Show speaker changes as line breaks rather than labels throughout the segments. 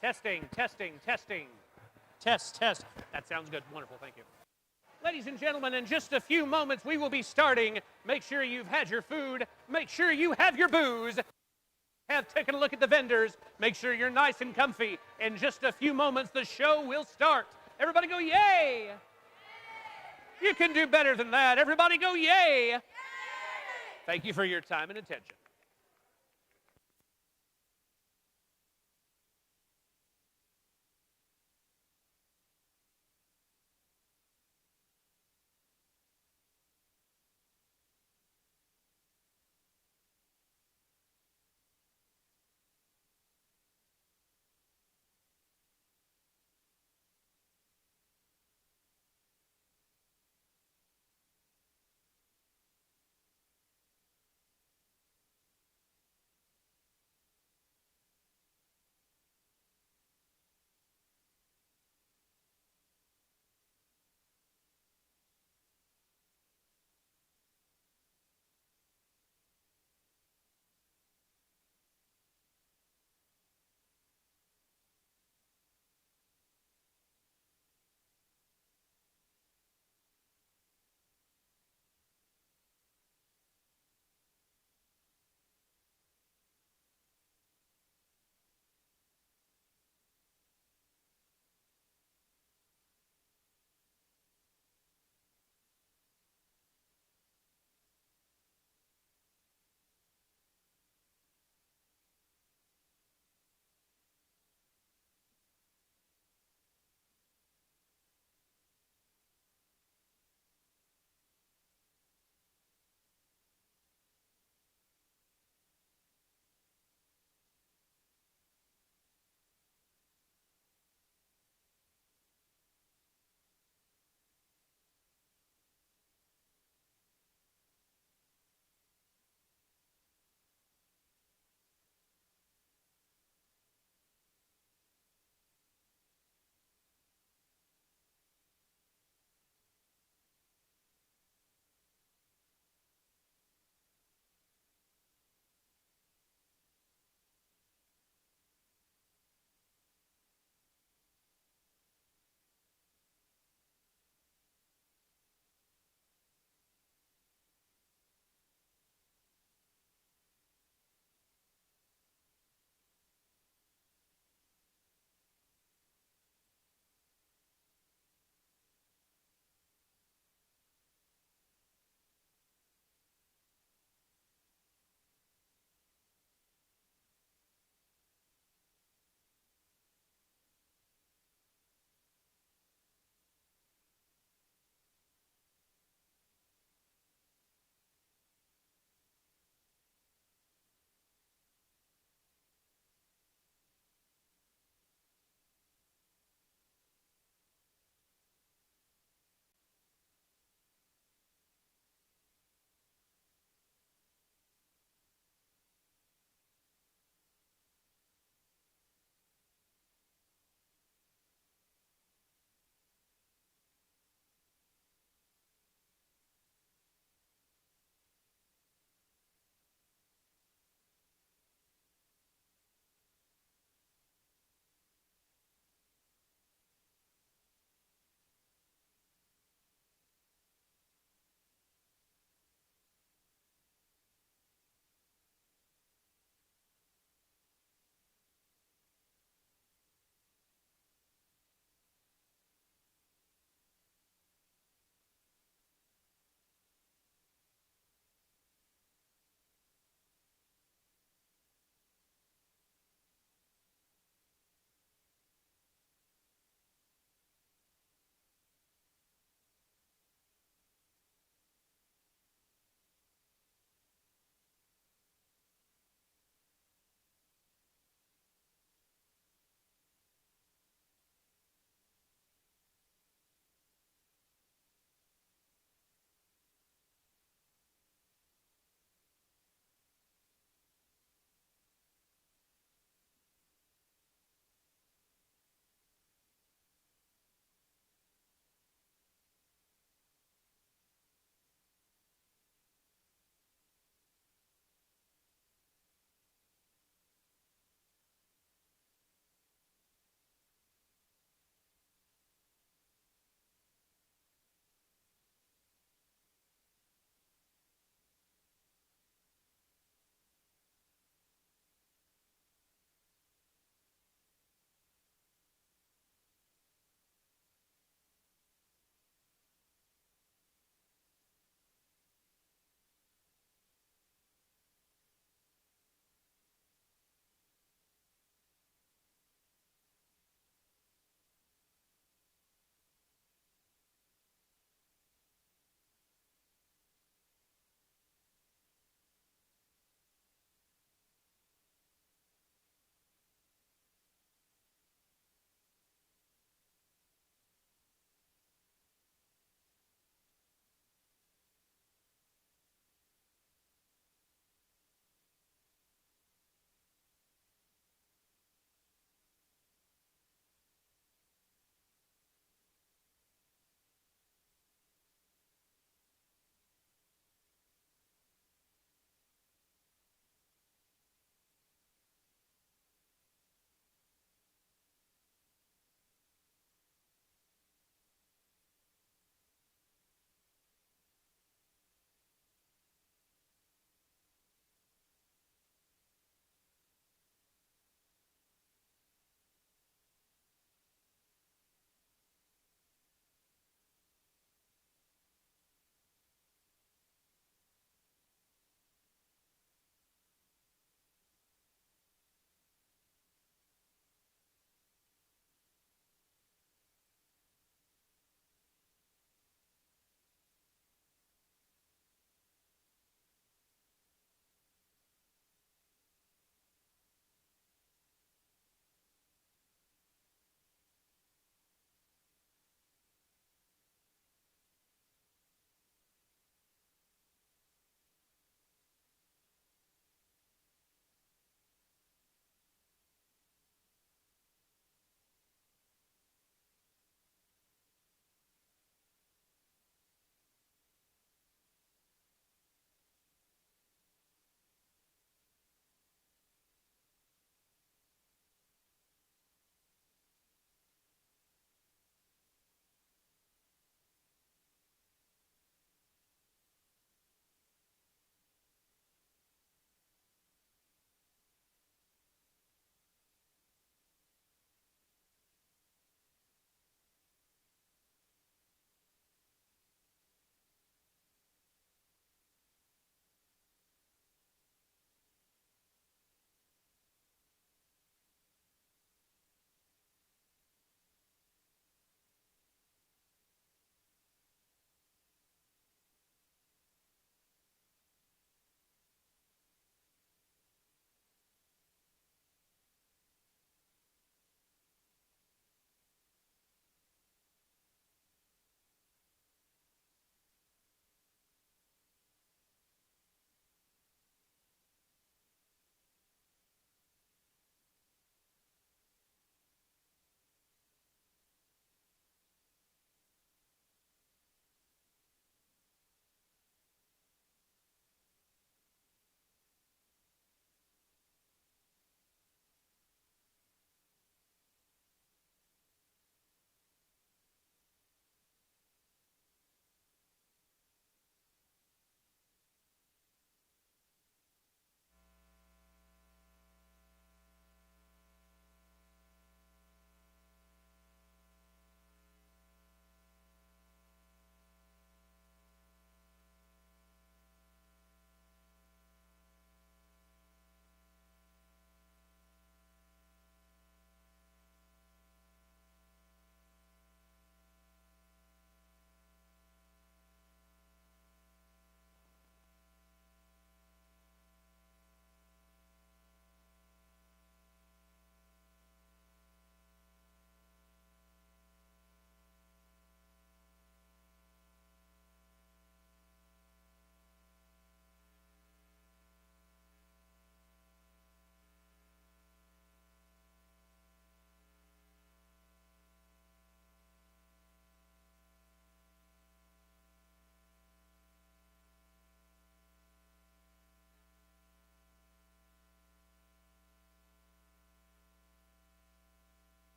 Testing, testing, testing. Test, test. That sounds good. Wonderful. Thank you. Ladies and gentlemen, in just a few moments, we will be starting. Make sure you've had your food. Make sure you have your booze. Have taken a look at the vendors. Make sure you're nice and comfy. In just a few moments, the show will start. Everybody go, yay! You can do better than that. Everybody go, yay! Thank you for your time and attention.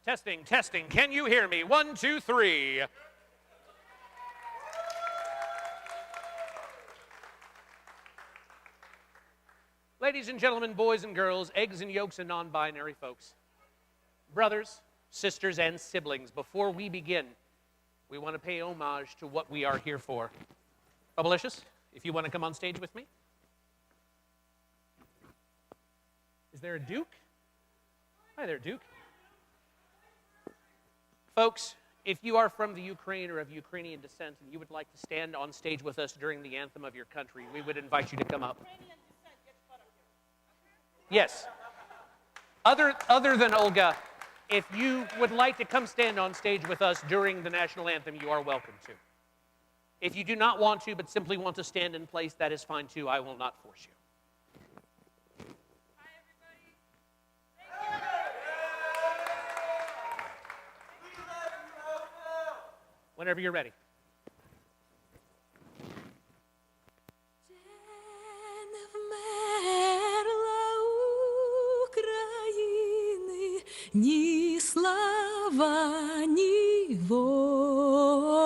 Testing, testing. Can you hear me? 1, 2, 3. Ladies and gentlemen, boys and girls, eggs and yolks and non-binary folks, brothers, sisters, and siblings, before we begin, we want to pay homage to what we are here for. Bubblicious, if you want to come on stage with me. Is there a Duke? Hi there, Duke. Folks, if you are from the Ukraine or of Ukrainian descent and you would like to stand on stage with us during the anthem of your country, we would invite you to come up. Yes. Other than Olga, if you would like to come stand on stage with us during the national anthem, you are welcome to. If you do not want to, but simply want to stand in place, that is fine too. I will not force you.
Hi, everybody.
Whenever you're ready.
Ні слава, ні воля,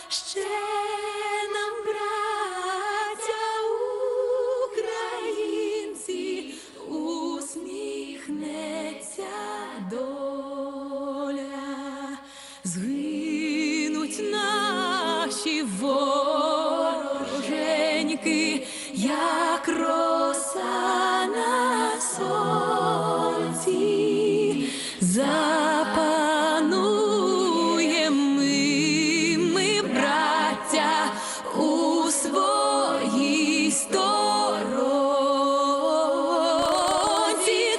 ще нам, браття українці, усміхнеться доля. Згинуть наші вороженьки, як роса на сонці. Запануєм ми, браття, у своїй сторонці.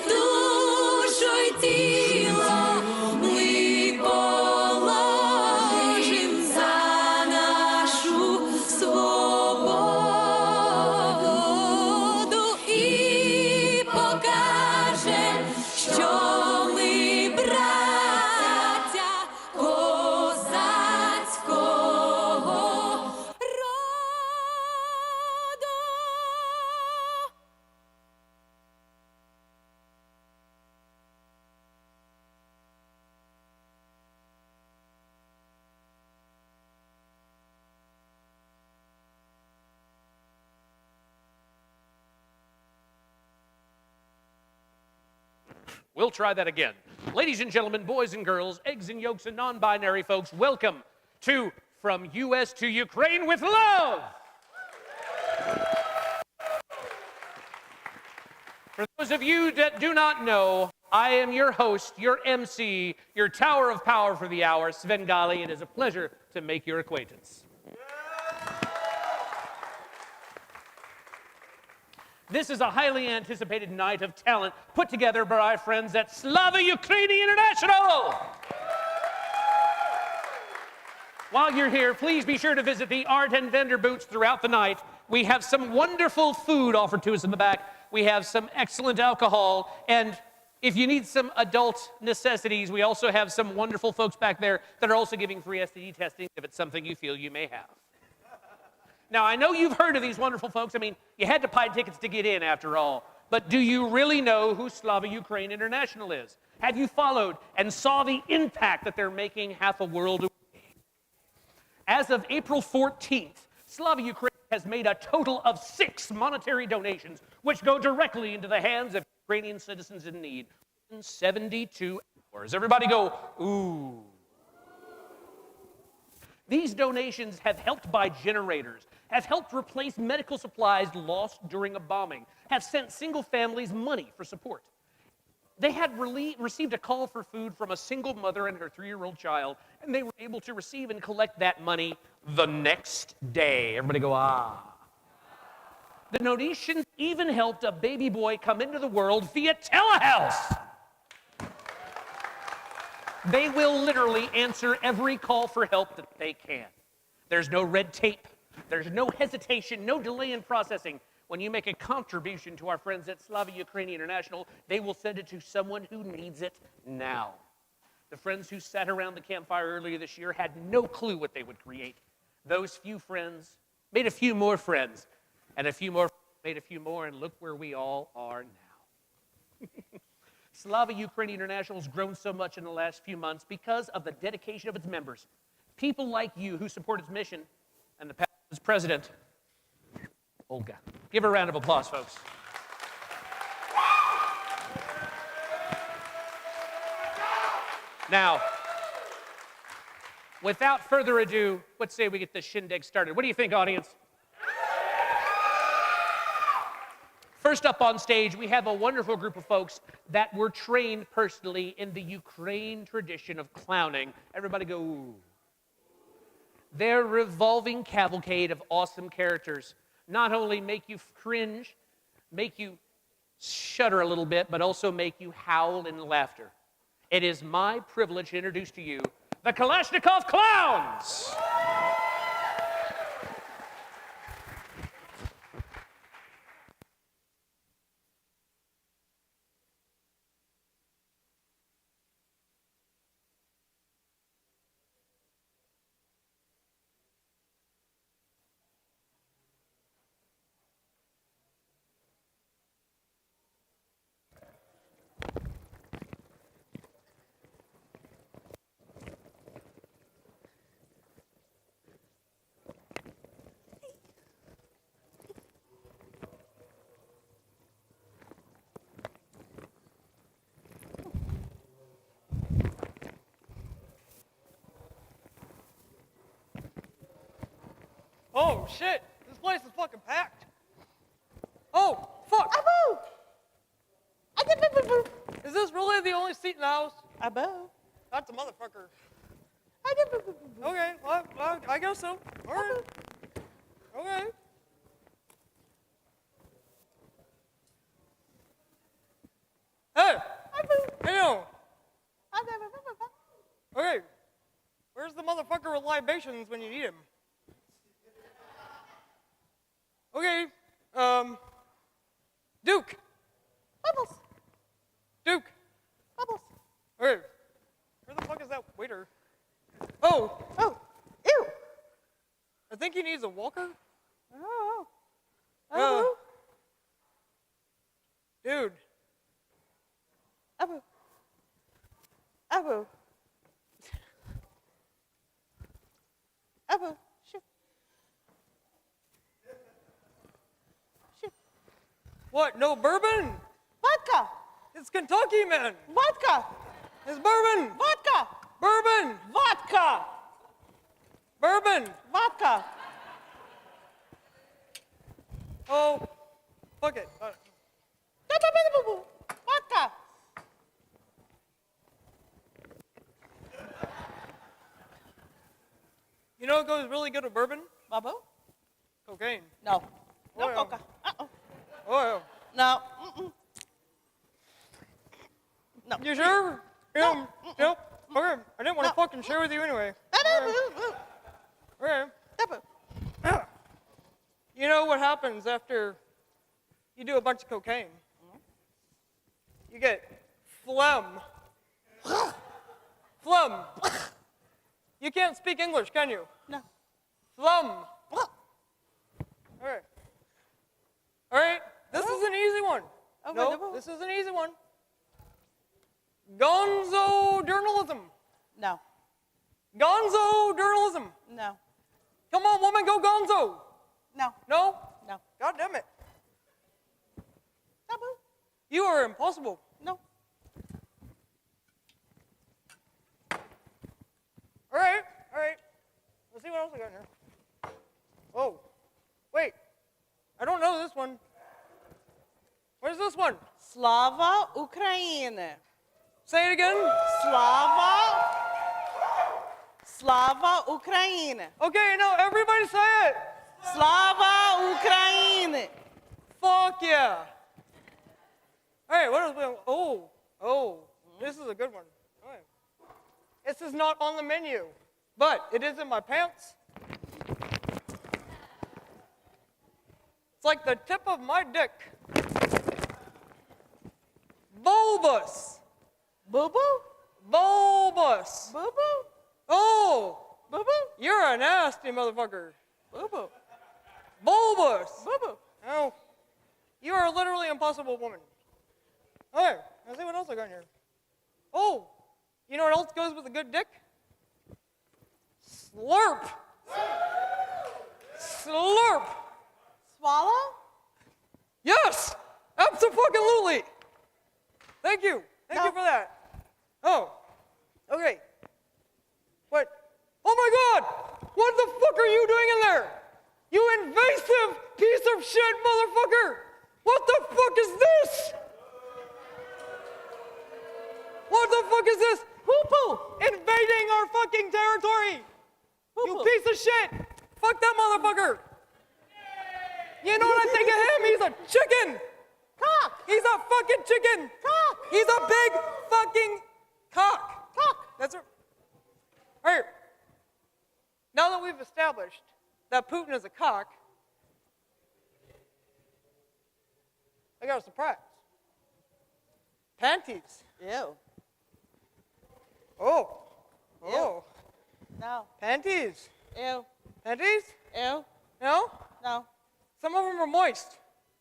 Душу й тіло ми положим за нашу свободу і покажем, що
We'll try that again. Ladies and gentlemen, boys and girls, eggs and yolks and non-binary folks, welcome to From U.S. to Ukraine with Love. For those of you that do not know, I am your host, your MC, your Tower of Power for the hour, Svengali. It is a pleasure to make your acquaintance. This is a highly anticipated night of talent put together by our friends at Slava Ukraini International. While you're here, please be sure to visit the art and vendor booths throughout the night. We have some wonderful food offered to us in the back. We have some excellent alcohol. And if you need some adult necessities, we also have some wonderful folks back there that are also giving free STD testing if it's something you feel you may have. Now, I know you've heard of these wonderful folks. I mean, you had to buy tickets to get in after all. But do you really know who Slava Ukraine International is? Have you followed and saw the impact that they're making half a world away? As of April 14th, Slava Ukraine has made a total of 6 monetary donations, which go directly into the hands of Ukrainian citizens in need in 72 hours. Everybody go, ooh. These donations have helped buy generators, have helped replace medical supplies lost during a bombing, have sent single families money for support. They had received a call for food from a single mother and her 3-year-old child, and they were able to receive and collect that money the next day. Everybody go, ah. The donations even helped a baby boy come into the world via telehealth. They will literally answer every call for help that they can. There's no red tape. There's no hesitation, no delay in processing. When you make a contribution to our friends at Slava Ukraini International, they will send it to someone who needs it now. The friends who sat around the campfire earlier this year had no clue what they would create. Those few friends made a few more friends, and a few more made a few more, and look where we all are now. Slava Ukraine International has grown so much in the last few months because of the dedication of its members. People like you who support its mission and the past president, Olga. Give her a round of applause, folks. Now, without further ado, let's say we get this shindig started. What do you think, audience? First up on stage, we have a wonderful group of folks that were trained personally in the Ukraine tradition of clowning. Everybody go, ooh. Their revolving cavalcade of awesome characters not only make you cringe, make you shudder a little bit, but also make you howl in laughter. It is my privilege to introduce to you the Kalashnikov Clowns!
Oh, shit. This place is fucking packed. Oh, fuck.
Abu! I get boo.
Is this really the only seat in the house?
Abu.
That's a motherfucker.
I get boo.
Okay, well, I guess so. All right. Okay. Hey! Hey, yo! Okay. Where's the motherfucker with libations when you need him? Okay, Duke.
Bubbles.
Duke.
Bubbles.
Okay. Where the fuck is that waiter? Oh,
Oh. Ew.
I think he needs a walker.
Oh.
Uh,
Abu.
Dude.
Abu. Abu. Abu. Shit. Shit.
What? No bourbon?
Vodka.
It's Kentucky, man.
Vodka.
It's bourbon.
Vodka.
Bourbon.
Vodka.
Bourbon.
Vodka.
Oh, fuck it.
Vodka.
You know what goes really good with bourbon?
Babu?
Cocaine.
No. No
Oh, yeah.
coca. Uh-oh.
Oh,
No. Mm-mm. No.
yeah. You sure?
No.
Nope. Okay. I didn't want to
No.
fucking share with you anyway.
Abu.
Okay.
Abu.
You know what happens after you do a bunch of cocaine? You get phlegm. Phlegm. You can't speak English, can you?
No.
Phlegm. All right. All right. This is an easy one.
Oh,
No,
wonderful.
this is an easy one. Gonzo journalism.
No.
Gonzo journalism.
No.
Come on, woman, go gonzo.
No.
No?
No.
God damn it.
Abu.
You are impossible.
No.
All right, all right. Let's see what else I got in here. Oh, wait. I don't know this one. Where's this one?
Slava Ukraine.
Say it again.
Slava Ukraine.
Okay, now everybody say it.
Slava Ukraine.
Fuck yeah. All right, what else? Oh, this is a good one. All right. This is not on the menu, but it is in my pants. It's like the tip of my dick. Bulbous.
Boo boo.
Bulbous.
Boo boo.
Oh,
Boo boo.
you're a nasty motherfucker.
Boo boo.
Bulbous.
Boo boo.
Oh, you are a literally impossible woman. All right. Let's see what else I got in here. Oh, you know what else goes with a good dick? Slurp. Slurp.
Swallow?
Yes, absolutely. Thank you. Thank you for that. Oh, okay. What? Oh my God! What the fuck are you doing in there? You invasive piece of shit, motherfucker! What the fuck is this? What the fuck is this? Poo-poo! Invading our fucking territory! You piece of shit! Fuck that motherfucker! You know what I think of him? He's a chicken! Cock! He's a fucking chicken! Cock! He's a big fucking cock! Cock! That's right. All right. Now that we've established that Putin is a cock, I got a surprise. Panties.
Ew.
Oh. Oh.
No.
Panties.
Ew.
Panties?
Ew.
No?
No.
Some of them are moist.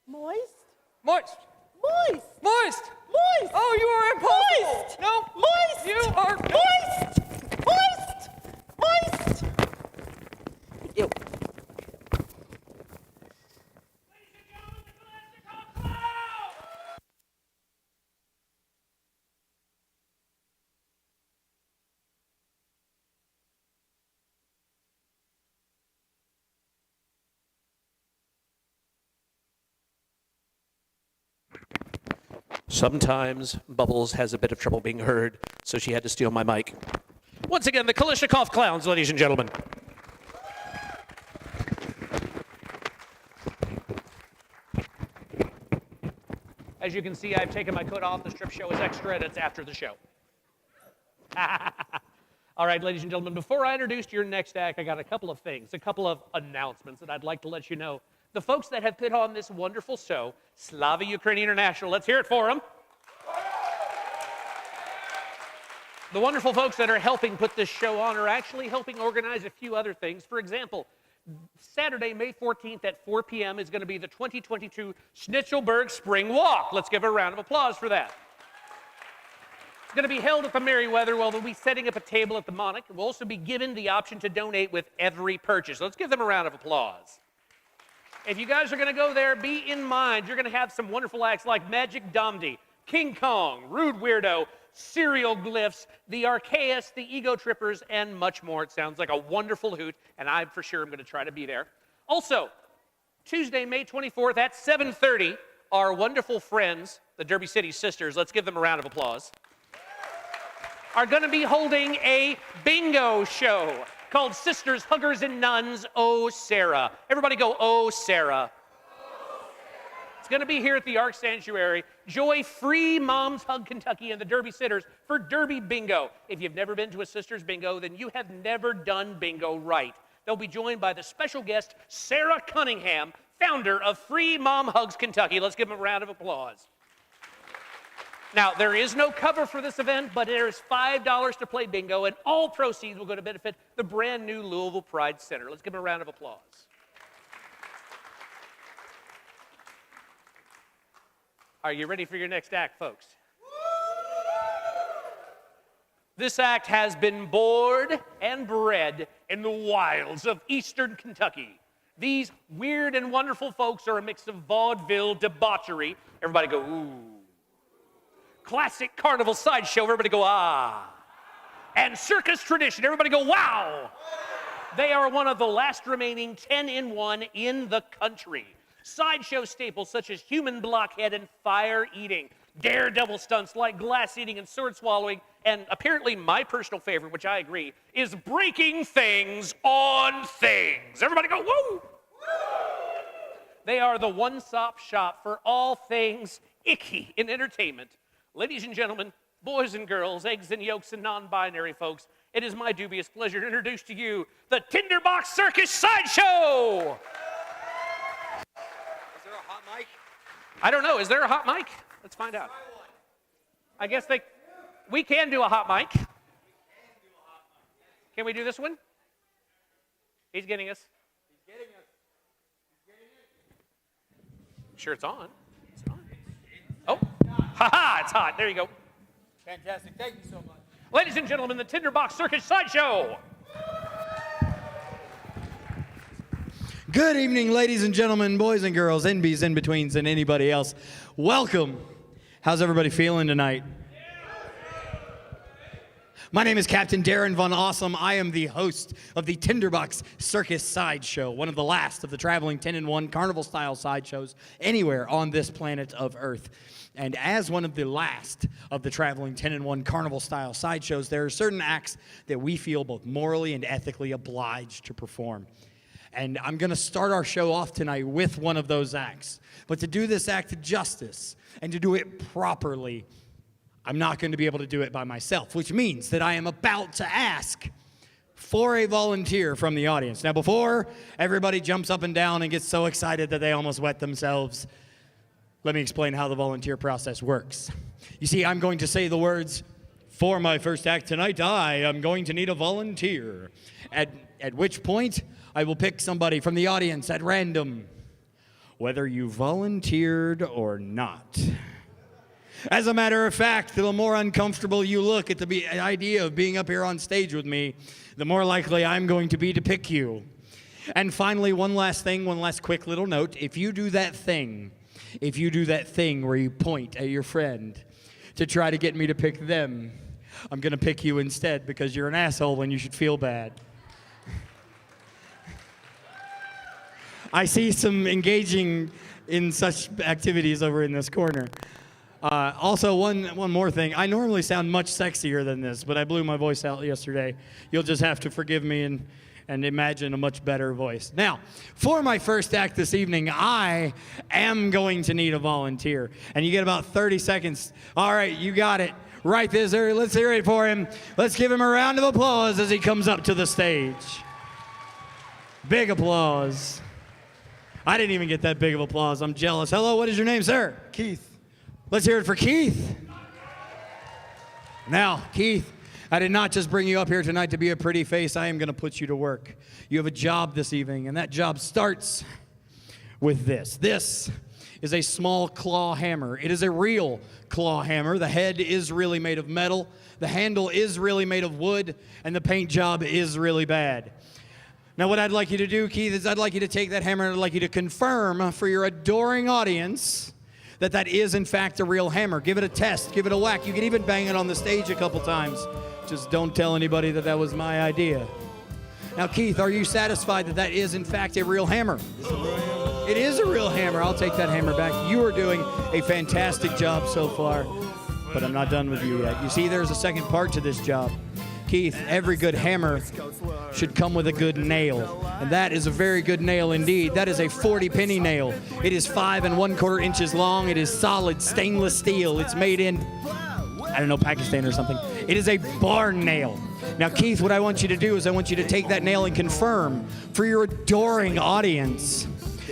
Moist?
Moist.
Moist.
Moist.
Moist.
Oh, you are impossible.
Moist.
No.
Moist.
You are
Moist. Moist. Moist. Ew.
Sometimes Bubbles has a bit of trouble being heard, so she had to steal my mic. Once again, the Kalishnikov Clowns, ladies and gentlemen. As you can see, I've taken my coat off. The strip show is extra, and it's after the show. All right, ladies and gentlemen, before I introduce your next act, I got a couple of things, a couple of announcements that I'd like to let you know. The folks that have put on this wonderful show, Slava Ukraine International, let's hear it for them. The wonderful folks that are helping put this show on are actually helping organize a few other things. For example, Saturday, May 14th at 4 p.m. is going to be the 2022 Schnitzelberg Spring Walk. Let's give a round of applause for that. It's going to be held at the Merriweather. Well, they'll be setting up a table at the Monarch. We'll also be given the option to donate with every purchase. Let's give them a round of applause. If you guys are going to go there, be in mind, you're going to have some wonderful acts like Magic Domdi, King Kong, Rude Weirdo, Serial Glyphs, the Archaeus, the Ego Trippers, and much more. It sounds like a wonderful hoot, and I for sure am going to try to be there. Also, Tuesday, May 24th at 7:30, our wonderful friends, the Derby City Sisters, let's give them a round of applause, are going to be holding a bingo show called Sisters, Huggers, and Nuns, Oh Sarah. Everybody go, Oh Sarah. It's going to be here at the Ark Sanctuary. Joy Free Moms Hug Kentucky and the Derby Sitters for Derby Bingo. If you've never been to a Sisters Bingo, then you have never done bingo right. They'll be joined by the special guest, Sarah Cunningham, founder of Free Mom Hugs Kentucky. Let's give them a round of applause. Now, there is no cover for this event, but there is $5 to play bingo, and all proceeds will go to benefit the brand new Louisville Pride Center. Let's give them a round of applause. Are you ready for your next act, folks? This act has been born and bred in the wilds of eastern Kentucky. These weird and wonderful folks are a mix of vaudeville debauchery. Everybody go, ooh. Classic carnival sideshow, everybody go, ah. And circus tradition, everybody go, wow. They are one of the last remaining 10-in-1 in the country. Sideshow staples such as human blockhead and fire eating, daredevil stunts like glass eating and sword swallowing, and apparently my personal favorite, which I agree, is breaking things on things. Everybody go, woo! They are the one-stop shop for all things icky in entertainment. Ladies and gentlemen, boys and girls, eggs and yolks and non-binary folks, it is my dubious pleasure to introduce to you the Tinderbox Circus Sideshow!
Is there a hot mic?
I don't know. Is there a hot mic? Let's find out. I guess we can do a hot mic. Can we do this one? He's getting us. Sure it's on. It's on. Oh. Ha-ha, it's hot. There you go.
Fantastic. Thank you so much.
Ladies and gentlemen, the Tinderbox Circus Sideshow.
Good evening, ladies and gentlemen, boys and girls, NBs, in-betweens, and anybody else. Welcome. How's everybody feeling tonight? My name is Captain Darren Von Awesome. I am the host of the Tinderbox Circus Sideshow, one of the last of the traveling 10-in-1 carnival-style sideshows anywhere on this planet of Earth. And as one of the last of the traveling 10-in-1 carnival-style sideshows, there are certain acts that we feel both morally and ethically obliged to perform. And I'm going to start our show off tonight with one of those acts. But to do this act justice and to do it properly, I'm not going to be able to do it by myself, which means that I am about to ask for a volunteer from the audience. Now, before everybody jumps up and down and gets so excited that they almost wet themselves, let me explain how the volunteer process works. You see, I'm going to say the words, "For my first act tonight, I am going to need a volunteer." At which point, I will pick somebody from the audience at random, whether you volunteered or not. As a matter of fact, the more uncomfortable you look at the idea of being up here on stage with me, the more likely I'm going to be to pick you. And finally, one last quick little note. If you do that thing where you point at your friend to try to get me to pick them, I'm going to pick you instead because you're an asshole and you should feel bad. I see some engaging in such activities over in this corner. Also, one more thing. I normally sound much sexier than this, but I blew my voice out yesterday. You'll just have to forgive me and imagine a much better voice. Now, for my first act this evening, I am going to need a volunteer. And you get about 30 seconds. All right, you got it. Right there. Let's hear it for him. Let's give him a round of applause as he comes up to the stage. Big applause. I didn't even get that big of applause. I'm jealous. Hello, what is your name, sir?
Keith.
Let's hear it for Keith. Now, Keith, I did not just bring you up here tonight to be a pretty face. I am going to put you to work. You have a job this evening, and that job starts with this. This is a small claw hammer. It is a real claw hammer. The head is really made of metal. The handle is really made of wood, and the paint job is really bad. Now, what I'd like you to do, Keith, is I'd like you to take that hammer and I'd like you to confirm for your adoring audience that is, in fact, a real hammer. Give it a test. Give it a whack. You can even bang it on the stage a couple times. Just don't tell anybody that was my idea. Now, Keith, are you satisfied that is, in fact, a real hammer? It is a real hammer. I'll take that hammer back. You are doing a fantastic job so far, but I'm not done with you yet. You see, there's a second part to this job. Keith, every good hammer should come with a good nail. And that is a very good nail indeed. That is a 40-penny nail. It is 5 1/4 inches long. It is solid stainless steel. It's made in, I don't know, Pakistan or something. It is a barn nail. Now, Keith, what I want you to do is I want you to take that nail and confirm for your adoring audience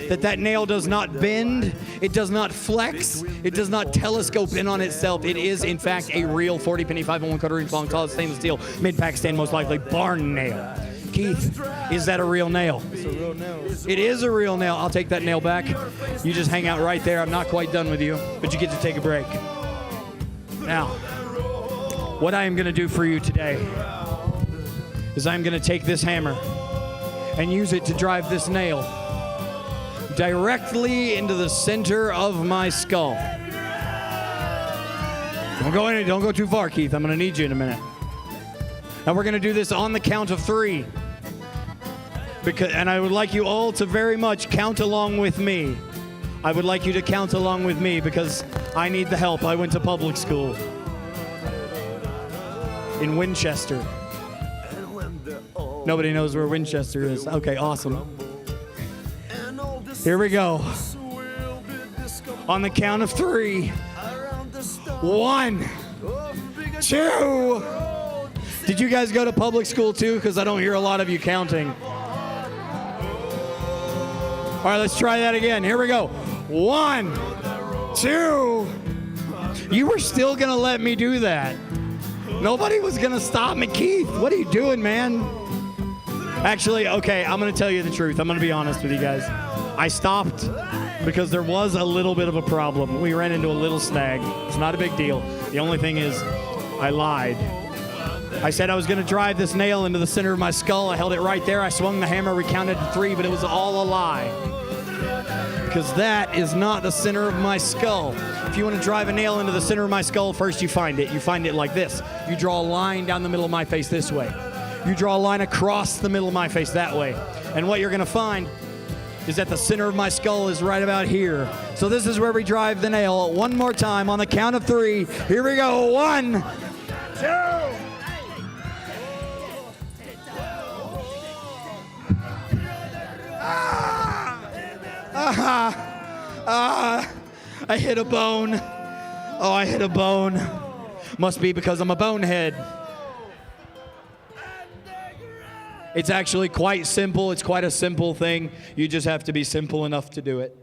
that nail does not bend, it does not flex, it does not telescope in on itself. It is, in fact, a real 40-penny, 5 1/4 inch long, solid stainless steel, made in Pakistan, most likely, barn nail. Keith, is that a real nail?
It's a real nail.
It is a real nail. I'll take that nail back. You just hang out right there. I'm not quite done with you, but you get to take a break. Now, what I am going to do for you today is I'm going to take this hammer and use it to drive this nail directly into the center of my skull. Don't go in it. Don't go too far, Keith. I'm going to need you in a minute. Now we're going to do this on the count of 3. And I would like you all to very much count along with me. I would like you to count along with me because I need the help. I went to public school in Winchester. Nobody knows where Winchester is. Okay, awesome. Here we go. On the count of 3. 1, 2. Did you guys go to public school too? Because I don't hear a lot of you counting. All right, let's try that again. Here we go. 1, 2. You were still going to let me do that. Nobody was going to stop me. Keith, what are you doing, man? Actually, okay, I'm going to tell you the truth. I'm going to be honest with you guys. I stopped because there was a little bit of a problem. We ran into a little snag. It's not a big deal. The only thing is, I lied. I said I was going to drive this nail into the center of my skull. I held it right there. I swung the hammer, we counted to 3, but it was all a lie. Because that is not the center of my skull. If you want to drive a nail into the center of my skull, first you find it. You find it like this. You draw a line down the middle of my face this way. You draw a line across the middle of my face that way. And what you're going to find is that the center of my skull is right about here. So this is where we drive the nail. One more time on the count of 3. Here we go. 1, 2. I hit a bone. Oh, I hit a bone. Must be because I'm a bonehead. It's actually quite simple. It's quite a simple thing. You just have to be simple enough to do it.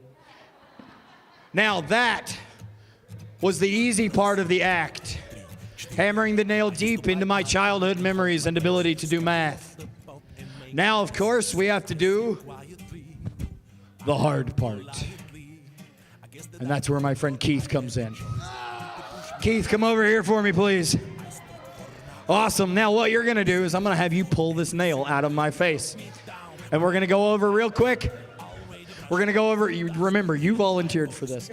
Now that was the easy part of the act. Hammering the nail deep into my childhood memories and ability to do math. Now, of course, we have to do the hard part. And that's where my friend Keith comes in. Keith, come over here for me, please. Awesome. Now what you're going to do is I'm going to have you pull this nail out of my face. And we're going to go over real quick. We're going to go over, you remember, you volunteered for this.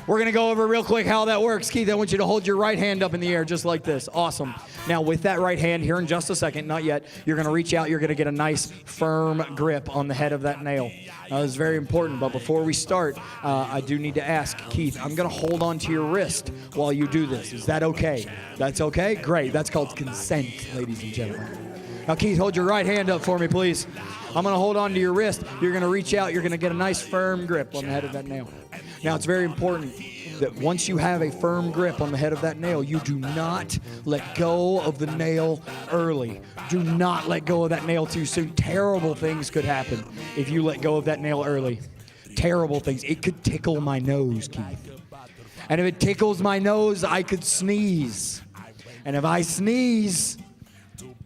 We're going to go over real quick how that works. Keith, I want you to hold your right hand up in the air just like this. Awesome. Now, with that right hand here in just a second, not yet, you're going to reach out. You're going to get a nice firm grip on the head of that nail. This is very important, but before we start, I do need to ask, Keith, I'm going to hold on to your wrist while you do this. Is that okay? That's okay? Great. That's called consent, ladies and gentlemen. Now, Keith, hold your right hand up for me, please. I'm going to hold on to your wrist. You're going to reach out. You're going to get a nice firm grip on the head of that nail. Now, it's very important that once you have a firm grip on the head of that nail, you do not let go of the nail early. Do not let go of that nail too soon. Terrible things could happen if you let go of that nail early. Terrible things. It could tickle my nose, Keith. And if it tickles my nose, I could sneeze. And if I sneeze,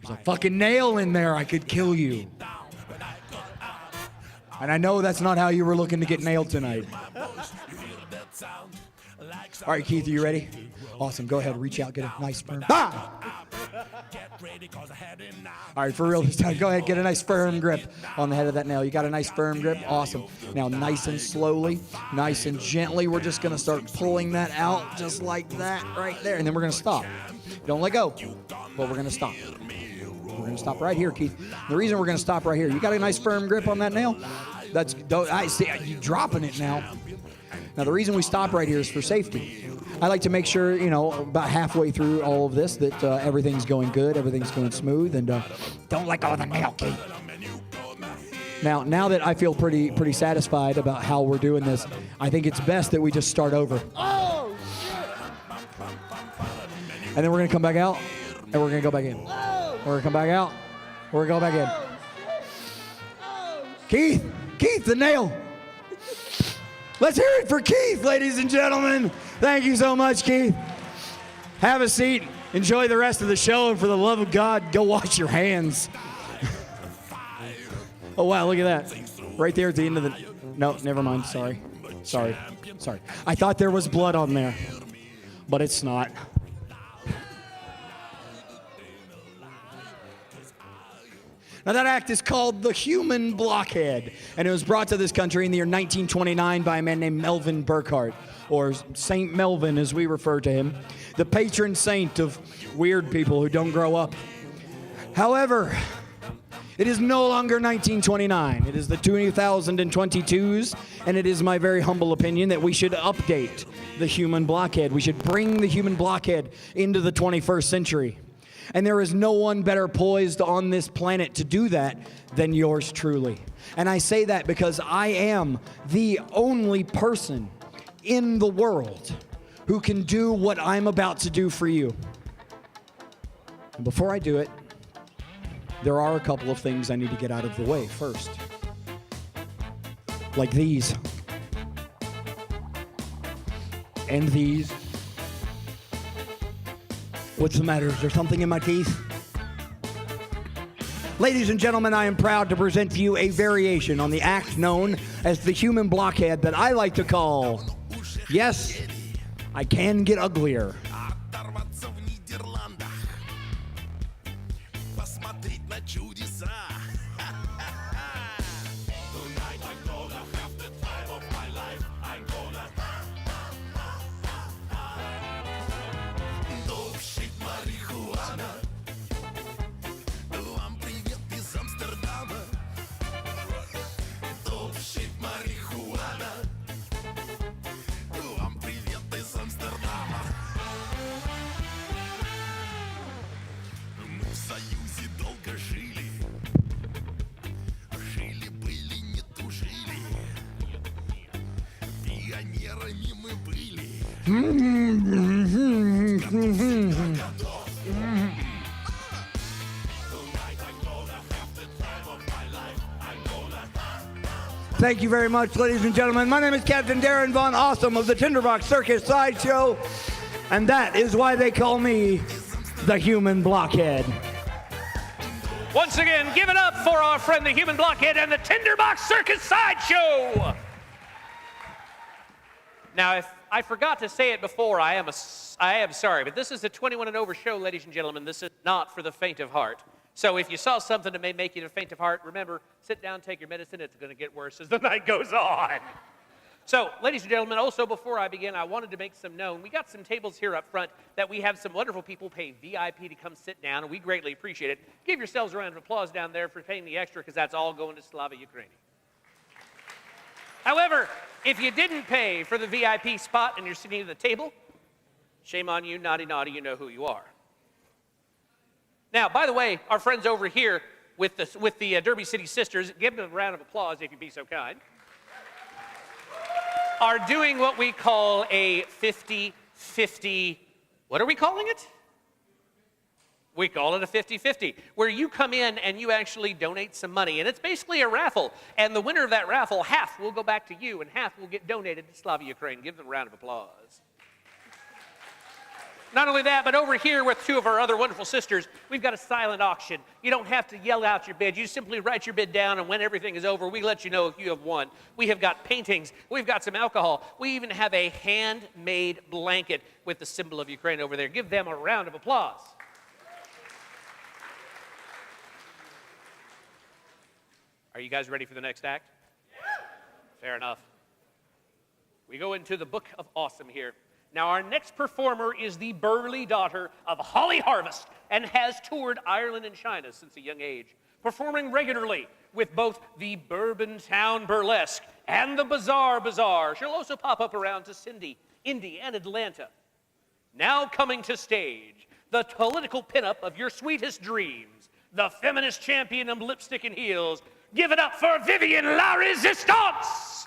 there's a fucking nail in there, I could kill you. And I know that's not how you were looking to get nailed tonight. All right, Keith, are you ready? Awesome. Go ahead. Reach out. Get a nice firm. Ah! All right, for real this time. Go ahead. Get a nice firm grip on the head of that nail. You got a nice firm grip? Awesome. Now, nice and slowly, nice and gently, we're just going to start pulling that out just like that right there. And then we're going to stop. Don't let go, but we're going to stop. We're going to stop right here, Keith. The reason we're going to stop right here, you got a nice firm grip on that nail? I see you dropping it now. Now, the reason we stop right here is for safety. I like to make sure, about halfway through all of this that everything's going good, everything's going smooth, and don't let go of the nail, Keith. Now that I feel pretty satisfied about how we're doing this, I think it's best that we just start over.
Oh, shit.
And then we're going to come back out, and we're going to go back in.
Oh,
We're going to come back out, we're going to go back in.
oh,
Keith, the nail. Let's hear it for Keith, ladies and gentlemen. Thank you so much, Keith. Have a seat. Enjoy the rest of the show. And for the love of God, go wash your hands. Oh, wow, look at that. Right there at the end of the... No, never mind. Sorry. I thought there was blood on there, but it's not. Now, that act is called the human blockhead, and it was brought to this country in the year 1929 by a man named Melvin Burkhart, or Saint Melvin as we refer to him, the patron saint of weird people who don't grow up. However, it is no longer 1929. It is the 2022s, and it is my very humble opinion that we should update the human blockhead. We should bring the human blockhead into the 21st century. And there is no one better poised on this planet to do that than yours truly. And I say that because I am the only person in the world who can do what I'm about to do for you. And before I do it, there are a couple of things I need to get out of the way first. Like these. And these. What's the matter? Is there something in my teeth? Ladies and gentlemen, I am proud to present to you a variation on the act known as the human blockhead that I like to call, yes, I can get uglier.
Оторваться в Нидерландах, посмотреть на чудеса. Tonight I'm gonna have the time of my life. I'm gonna dope-shit марихуана. Вам привет из Амстердама. Dope-shit марихуана. Вам привет из Амстердама. Мы в Союзе долго жили. Жили-были, не тужили. Пионерами мы были.
Thank you very much, ladies and gentlemen. My name is Captain Darren Von Awesome of the Tinderbox Circus Sideshow, and that is why they call me the Human Blockhead.
Once again, give it up for our friend the Human Blockhead and the Tinderbox Circus Sideshow. Now, if I forgot to say it before, I am sorry, but this is a 21 and over show, ladies and gentlemen. This is not for the faint of heart. So if you saw something that may make you faint of heart, remember, sit down, take your medicine. It's going to get worse as the night goes on. So, ladies and gentlemen, also before I begin, I wanted to make some known. We got some tables here up front that we have some wonderful people pay VIP to come sit down, and we greatly appreciate it. Give yourselves a round of applause down there for paying the extra, because that's all going to Slava Ukraini. However, if you didn't pay for the VIP spot and you're sitting at the table, shame on you, naughty, naughty, you know who you are. Now, by the way, our friends over here with the Derby City Sisters, give them a round of applause if you'd be so kind, are doing what we call a 50-50, what are we calling it? We call it a 50-50, where you come in and you actually donate some money. And it's basically a raffle. And the winner of that raffle, half will go back to you and half will get donated to Slava Ukraine. Give them a round of applause. Not only that, but over here with two of our other wonderful sisters, we've got a silent auction. You don't have to yell out your bid. You simply write your bid down, and when everything is over, we let you know if you have won. We have got paintings. We've got some alcohol. We even have a handmade blanket with the symbol of Ukraine over there. Give them a round of applause. Are you guys ready for the next act? Yeah. Fair enough. We go into the Book of Awesome here. Now, our next performer is the burly daughter of Holly Harvest and has toured Ireland and China since a young age, performing regularly with both the Bourbon Town Burlesque and the Bazaar Bazaar. She'll also pop up around to Cindy, Indy, and Atlanta. Now coming to stage, the political pinup of your sweetest dreams, the feminist champion of lipstick and heels. Give it up for Vivian La Resistance!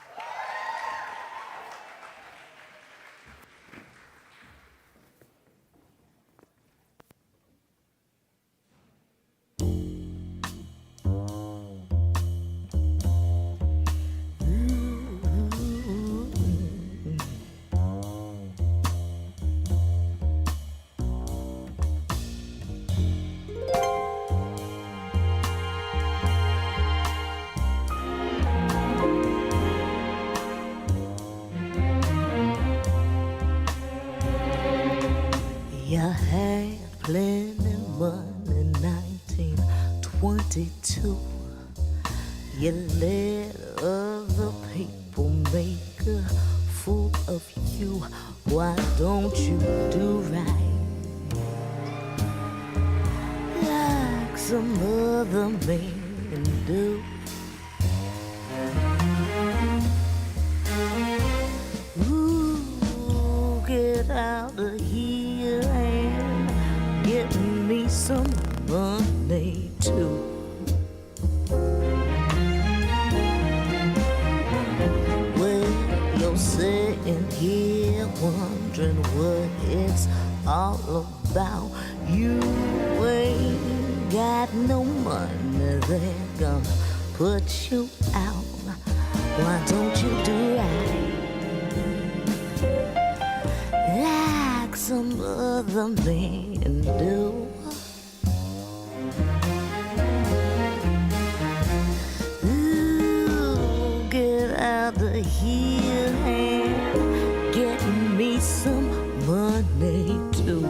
You had plenty money, 1922. You let other people make a fool of you. Why don't you do right like some other men do? Ooh, get out of here and get me some money too. Well, you're sitting here wondering what it's all about. You ain't got no money, they're gonna put you out. Why don't you do right like some other men do? out of here and get me some money too.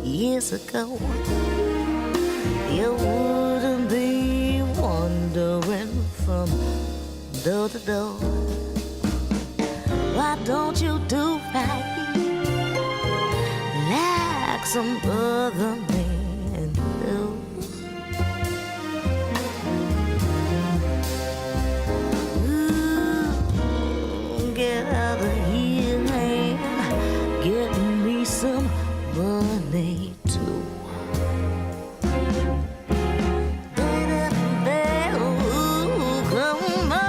Years ago, you wouldn't be wandering from door to door. Why don't you do right like some other men do? Ooh, get out of here and get me some money too. Ooh, come on.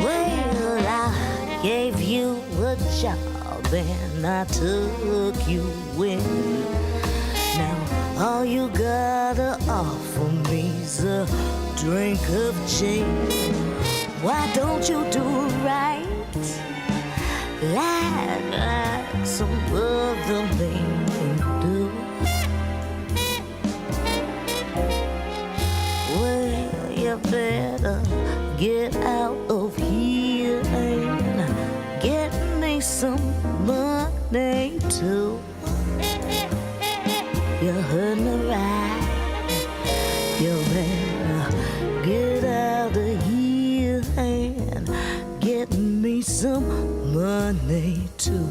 Well, I gave you a job and I took you in. Now all you gotta offer me's a drink of gin. Why don't you do right like some other men do? Well, you better get out of here and get me some money too. You heard me right. You better get out of here and get me some money too.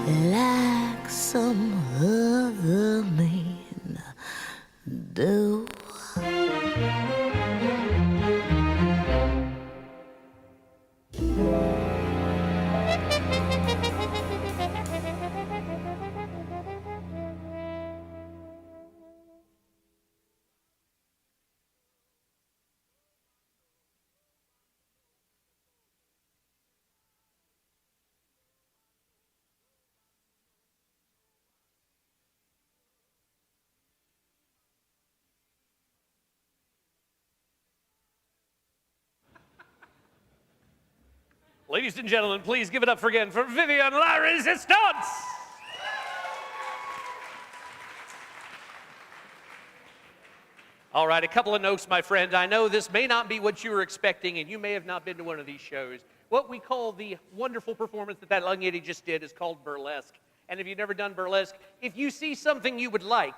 Like some other men do.
Ladies and gentlemen, please give it up again for Vivian La Resistance. All right, a couple of notes, my friend. I know this may not be what you were expecting, and you may have not been to one of these shows. What we call the wonderful performance that young lady just did is called burlesque. And if you've never done burlesque, if you see something you would like,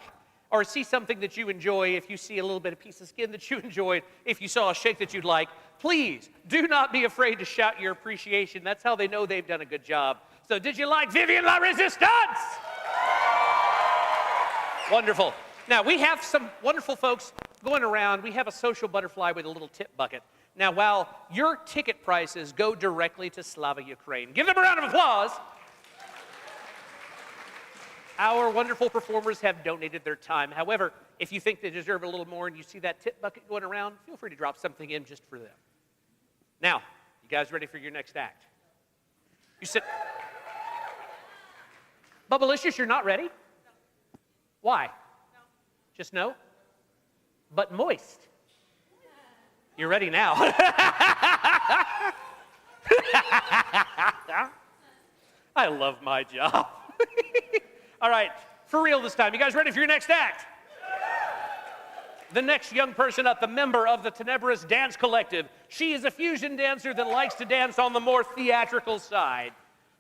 or see something that you enjoy, if you see a little bit of piece of skin that you enjoyed, if you saw a shake that you'd like, please do not be afraid to shout your appreciation. That's how they know they've done a good job. So did you like Vivian La Resistance? Wonderful. Now, we have some wonderful folks going around. We have a social butterfly with a little tip bucket. Now, while your ticket prices go directly to Slava Ukraine, give them a round of applause. Our wonderful performers have donated their time. However, if you think they deserve a little more and you see that tip bucket going around, feel free to drop something in just for them. Now, you guys ready for your next act? You sit. Bubblicious, you're not ready? Why? No. Just no? But moist. You're ready now. love my job. All right, for real this time. You guys ready for your next act? The next young person up, the member of the Tenebris Dance Collective. She is a fusion dancer that likes to dance on the more theatrical side.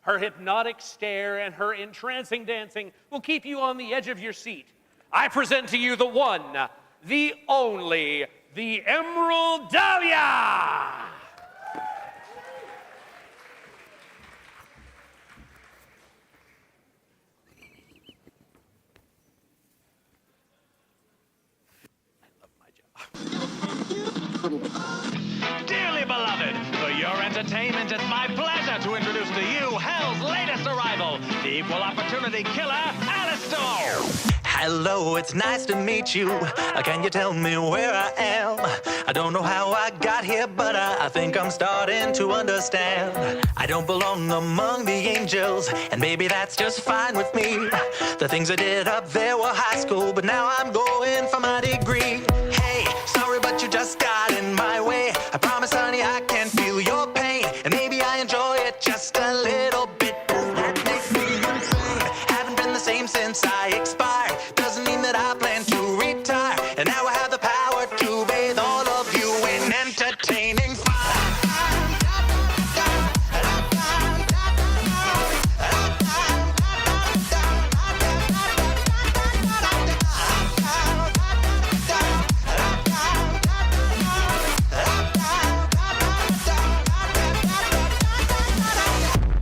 Her hypnotic stare and her entrancing dancing will keep you on the edge of your seat. I present to you the one, the only, the Emerald Dahlia!
Dearly beloved, for your entertainment, it's my pleasure to introduce to you Hell's latest arrival, the equal opportunity killer, Alistair.
Hello, it's nice to meet you. Can you tell me where I am? I don't know how I got here, but I think I'm starting to understand. I don't belong among the angels, and maybe that's just fine with me. The things I did up there were high school, but now I'm going for my degree. Hey, sorry, but you just got in my way. I promise, honey, I can feel your pain, and maybe I enjoy it just a little bit. That makes me insane. Haven't been the same since I expired. Doesn't mean that I plan to retire. And now I have the power to bathe all of you in entertaining fire.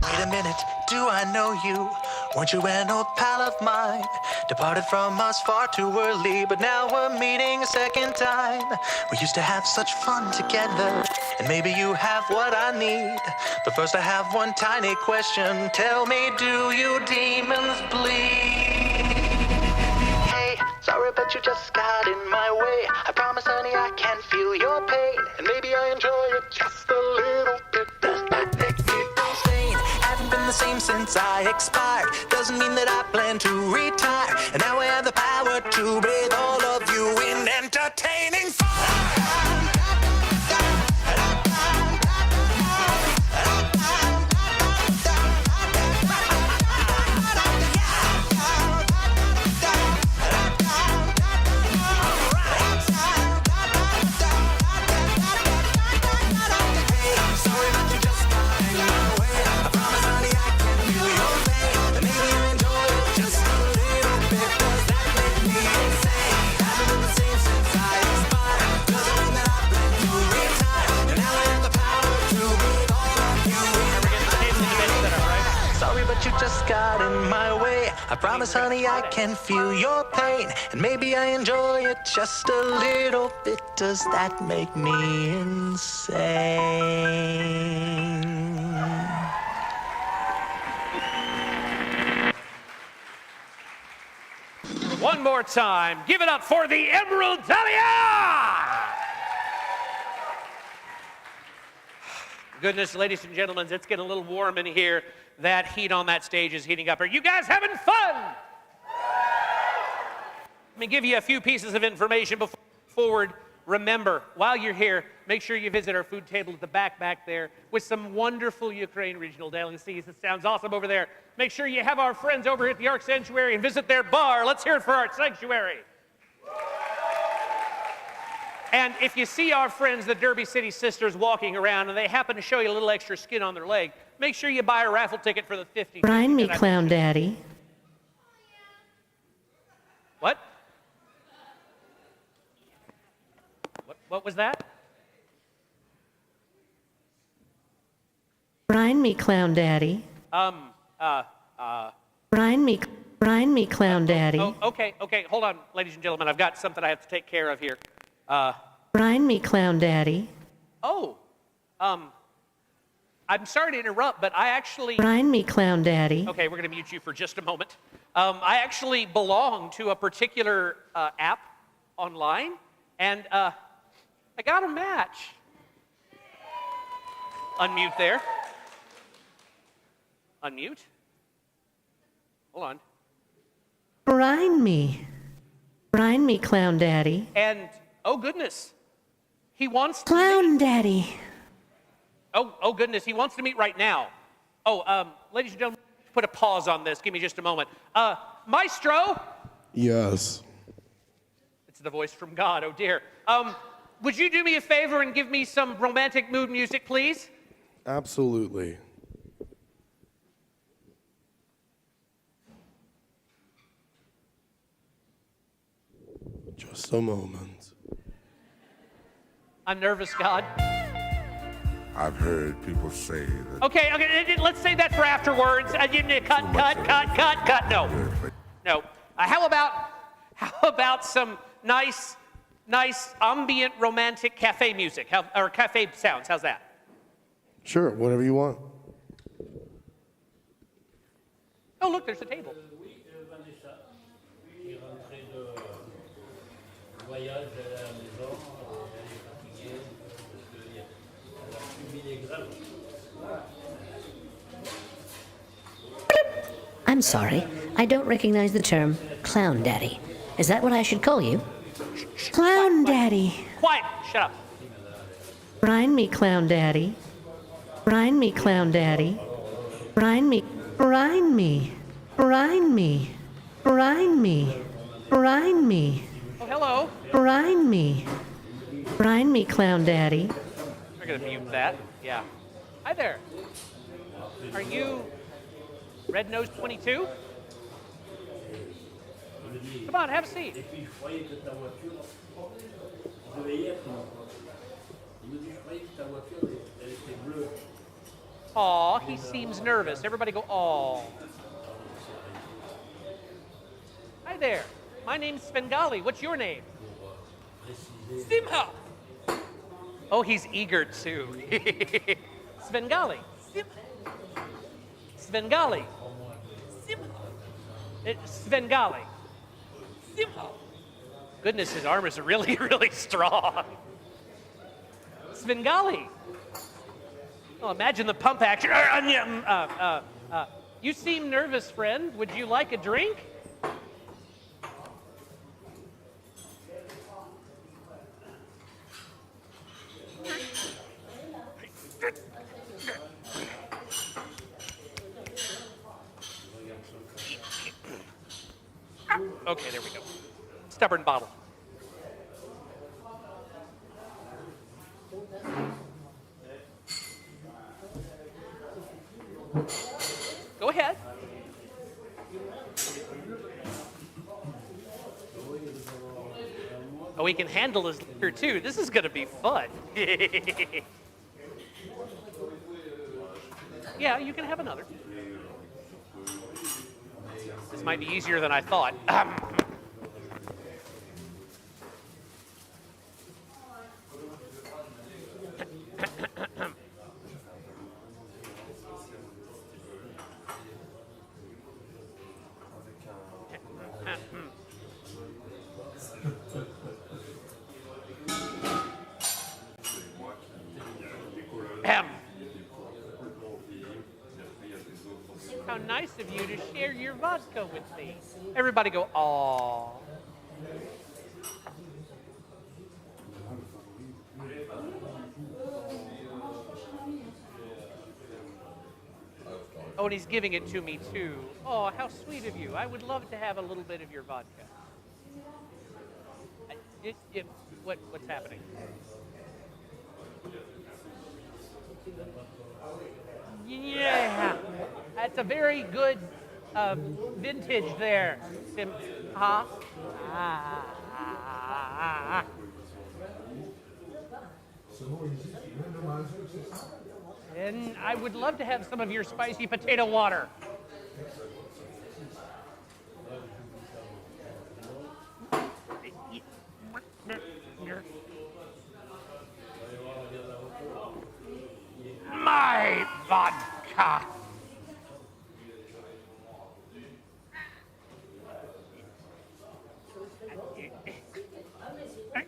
Wait a minute, do I know you? Weren't you an old pal of mine? Departed from us far too early, but now we're meeting a second time. We used to have such fun together, and maybe you have what I need. But first I have one tiny question. Tell me, do you demons bleed? Hey, sorry, but you just got in my way. I promise, honey, I can feel your pain, and maybe I enjoy it just a little bit. Does that make me insane? Haven't been the same since I expired. Doesn't mean that I plan to retire. And now I have the power to bathe all of you in entertaining fire. You just got in my way. I promise, honey, I can feel your pain, and maybe I enjoy it just a little bit. Does that make me insane?
One more time, give it up for the Emerald Dahlia! Goodness, ladies and gentlemen, it's getting a little warm in here. That heat on that stage is heating up. Are you guys having fun? Let me give you a few pieces of information before forward. Remember, while you're here, make sure you visit our food table at the back there with some wonderful Ukraine regional delicacies. It sounds awesome over there. Make sure you have our friends over at the Ark Sanctuary and visit their bar. Let's hear it for Ark Sanctuary. And if you see our friends, the Derby City Sisters, walking around and they happen to show you a little extra skin on their leg, make sure you buy a raffle ticket for the 50.
Remind me, Clown Daddy.
What? What was that?
Remind me, Clown Daddy. Remind me, Clown Daddy.
Oh, okay, hold on, ladies and gentlemen. I've got something I have to take care of here.
Remind me, Clown Daddy.
I'm sorry to interrupt, but I actually...
Remind me, Clown Daddy.
Okay, we're going to mute you for just a moment. I actually belong to a particular app online, and I got a match. Unmute there. Unmute. Hold on.
Remind me, Clown Daddy.
And, oh goodness, he wants to...
Clown Daddy.
Oh goodness, he wants to meet right now. Ladies and gentlemen, put a pause on this. Give me just a moment. Maestro?
Yes.
It's the voice from God, oh dear. Would you do me a favor and give me some romantic mood music, please?
Absolutely. Just a moment.
I'm nervous, God.
I've heard people say that.
Okay, let's say that for afterwards. Cut. No. How about some nice ambient romantic cafe music, or cafe sounds? How's that?
Sure, whatever you want.
Oh, look, there's a table.
I'm sorry, I don't recognize the term clown daddy. Is that what I should call you? Clown daddy.
Quiet. Shut up.
Brine me, clown daddy. Brine me, clown daddy. Brine me. Brine me. Brine me. Brine me. Brine me.
Oh, hello.
Brine me. Brine me, clown daddy.
We're gonna mute that. Yeah. Hi there. Are you Red Nose 22? Come on, have a seat. Aw, he seems nervous. Everybody go, aw. Hi there. My name's Svengali. What's your name? Simha. Oh, he's eager too. Svengali. Svengali. Svengali. Goodness, his arm is really, really strong. Svengali. Oh, imagine the pump action. You seem nervous, friend. Would you like a drink? Okay, there we go. Stubborn bottle. Go ahead. Oh, he can handle his liquor too. This is going to be fun. Yeah, you can have another. This might be easier than I thought. How nice of you to share your vodka with me. Everybody go, aww. Oh, and he's giving it to me too. Oh, how sweet of you. I would love to have a little bit of your vodka. What's happening? Yeah, that's a very good vintage there. Huh? And I would love to have some of your spicy potato water. My vodka.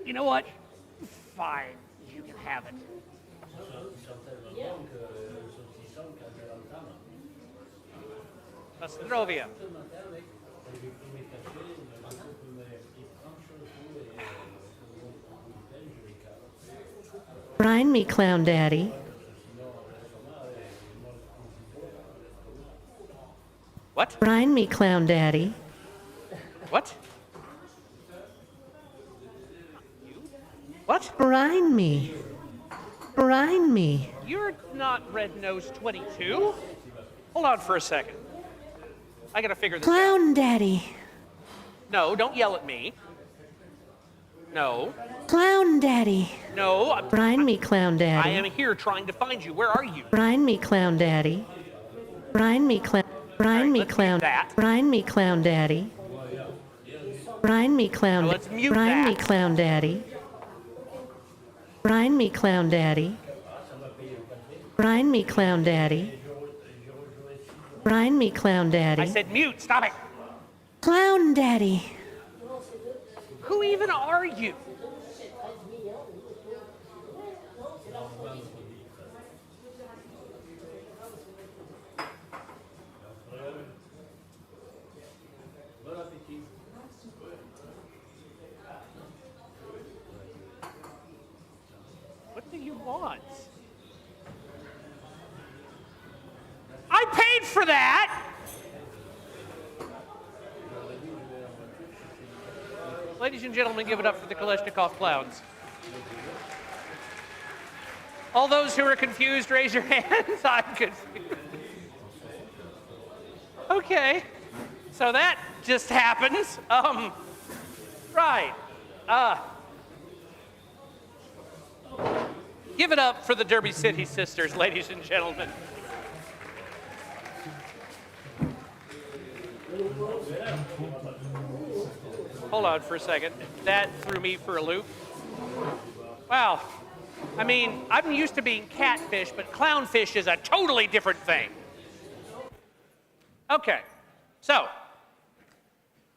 You know what? Fine, you can have it. Nostrovia.
Brine me, clown daddy.
What?
Brine me, Clown Daddy.
What? What?
Brine me. Brine me.
You're not Red Nose 22. Hold on for a second. I gotta figure this out.
Clown Daddy.
No, don't yell at me. No.
Clown Daddy.
No.
Brine me, Clown Daddy.
I am here trying to find you. Where are you?
Brine me, Clown Daddy. Brine me, Clown. Brine me,
let's mute
Clown.
that.
Brine me, Clown Daddy. Brine me, Clown.
Now let's mute
Brine me,
that.
Clown Daddy. Brine me, Clown Daddy. Brine me, Clown Daddy. Brine me, Clown Daddy.
I said mute. Stop it.
Clown Daddy.
Who even are you? What do you want? I paid for that! Ladies and gentlemen, give it up for the Kalashnikov clowns. All those who are confused, raise your hands. I'm confused. Okay, so that just happens. Right. Give it up for the Derby City Sisters, ladies and gentlemen. Hold on for a second. That threw me for a loop. Wow. I mean, I'm used to being catfish, but clownfish is a totally different thing. Okay, so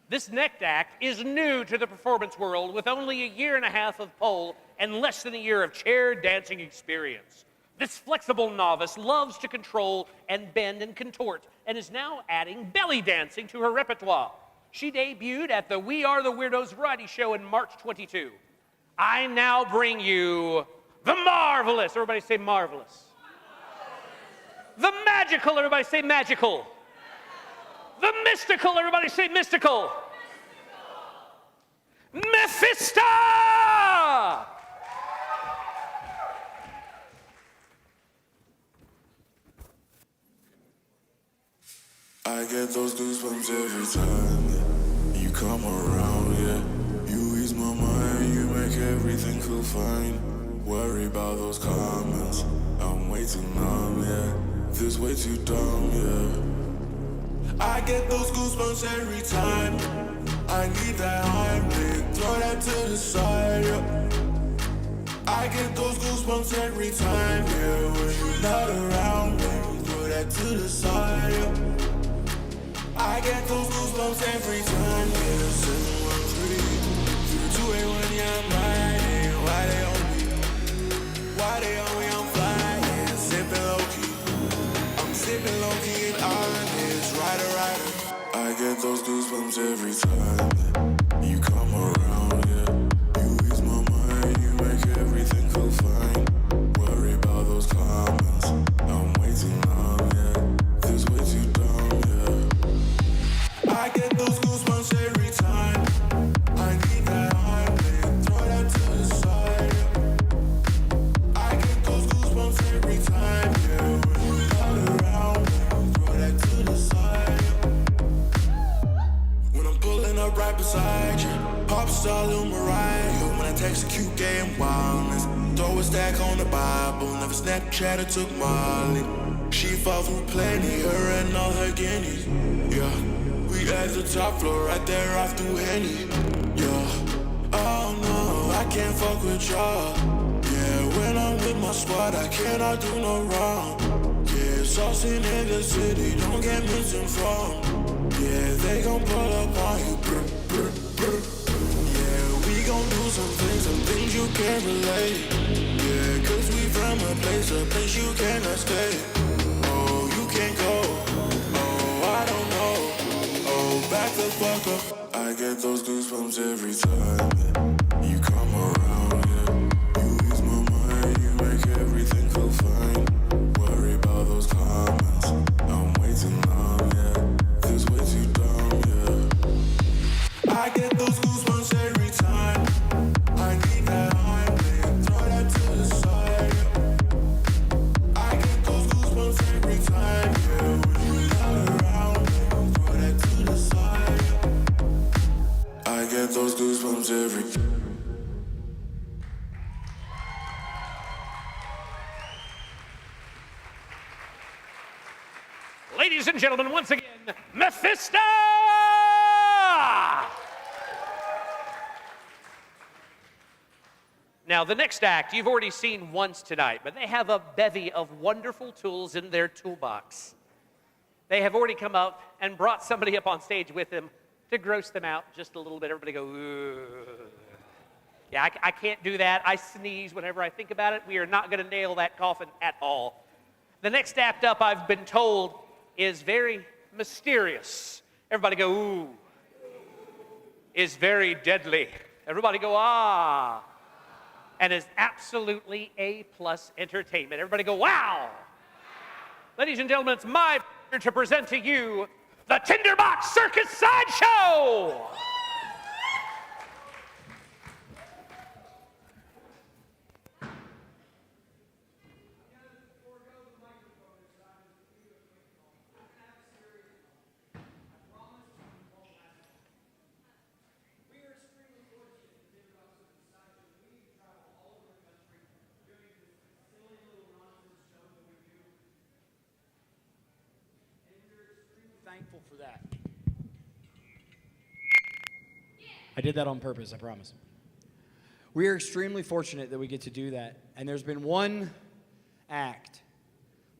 this next act is new to the performance world with only a year and a half of pole and less than a year of chair dancing experience. This flexible novice loves to control and bend and contort and is now adding belly dancing to her repertoire. She debuted at the We Are the Weirdos variety show in March 22. I now bring you the marvelous. Everybody say marvelous. The magical. Everybody say magical. The mystical. Everybody say mystical. Mephisto!
I get those goosebumps every time you come around, yeah. You ease my mind, you make everything feel fine. Worry about those comments, I'm way too numb, yeah. This way too dumb, yeah. I get those goosebumps every time I need that Heimlich, throw that to the side, yeah. I get those goosebumps every time, yeah. When you're not around me, throw that to the side, yeah. I get those goosebumps every time, yeah. 713 through the 281, yeah, I'm riding. Why they on me? Why they on me? I'm flying, sipping low key. I'm sipping low key and honest, rider. I get those goosebumps every time you come around, yeah. You ease my mind, you make everything feel fine. Worry about those comments, I'm way too numb, yeah. This way too dumb, yeah. I get those goosebumps every time I need that Heimlich, throw that to the side, yeah. I get those goosebumps every time, yeah. When you're not around me, throw that to the side, yeah. When I'm pulling up right beside you, pop star Lil Mariah. When I text a cute gay and wildness, throw a stack on the Bible, never Snapchat or took Molly. She fought through plenty, her and all her guineas, yeah. We at the top floor, right there off through Henny, yeah. Oh no, I can't fuck with y'all, yeah. When I'm with my squad, I cannot do no wrong, yeah. Saucing in the city, don't get misinformed, yeah. They gon' pull up on you, brr, brr, brr. Yeah, we gon' do some things you can't relate, yeah. Cause we from a place you cannot stay. Oh, you can't go, oh, I don't know. Back the fuck up. I get those goosebumps every time you come around, yeah. You ease my mind, you make everything feel fine. Worry about those comments, I'm way too numb, yeah. This
Ladies and gentlemen, once again, Mephisto! Now, the next act you've already seen once tonight, but they have a bevy of wonderful tools in their toolbox. They have already come up and brought somebody up on stage with them to gross them out just a little bit. Everybody go, ooh. Yeah, I can't do that. I sneeze whenever I think about it. We are not going to nail that coffin at all. The next act up, I've been told, is very mysterious. Everybody go, ooh. Is very deadly. Everybody go, ah. And is absolutely A-plus entertainment. Everybody go, wow. Ladies and gentlemen, it's my pleasure to present to you the Tinderbox Circus Sideshow.
Thankful for that. I did that on purpose, I promise. We are extremely fortunate that we get to do that. And there's been one act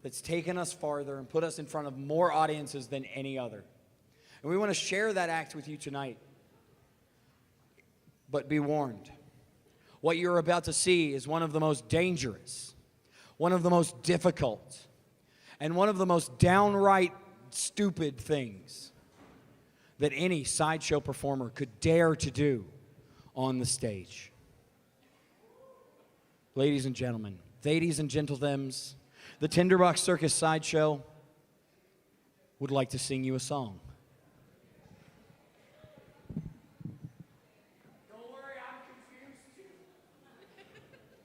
that's taken us farther and put us in front of more audiences than any other. And we want to share that act with you tonight. But be warned. What you're about to see is one of the most dangerous, one of the most difficult, and one of the most downright stupid things that any sideshow performer could dare to do on the stage. Ladies and gentlemen, ladies and gentlethems, the Tinderbox Circus Sideshow would like to sing you a song. Don't worry, I'm confused too.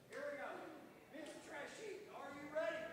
Here we go. Miss Trashy, are you ready?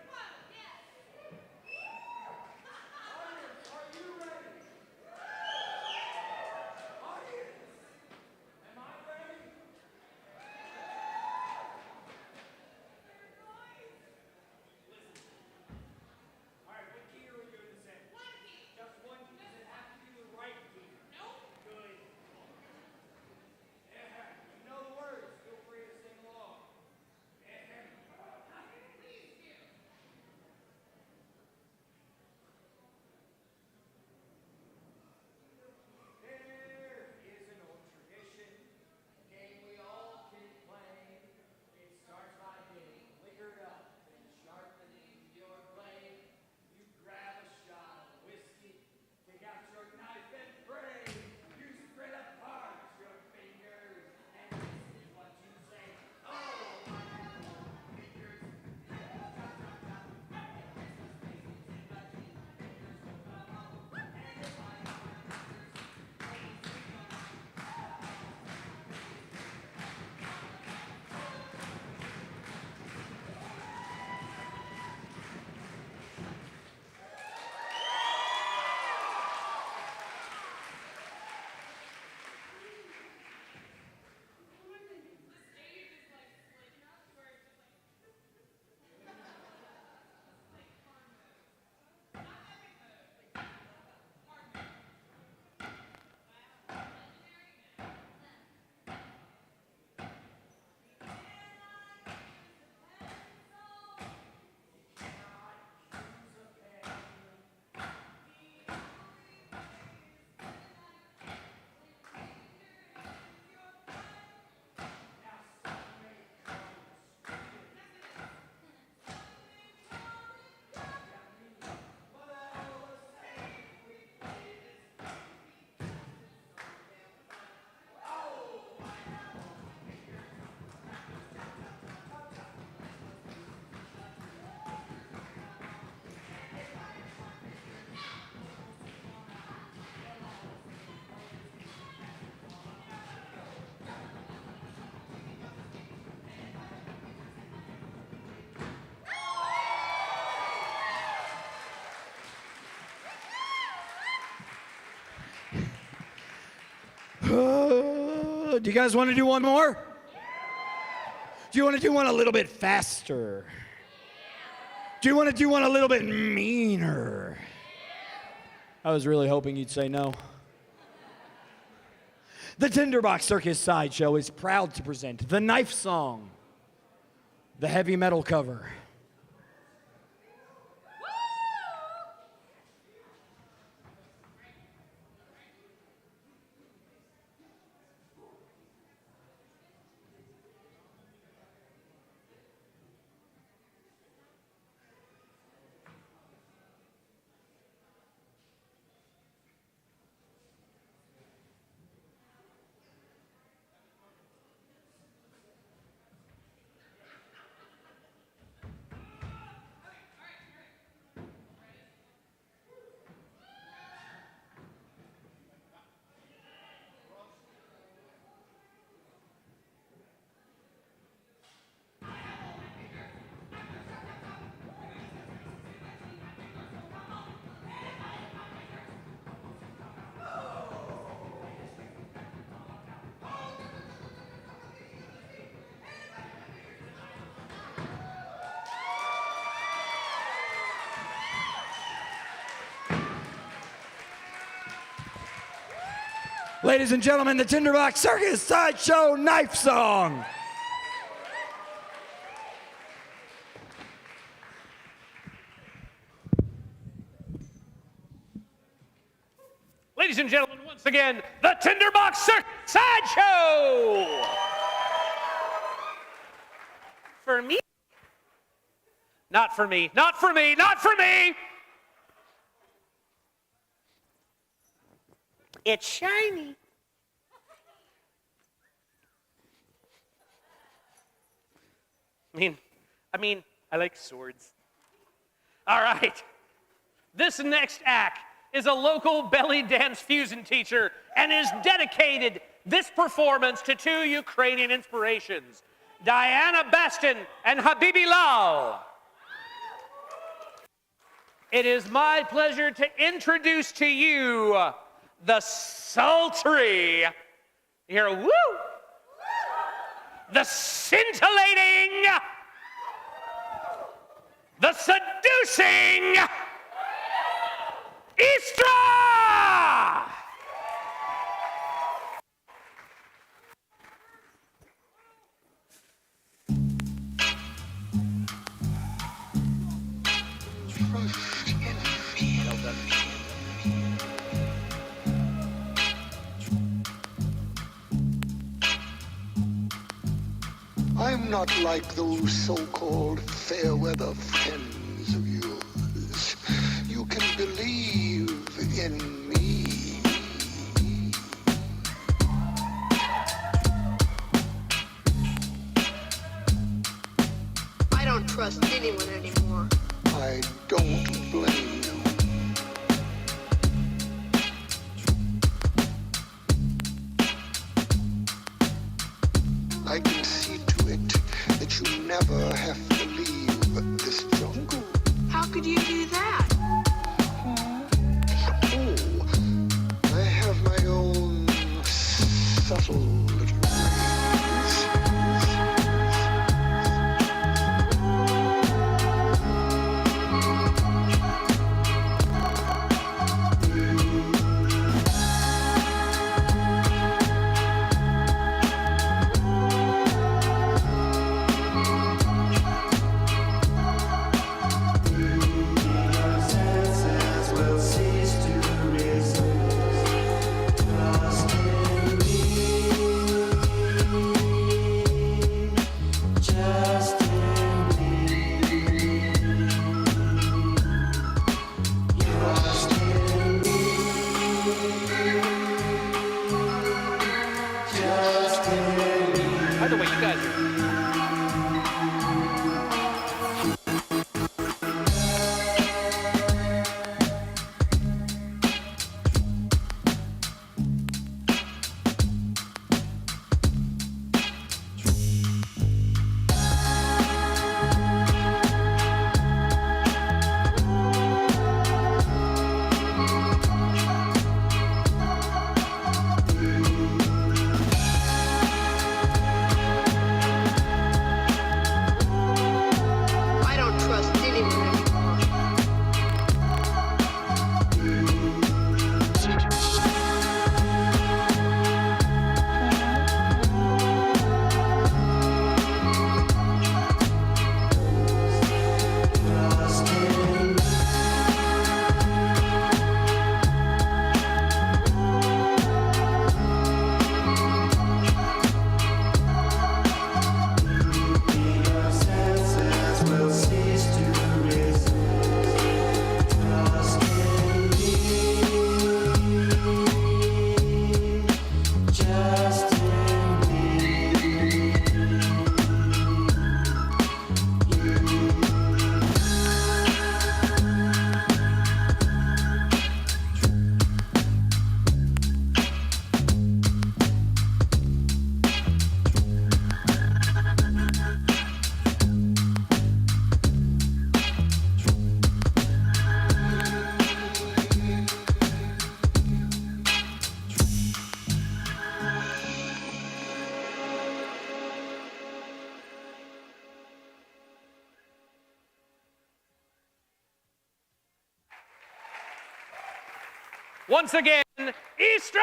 Do you guys want to do one more? Do you want to do one a little bit faster? Do you want to do one a little bit meaner? I was really hoping you'd say no. The Tinderbox Circus Sideshow is proud to present the Knife Song, the heavy metal cover. Ladies and gentlemen, the Tinderbox Circus Sideshow Knife Song.
Ladies and gentlemen, once again, the Tinderbox Circus Sideshow! For me? Not for me, not for me, not for me! It's shiny. I mean, I like swords. All right. This next act is a local belly dance fusion teacher and is dedicated this performance to two Ukrainian inspirations, Diana Bastin and Habibi Lal. It is my pleasure to introduce to you the sultry, here, woo! The scintillating, the seducing Istra!
I'm not like those so-called fair-weather friends of yours. You can believe in me.
I don't trust anyone anymore.
I don't blame you. I can see to it that you never have to leave this jungle.
How could you do that?
Oh, I have my own subtle little ways.
Once again, Istra!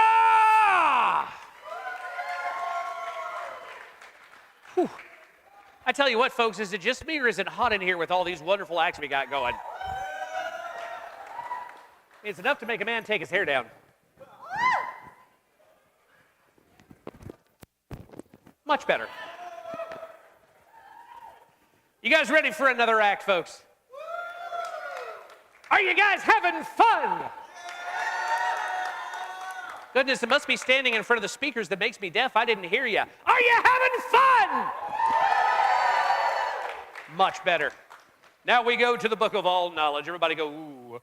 Whew. I tell you what, folks, is it just me or is it hot in here with all these wonderful acts we got going? It's enough to make a man take his hair down. Much better. You guys ready for another act, folks? Are you guys having fun? Goodness, it must be standing in front of the speakers that makes me deaf. I didn't hear you. Are you having fun? Much better. Now we go to the book of all knowledge. Everybody go, ooh.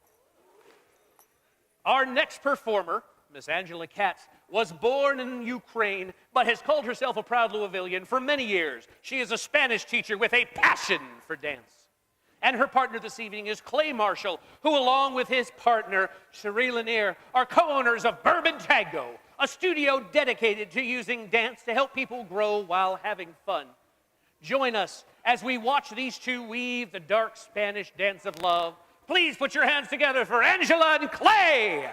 Our next performer, Miss Angela Katz, was born in Ukraine, but has called herself a proud Louisvillian for many years. She is a Spanish teacher with a passion for dance. And her partner this evening is Clay Marshall, who along with his partner, Cherie Lanier, are co-owners of Bourbon Tango, a studio dedicated to using dance to help people grow while having fun. Join us as we watch these two weave the dark Spanish dance of love. Please put your hands together for Angela and Clay.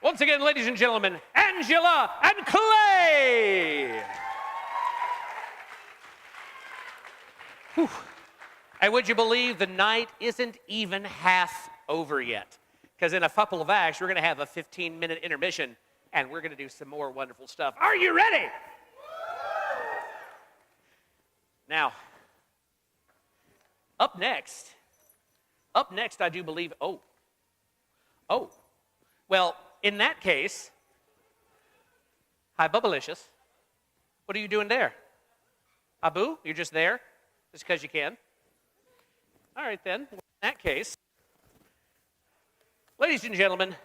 Once again, ladies and gentlemen, Angela and Clay. Whew. And would you believe the night isn't even half over yet? Because in a couple of acts, we're going to have a 15-minute intermission, and we're going to do some more wonderful stuff. Are you ready? Now, up next, I do believe, well, in that case, hi, Bubblicious. What are you doing there? Abu, you're just there? Just because you can? All right, then. In that case, ladies and gentlemen,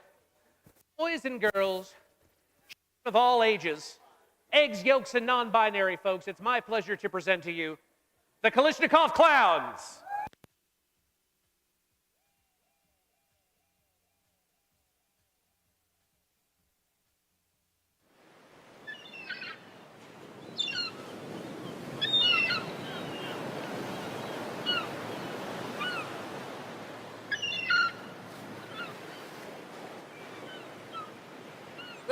boys and girls of all ages, eggs, yolks, and non-binary folks, it's my pleasure to present to you the Kalishnikov Clowns.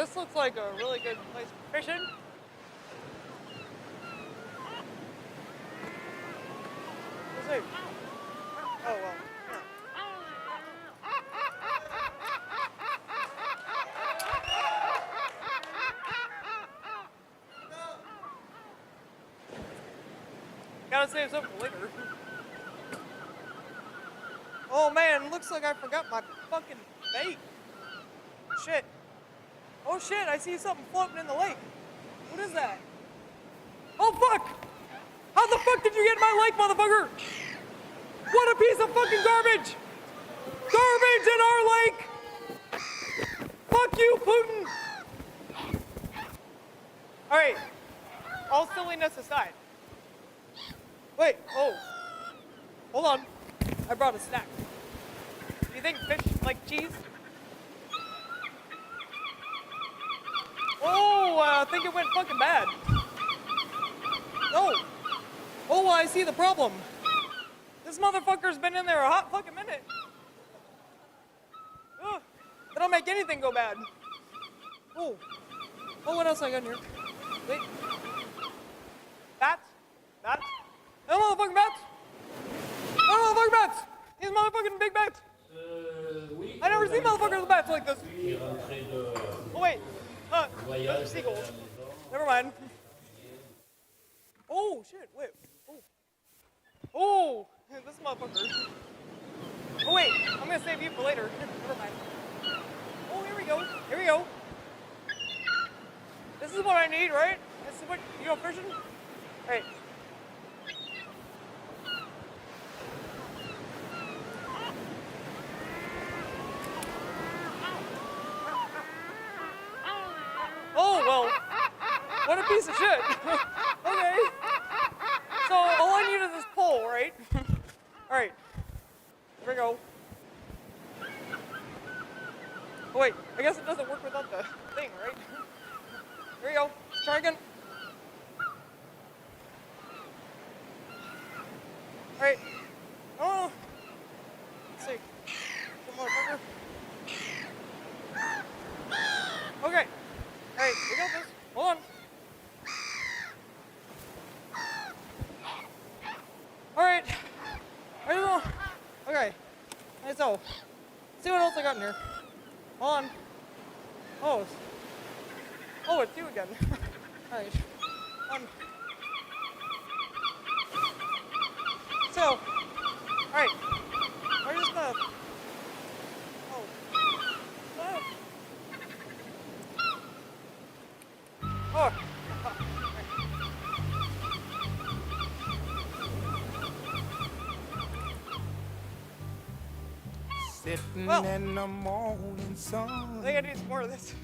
this looks like a really good place for fishing. Let's see. Oh, well. Gotta save something for later. Oh man, looks like I forgot my fucking bait. Shit. Oh shit, I see something floating in the lake. What is that? Oh fuck! How the fuck did you get in my lake, motherfucker? What a piece of fucking garbage! Garbage in our lake! Fuck you, Putin! Alright, all silliness aside. Wait, oh. Hold on. I brought a snack. Do you think fish like cheese? Oh, I think it went fucking bad. No. Oh, I see the problem. This motherfucker's been in there a hot fucking minute. Ugh. That'll make anything go bad. Oh. Oh, what else I got in here? Wait. Bats? Bats? No motherfucking bats! No motherfucking bats! These motherfucking big bats! I never seen motherfuckers with bats like this. Oh wait, those are seagulls. Never mind. Oh shit, wait. Oh. Oh, this motherfucker. Oh wait, I'm gonna save you for later. Never mind. Oh, here we go. Here we go. This is what I need, right? This is what you go fishing? Right. Oh, well, what a piece of shit. Okay. So all I need is this pole, right? All right. Here we go. Oh, wait, I guess it doesn't work without the thing, right? Here we go. Let's try again. All right. Oh. Let's see. One more burger. Okay. Hey, we got this. Hold on. All right. There you go. Okay. Hey, so, let's see what else I got in here. Hold on. Oh, it's you again. All right. So, all right. We're just gonna. Oh. Oh.
Sitting
Well,
in the morning sun.
I think I need some more of this.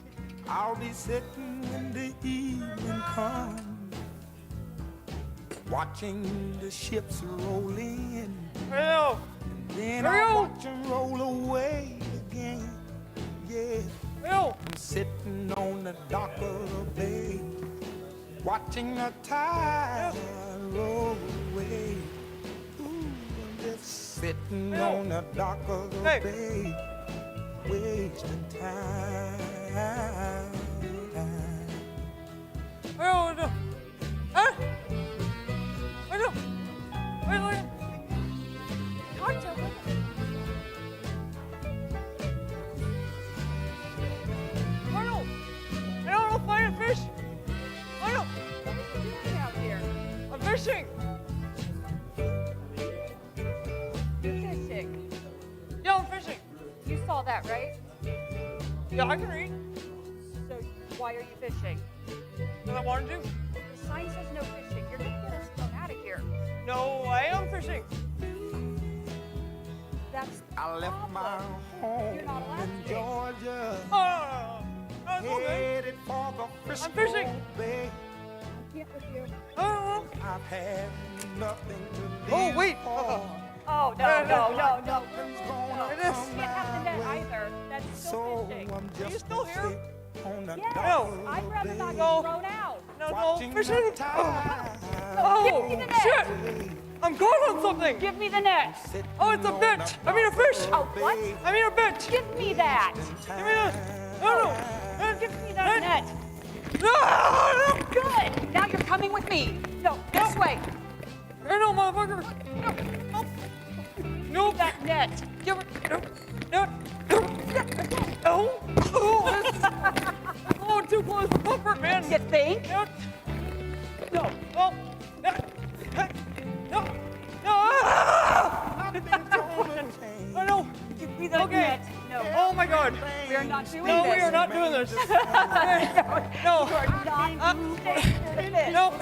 I'll be sitting when the evening comes, watching the ships roll in.
Hello.
Then I'll watch them roll away again. Yeah.
Hello.
I'm sitting on the dock of the bay, watching the tide roll away. Ooh, I'm just sitting on the dock of the bay, wasting time.
Huh? Wait. Arnold! Arnold, find a fish! Arnold!
What are you doing out here?
I'm fishing!
You're fishing.
Yeah, I'm fishing.
You saw that, right?
Yeah, I can read.
So why are you fishing?
Because I wanted to.
The sign says no fishing. You're gonna get us thrown out of here.
No, I am fishing.
That's the
I left my
problem.
home
You're not allowed
in
to.
Georgia,
Oh, it's okay.
headed for the Frisco
fishing.
Bay.
I can't with you.
Oh,
I've had nothing to live
oh wait.
for.
Oh, no.
Nothing's gonna
It is.
come
Can't have the net
my way.
either. That's still
So
fishing.
I'm just
you still here?
sit on the
Yes,
dock of
I'd
the
rather not
bay,
be thrown out.
No,
watching
fishing.
the tide
Oh,
Give me the net.
shit. I'm caught on something.
Give me the net.
sitting
Oh, it's a
on
bit.
the
I mean a fish.
Oh, what?
I mean a bit.
Give me that.
Give me that. No.
Give me that. that net.
No!
Good. Now you're coming with me. No, this way.
No, motherfucker. No. Nope.
That net.
Give it. No. No. Oh, too close for comfort, man.
You think?
No. No. Oh. No. No. No. I know.
You breathe that
Okay.
net. No.
Oh my God.
We are not doing
No,
this.
we are not doing this.
No. You are not staying this.
No.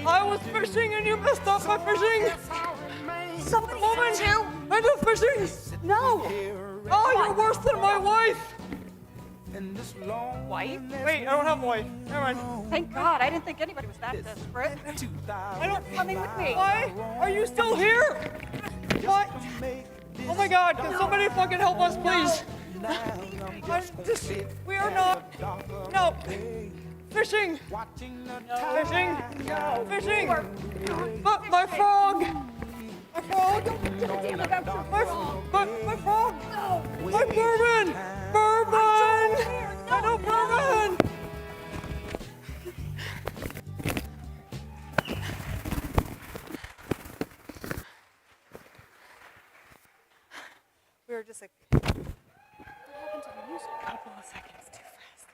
I was fishing and you messed up my fishing.
Somebody
Woman,
hit you.
I do fishing.
No.
Oh, you're worse than my wife.
Wife?
Wait, I don't have a wife. Never mind.
Thank God. I didn't think anybody was that desperate.
I don't.
Coming with me.
Why? Are you still here? What? Oh my God! Can somebody fucking help us, please? We are not. No. Fishing. Fishing. Fishing. But my frog. My frog. My frog. My bourbon. Bourbon. I know bourbon. We were just like. What happened to the music? A couple of seconds too fast.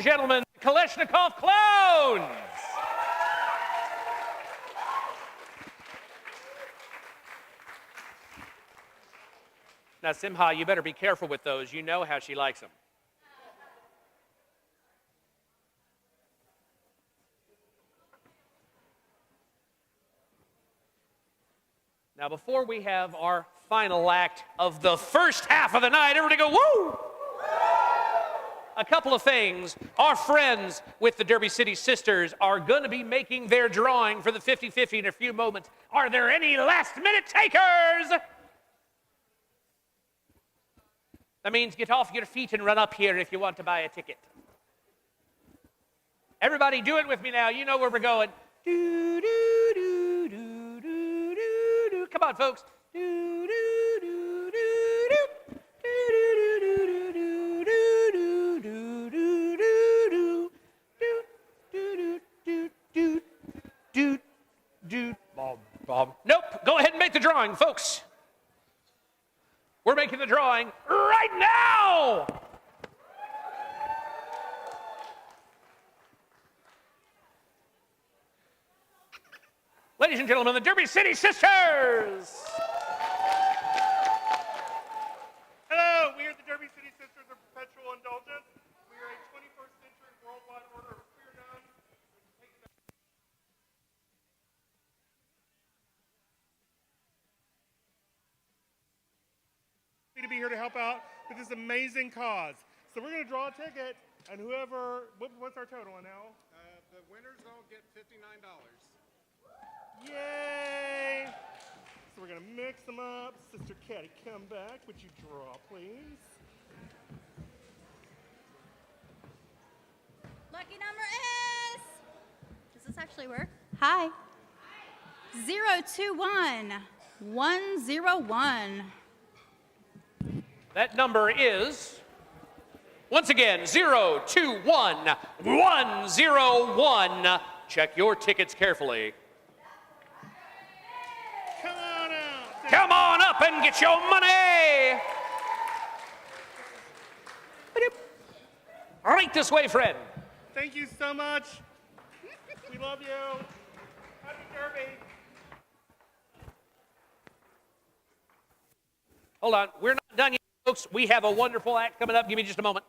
gentlemen, Kalashnikov Clowns. Now, Simha, you better be careful with those. You know how she likes them. Now, before we have our final act of the first half of the night, everybody go, woo! A couple of things. Our friends with the Derby City Sisters are going to be making their drawing for the 50-50 in a few moments. Are there any last-minute takers? That means get off your feet and run up here if you want to buy a ticket. Everybody do it with me now. You know where we're going. Do, do, do, do, do, do, do. Come on, folks. Do, do, do, do, do. Nope. Go ahead and make the drawing, folks. We're making the drawing right now. Ladies and gentlemen, the Derby City Sisters.
Hello, we are the Derby City Sisters of Perpetual Indulgence. We are a 21st century worldwide order of queer nuns. To be here to help out with this amazing cause. So we're going to draw a ticket, and whoever, what's our total now?
The winners all get $59.
Yay! So we're going to mix them up. Sister Caddy, come back. Would you draw, please?
Lucky number is... Does this actually work? Hi. 021101.
That number is, once again, 021101. Check your tickets carefully.
Come on out.
Come on up and get your money. Right this way, friend.
Thank you so much. We love you. Happy Derby.
Hold on. We're not done yet, folks. We have a wonderful act coming up. Give me just a moment.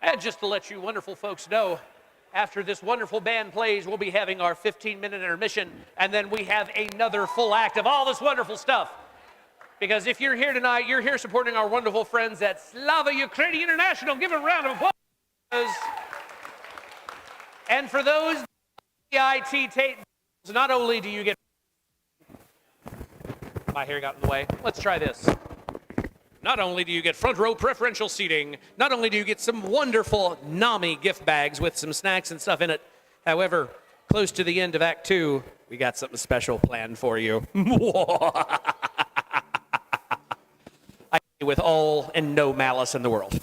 And just to let you wonderful folks know, after this wonderful band plays, we'll be having our 15-minute intermission, and then we have another full act of all this wonderful stuff. Because if you're here tonight, you're here supporting our wonderful friends at Slava Ukraini International. Give a round of applause. And for those IT tapes, not only do you get... My hair got in the way. Let's try this. Not only do you get front row preferential seating, not only do you get some wonderful NAMI gift bags with some snacks and stuff in it. However, close to the end of Act 2, we got something special planned for you. I with all and no malice in the world.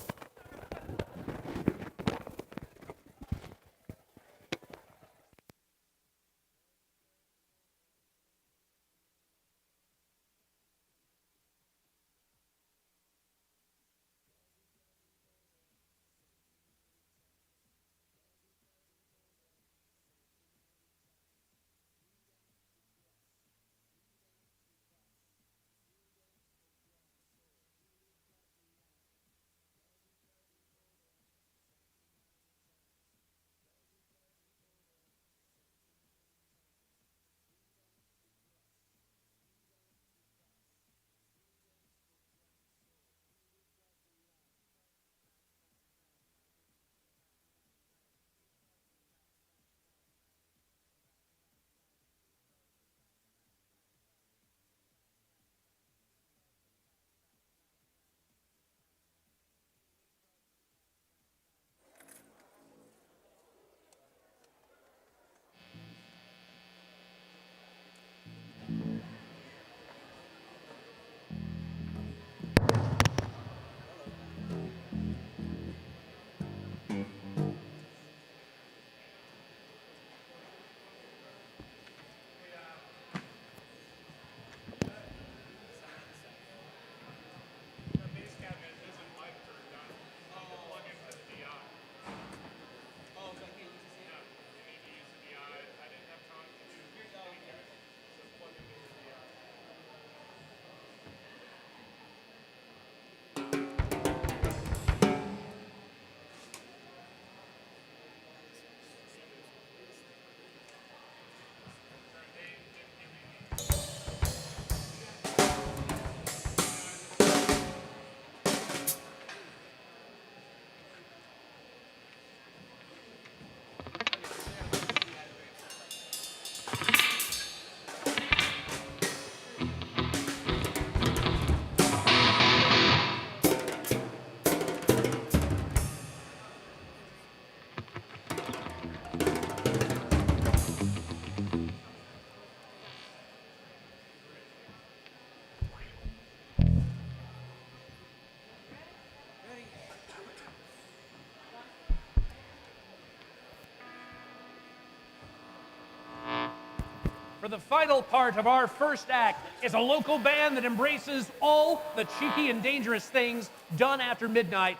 for the final part of our first act is a local band that embraces all the cheeky and dangerous things done after midnight,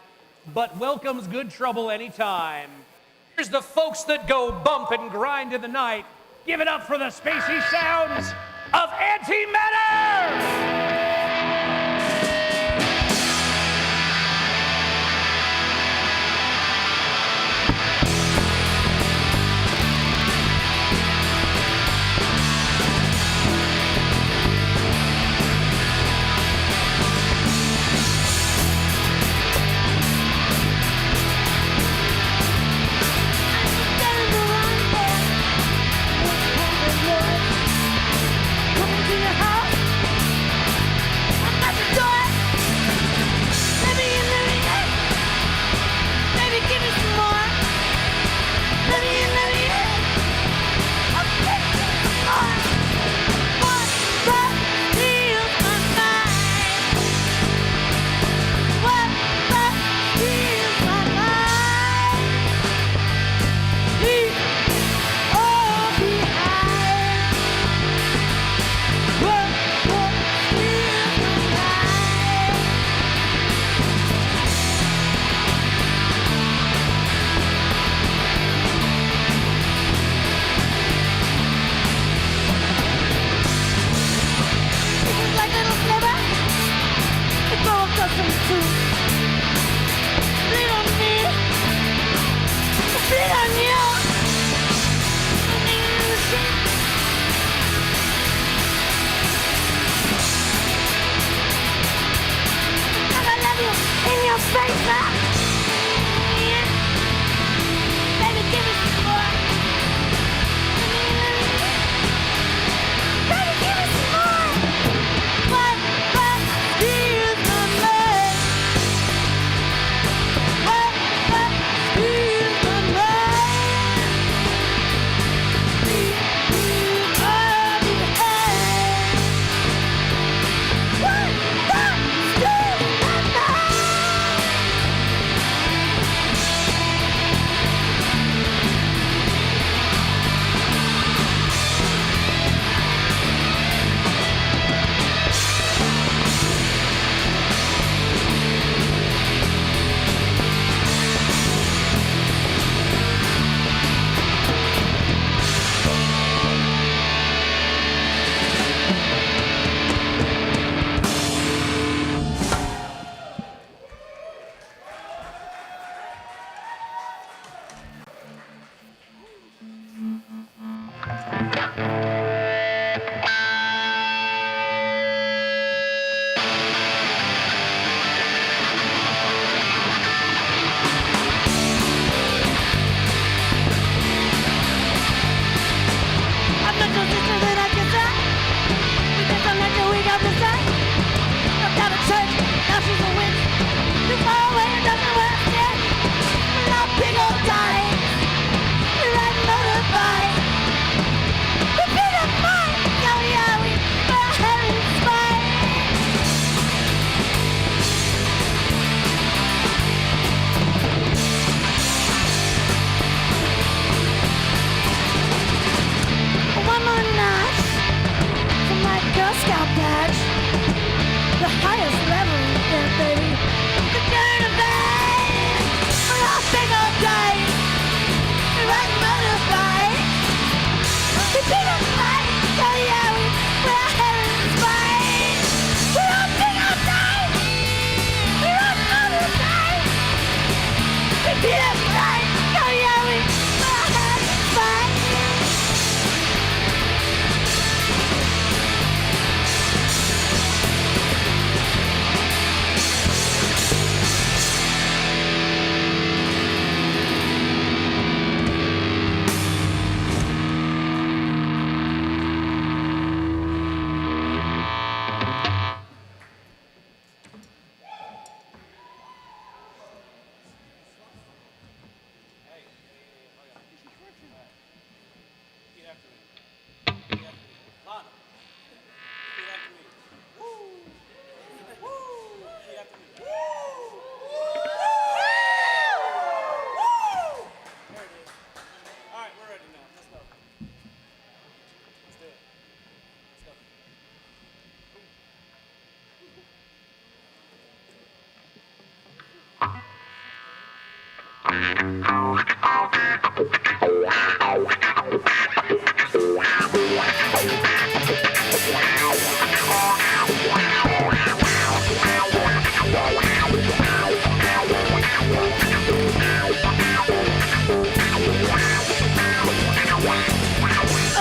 but welcomes good trouble anytime. Here's the folks that go bump and grind in the night. Give it up for the spacey sounds of Antimatter!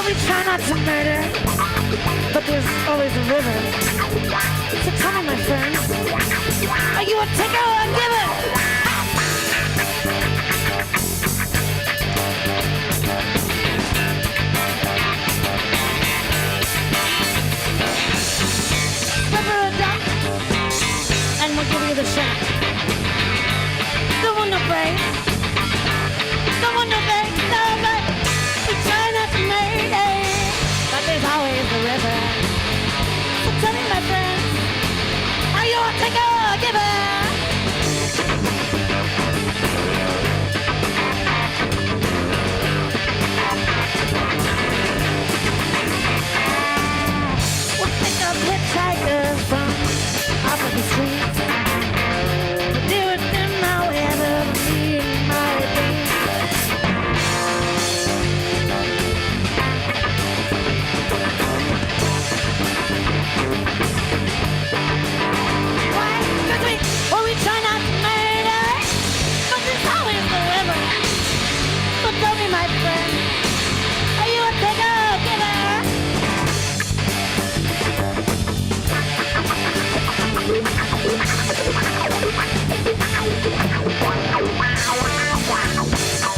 We try not to murder, but there's always a river. So tell me, my friends, are you a taker or a giver? River or duck, and we'll give you the shot. Don't want no praise, don't want no thanks, no, but we try not to murder, but there's always a river. So tell me, my friends, are you a taker or a giver? We'll pick up hitchhikers from off of the street. We'll deal with them however we might be. Well, we try not to murder, but there's always the river. So tell me, my friend, are you a taker or a giver?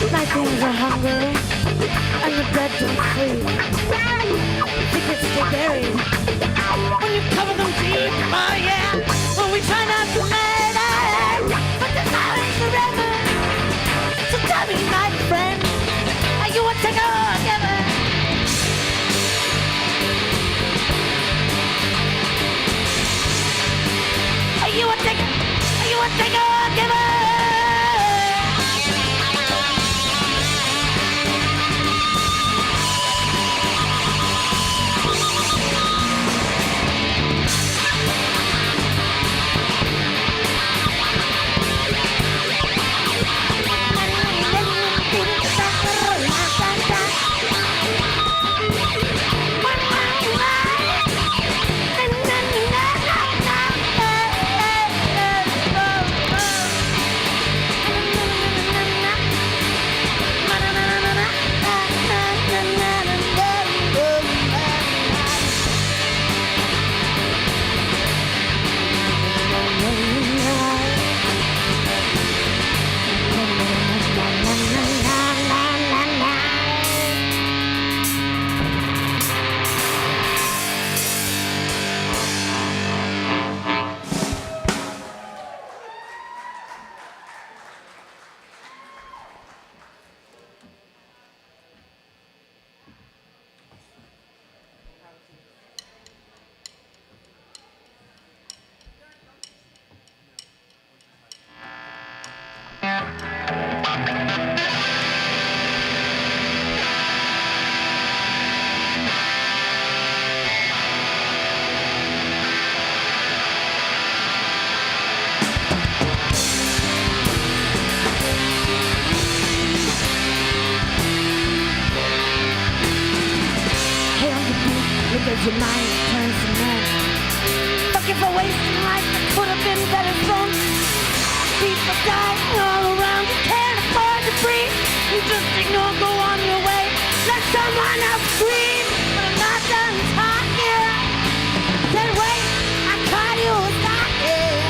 My things are hungry, and the dead don't sleep. Secrets stay buried when you cover them deep. Oh yeah, well we try not to murder, but there's always the river. So tell me, my friend, are you a taker or a giver? Are you a taker? Are you a taker or a giver? Because your mind turns to mud. Fuck you for wasting life that could have been better spent. People dying all around, you can't afford to breathe. You just ignore, go on your way. Let someone else scream, but I'm not done talking. Can't wait, I caught you talking.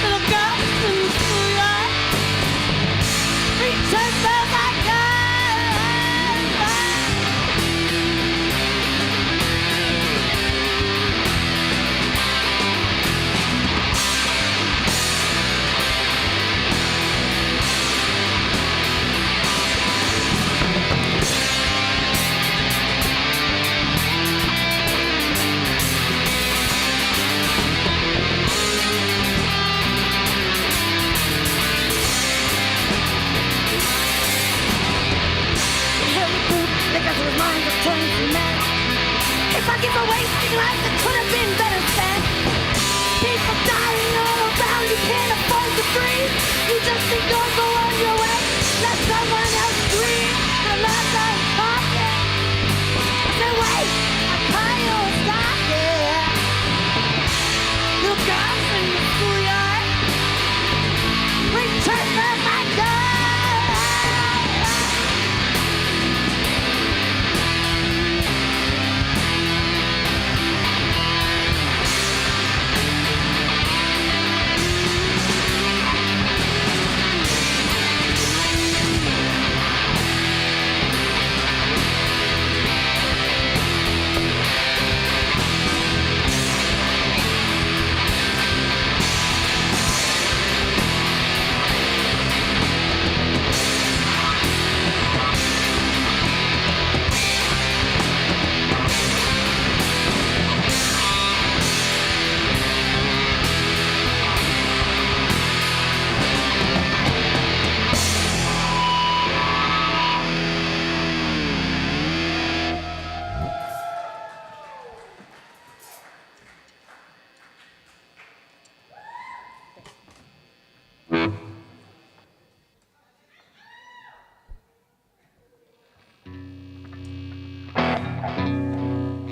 Little girl in the schoolyard, reach as far as I can. Because his mind was turned to mad. If I give a wasting life that could have been better spent. People dying all around, you can't afford to breathe. You just ignore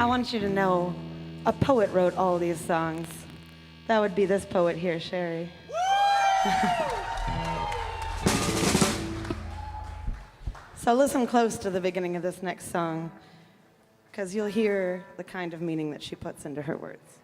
I want you to know a poet wrote all these songs. That would be this poet here, Sherry. So listen close to the beginning of this next song, because you'll hear the kind of meaning that she puts into her words.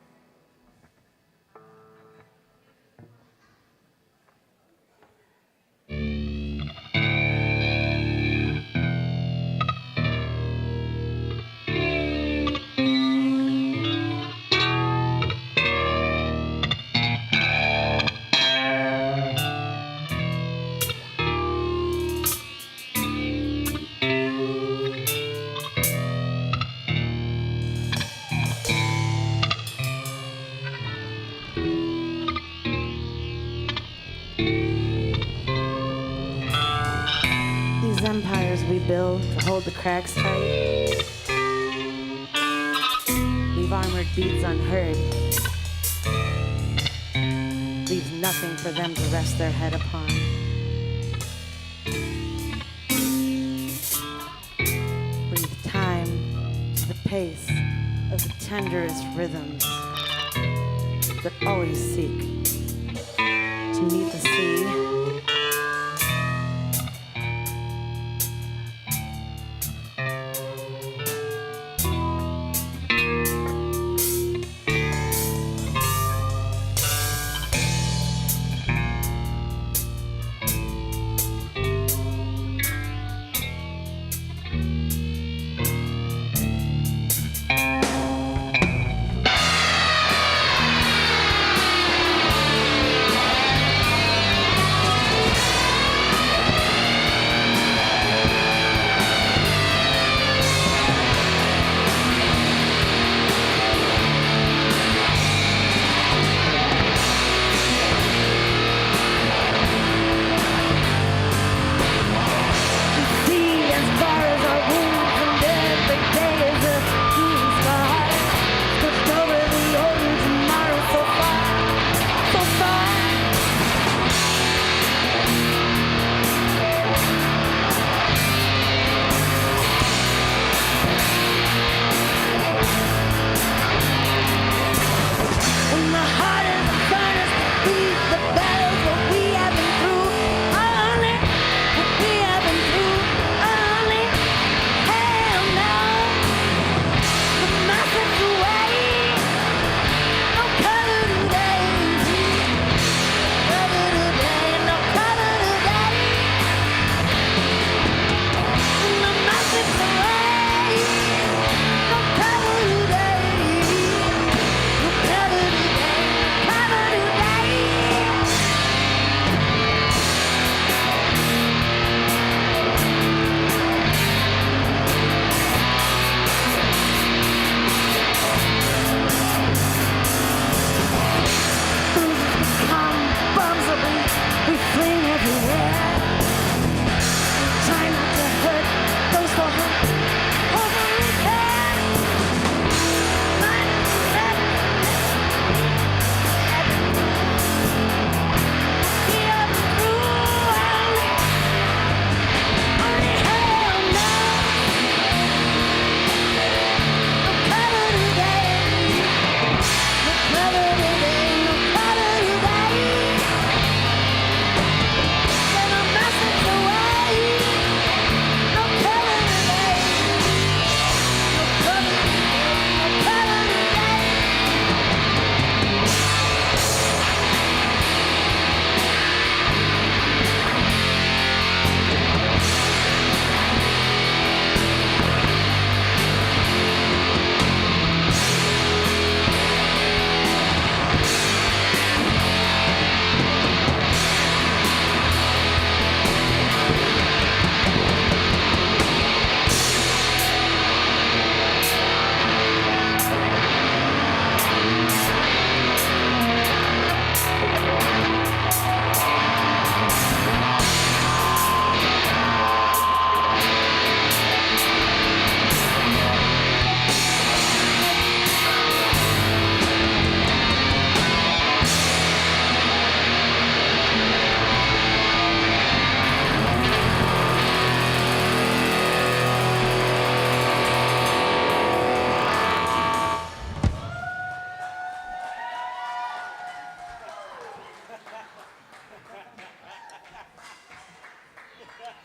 Empires we build to hold the cracks tight, leave armored beads unheard, leaves nothing for them to rest their head upon. Breathe time to the pace of the tenderest rhythms that always seek to meet the sea.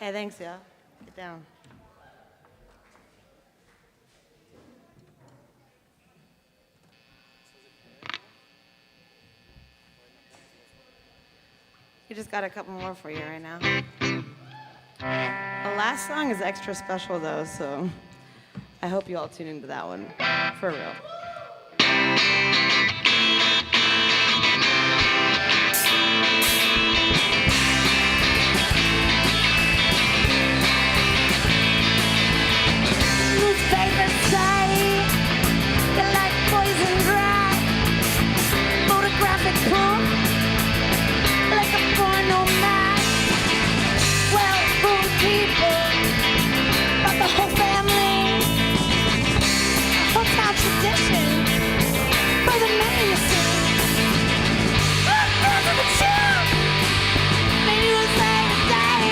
Hey, thanks, y'all. Get down. We just got a couple more for you right now. The last song is extra special, though, so I hope you all tune into that one. For real.
Newspapers say you like poison dry. Photographic proof, like a porno map. Well, fool people, but the whole family. A hotel tradition for the man to see. Look, those are the children. Maybe we'll say today,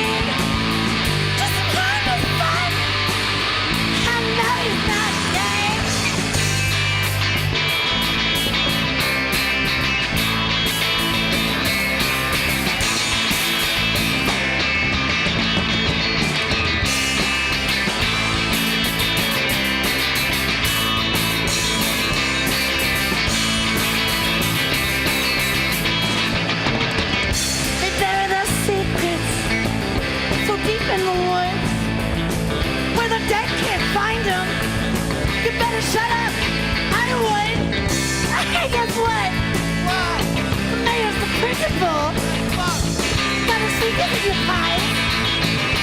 just some harmless fun. I know he's not gay. They bury their secrets so deep in the woods where the dead can't find them. You better shut up, I would. Hey, guess what? The mayor's the principal. Gotta sneak into your pipe.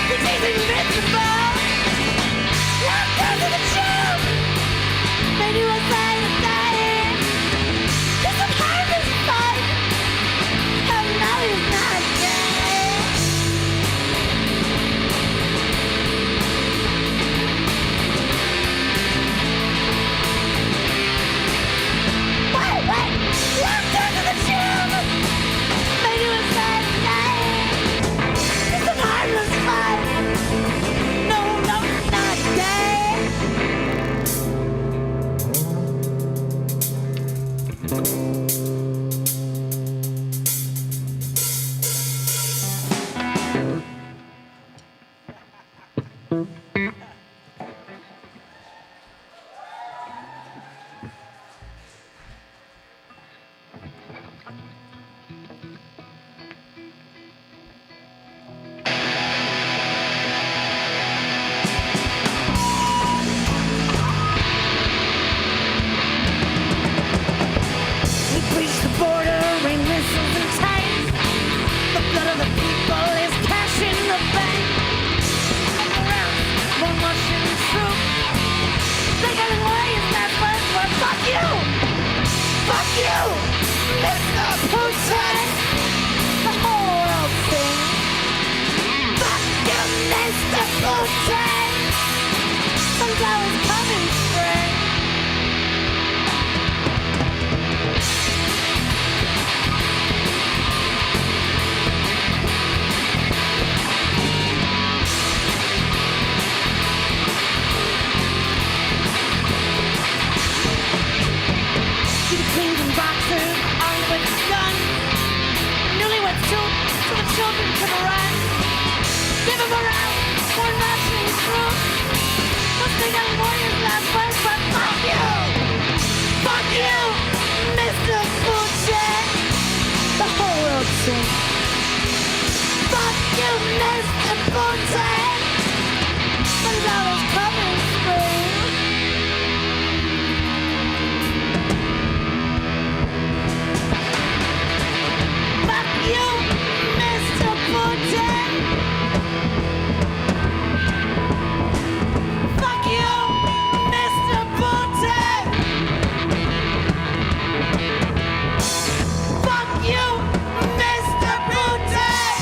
He's invincible. Welcome to the show. Maybe we'll say the day. Just some harvest fun. Oh, no, he's not gay. Wait, welcome to the gym. Maybe we'll say the day. Just some harmless fun. No, he's not gay. We preach the border, rain whistles and tanks. The blood of the people is cash in the bank. Come around, more Russian troops. They got warriors that fight for fuck you, Mr. Putin. The whole world sings. Fuck you, Mr. Putin. Sun's always coming spring. See the queens and boxers armed with guns. Newlyweds too, so the children can run. Give them around, more Russian troops. Those big young warriors last fight, but fuck you, Mr. Putin. The whole world sings. Fuck you, Mr. Putin. Sun's always coming spring. Fuck you, Mr. Putin. Fuck you, Mr. Putin. Fuck you, Mr. Putin.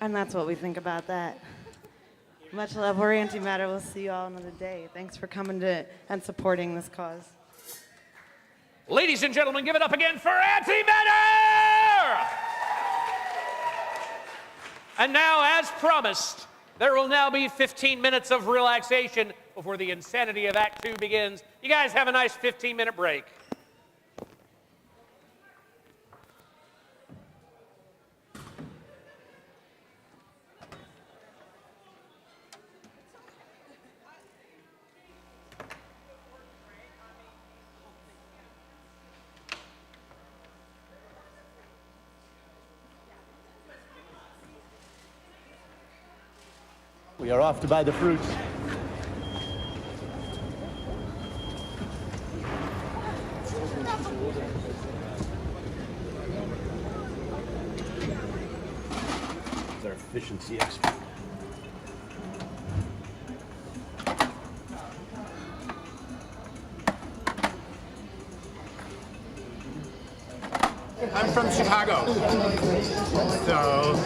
And that's what we think about that. Much love. We're Antimatter. We'll see you all another day. Thanks for coming to and supporting this cause.
Ladies and gentlemen, give it up again for Antimatter! And now, as promised, there will now be 15 minutes of relaxation before the insanity of Act 2 begins. You guys have a nice 15-minute break.
We are off to buy the fruits. It's our efficiency expert.
I'm from Chicago,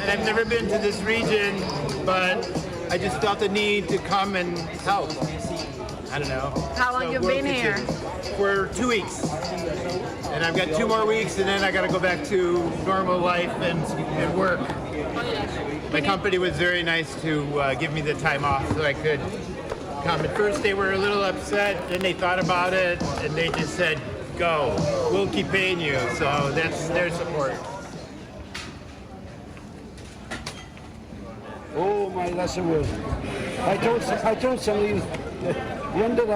and I've never been to this region, but I just felt the need to come and help. I don't know.
How long you been here?
For 2 weeks, and I've got 2 more weeks, and then I got to go back to normal life and work. My company was very nice to give me the time off so I could come. At first, they were a little upset, then they thought about it, and they just said, "Go. We'll keep paying you." So that's their support.
Oh my, that's a word. I told somebody, wondered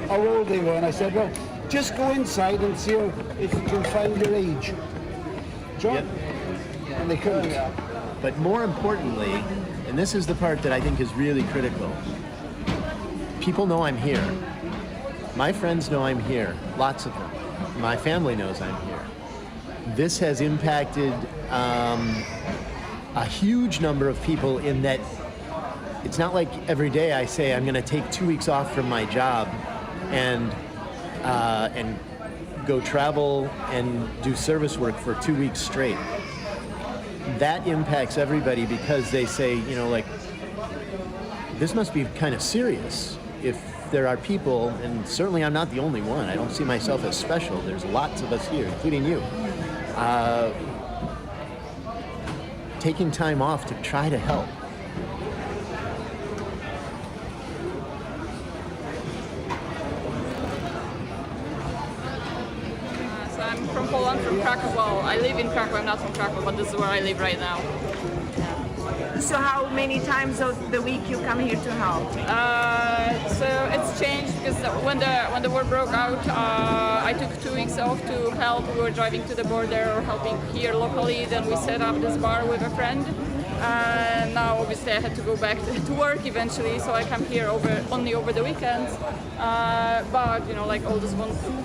how old they were, and I said, well, just go inside and see if you can find your age. John?
Yep.
And they couldn't.
But more importantly, and this is the part that I think is really critical, people know I'm here. My friends know I'm here, lots of them. My family knows I'm here. This has impacted a huge number of people in that it's not like every day I say I'm going to take 2 weeks off from my job and go travel and do service work for 2 weeks straight. That impacts everybody because they say, you know, like, this must be kind of serious if there are people, and certainly I'm not the only one. I don't see myself as special. There's lots of us here, including you, taking time off to try to help.
So I'm from Poland, from Krakow. Well, I live in Krakow. I'm not from Krakow, but this is where I live right now.
So how many times of the week you come here to help?
So it's changed because when the war broke out, I took 2 weeks off to help. We were driving to the border or helping here locally. Then we set up this bar with a friend. And now obviously I had to go back to work eventually, so I come here only over the weekends. But you know, like all these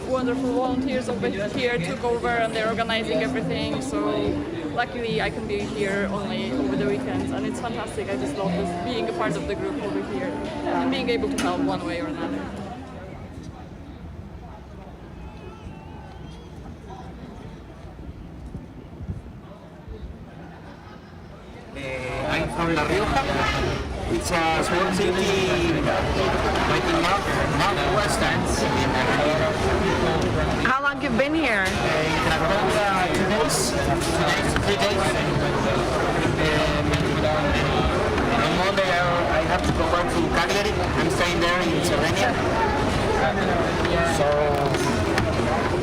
wonderful volunteers over here took over and they're organizing everything. So luckily I can be here only over the weekends, and it's fantastic. I just love this, being a part of the group over here and being able to help one way or another.
I'm from La Rioja. It's a small city right in northwestern.
How long you've been here?
About 2 days, 3 days. On Monday I have to go back to Cagliari. I'm staying there in Slovenia.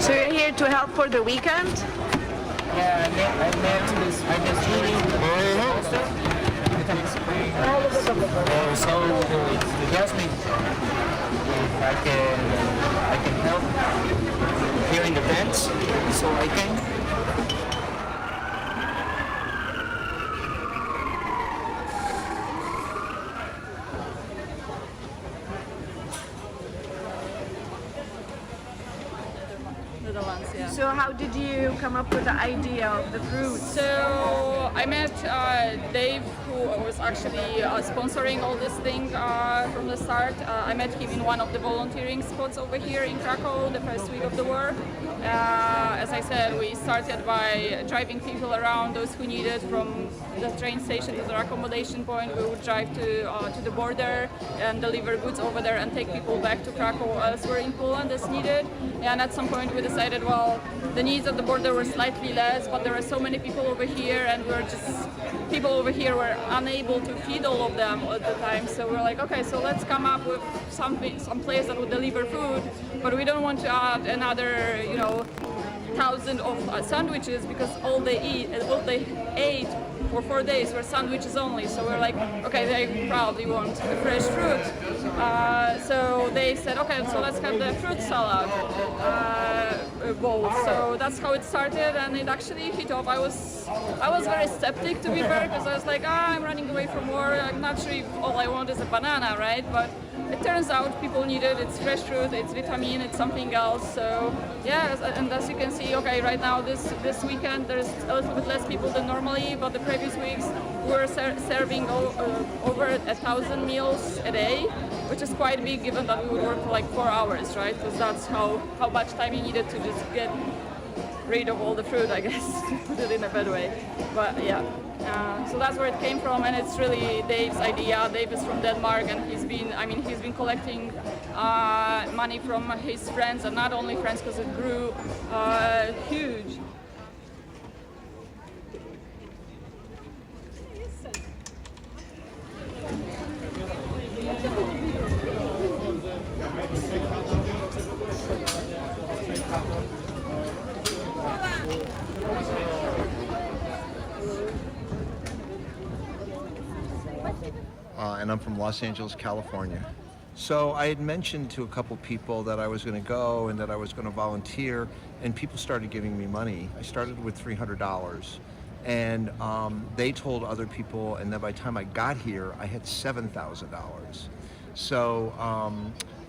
So you're here to help for the weekend?
Yeah, I met this lady. So he asked me if I can help here in the tents, so I came.
So how did you come up with the idea of the fruit?
So I met Dave, who was actually sponsoring all this thing from the start. I met him in one of the volunteering spots over here in Krakow the first week of the war. As I said, we started by driving people around, those who needed, from the train station to their accommodation point. We would drive to the border and deliver goods over there and take people back to Krakow or elsewhere in Poland as needed. And at some point we decided, well, the needs at the border were slightly less, but there were so many people over here, and people over here were unable to feed all of them at the time. So we're like, okay, so let's come up with some place that would deliver food, but we don't want to add another, 1,000 of sandwiches, because all they ate for 4 days were sandwiches only. So we're like, okay, they probably want the fresh fruit. So they said, okay, so let's have the fruit salad bowl. So that's how it started, and it actually hit off. I was very skeptic, to be fair, because I was like, I'm running away from war. I'm not sure if all I want is a banana, right? But it turns out people need it. It's fresh fruit, it's vitamin, it's something else. So yeah, and as you can see, okay, right now this weekend there's a little bit less people than normally, but the previous weeks we were serving over 1,000 meals a day, which is quite big given that we would work for like 4 hours, right? Because that's how much time you needed to just get rid of all the fruit, I guess, to put it in a bad way. But yeah. So that's where it came from, and it's really Dave's idea. Dave is from Denmark, and he's been collecting money from his friends, and not only friends, because it grew huge.
And I'm from Los Angeles, California. So I had mentioned to a couple people that I was going to go and that I was going to volunteer, and people started giving me money. I started with $300, and they told other people, and then by the time I got here, I had $7,000. So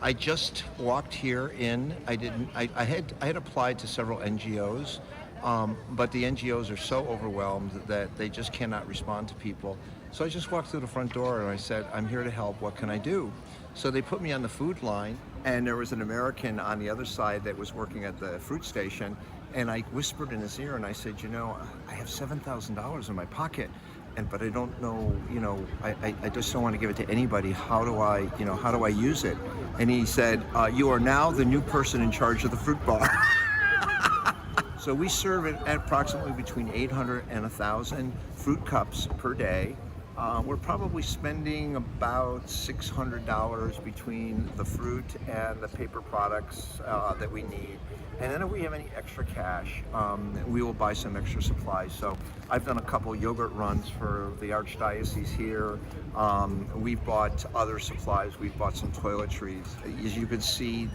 I just walked here in. I had applied to several NGOs, but the NGOs are so overwhelmed that they just cannot respond to people. So I just walked through the front door and I said, I'm here to help, what can I do? So they put me on the food line, and there was an American on the other side that was working at the fruit station, and I whispered in his ear and I said, I have $7,000 in my pocket, but I don't know, I just don't want to give it to anybody. How do I use it? And he said, you are now the new person in charge of the fruit bar. So we serve it at approximately between 800 and 1,000 fruit cups per day. We're probably spending about $600 between the fruit and the paper products that we need. And then if we have any extra cash, we will buy some extra supplies. So I've done a couple yogurt runs for the Archdiocese here. We've bought other supplies. We've bought some toiletries. As you can see,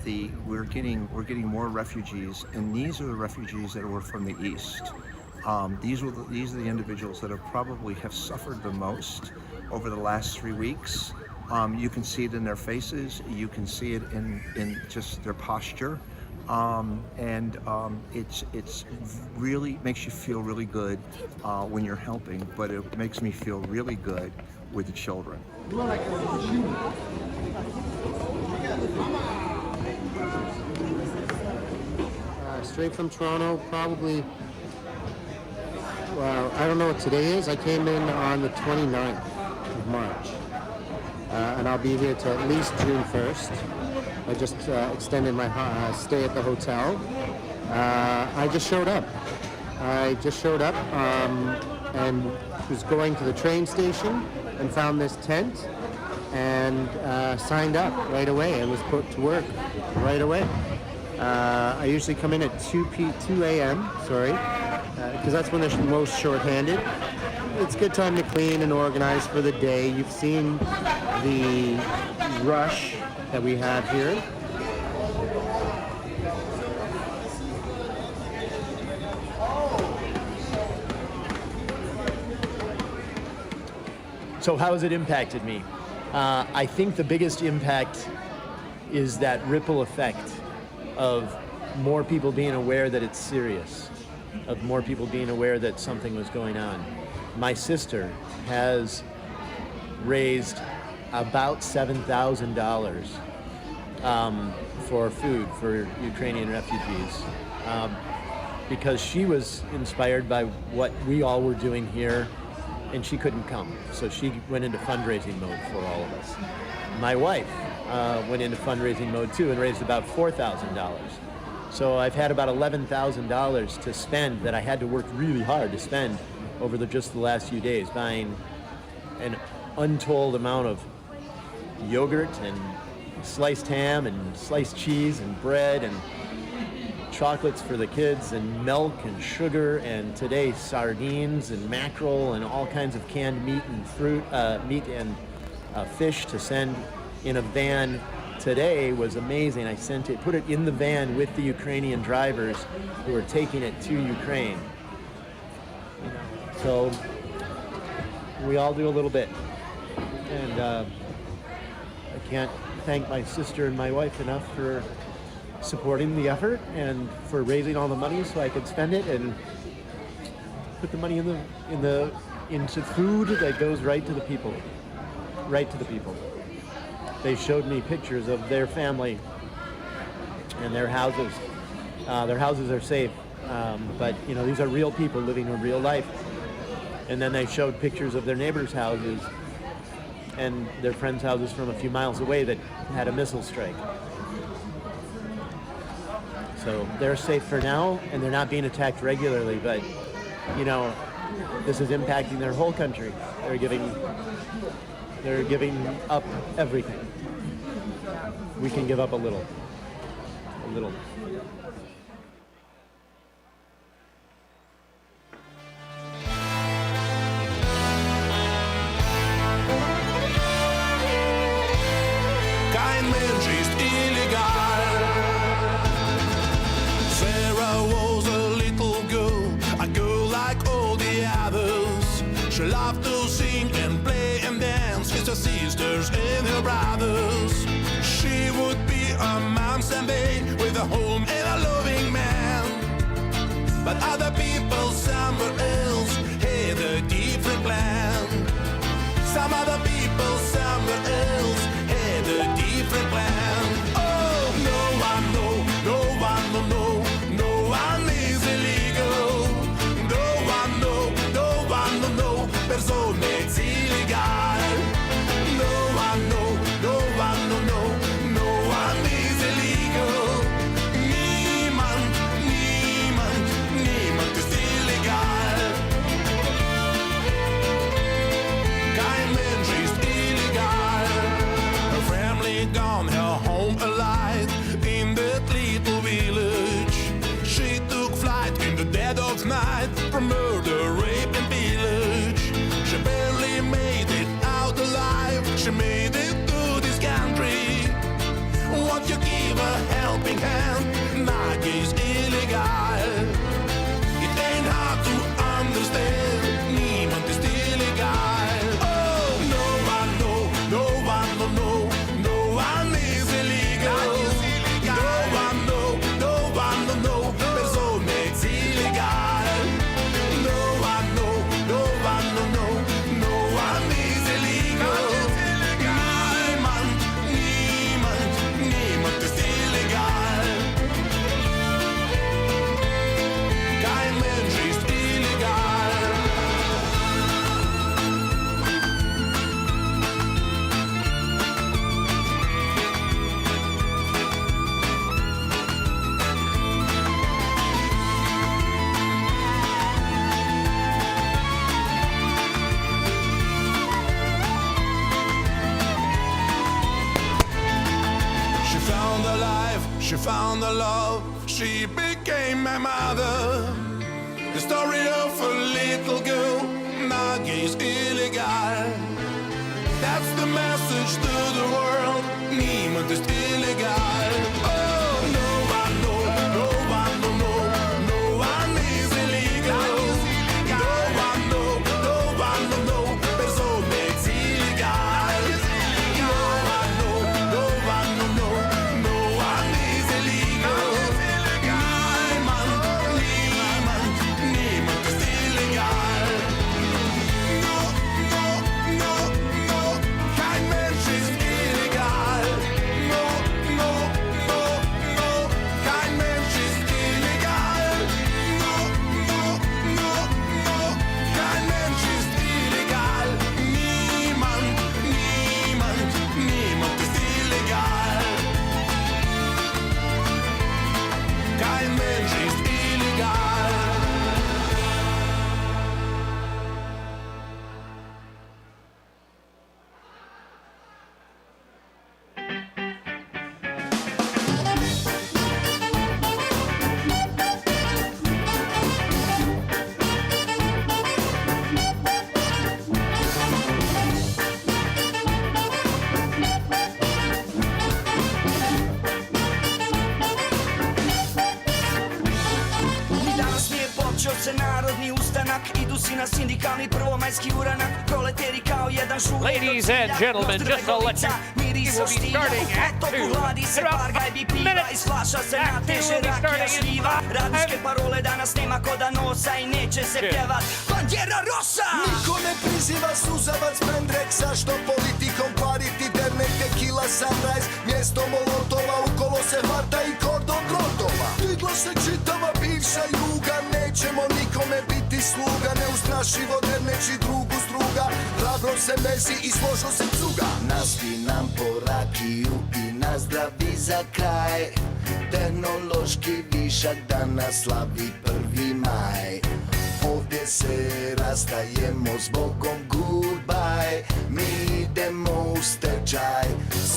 we're getting more refugees, and these are the refugees that were from the East. These are the individuals that have suffered the most over the last 3 weeks. You can see it in their faces. You can see it in just their posture. It's really makes you feel really good when you're helping, but it makes me feel really good with the children.
Straight from Toronto, probably. Well, I don't know what today is. I came in on the 29th of March, and I'll be here till at least June 1st. I just extended my stay at the hotel. I just showed up. And was going to the train station and found this tent and signed up right away and was put to work right away. I usually come in at 2 a.m., because that's when they're most short-handed. It's a good time to clean and organize for the day. You've seen the rush that we have here.
So how has it impacted me? I think the biggest impact is that ripple effect of more people being aware that it's serious, of more people being aware that something was going on. My sister has raised about $7,000 for food for Ukrainian refugees because she was inspired by what we all were doing here, and she couldn't come. So she went into fundraising mode for all of us. My wife went into fundraising mode too and raised about $4,000. So I've had about $11,000 to spend that I had to work really hard to spend over just the last few days, buying an untold amount of yogurt and sliced ham and sliced cheese and bread and chocolates for the kids and milk and sugar, and today sardines and mackerel and all kinds of canned meat and fruit, meat and fish to send in a van. Today was amazing. I put it in the van with the Ukrainian drivers who are taking it to Ukraine. So we all do a little bit, and I can't thank my sister and my wife enough for supporting the effort and for raising all the money so I could spend it and put the money into food that goes right to the people. Right to the people. They showed me pictures of their family and their houses. Their houses are safe, but these are real people living a real life. And then they showed pictures of their neighbors' houses and their friends' houses from a few miles away that had a missile strike. So they're safe for now, and they're not being attacked regularly, but this is impacting their whole country. They're giving up everything. We can give up a little. A little.
Kein Mensch ist illegal. Sarah was a little girl, a girl like all the others. She loved to sing and play and dance with her sisters and her brothers. She would be a mom someday with a home and a loving man. But other people somewhere else had a different plan. Some other people somewhere else had a different plan. Oh, no one, no one, no one is illegal. No one, persona es illegal. No one, no one is illegal. Niemand ist illegal. Kein Mensch ist illegal. Her family gone, her home alive in that little village. She took flight in the dead of night from murder, rape and pillage. She barely made it out alive. She made it to this country. Won't you give a helping hand? Nike is illegal. It ain't hard to understand. Niemand ist illegal. Oh, no one is illegal. No, persona es illegal. No one is illegal. Niemand ist illegal. Kein Mensch ist illegal. She found the life, she found the love, she became my mother. The story of a little girl, Nagi is illegal. That's the message to the world, niemand ist illegal. Oh, no one is illegal. No, persona es illegal. No one is illegal.
Počeo se narodni ustanak, idu si na sindikalni prvomajski uranak, proleteri kao jedan šuler.
Ladies and gentlemen, just to let you, we will be starting Act 2 in about 5 minutes. Act 2 will be starting in 5
Radničke parole danas nema ko da nosa i neće se pjevat Bandiera Rosa!
Niko ne priziva suzavac Brendrexa, što politikom pariti dernek tequila sunrise. Mjesto molotova, ukolo se hvata i kordon grotova. Digla se čitava bivša juga, nećemo nikome biti sluga. Neustrašivo derneći drugu struga, hrabro se mesi i složo se cuga. Naspi nam po rakiju i nazdravi za kraj. Tehnološki višak danas slavi 1. maj. Ovdje se rastajemo s Bogom, goodbye. Mi idemo u stečaj,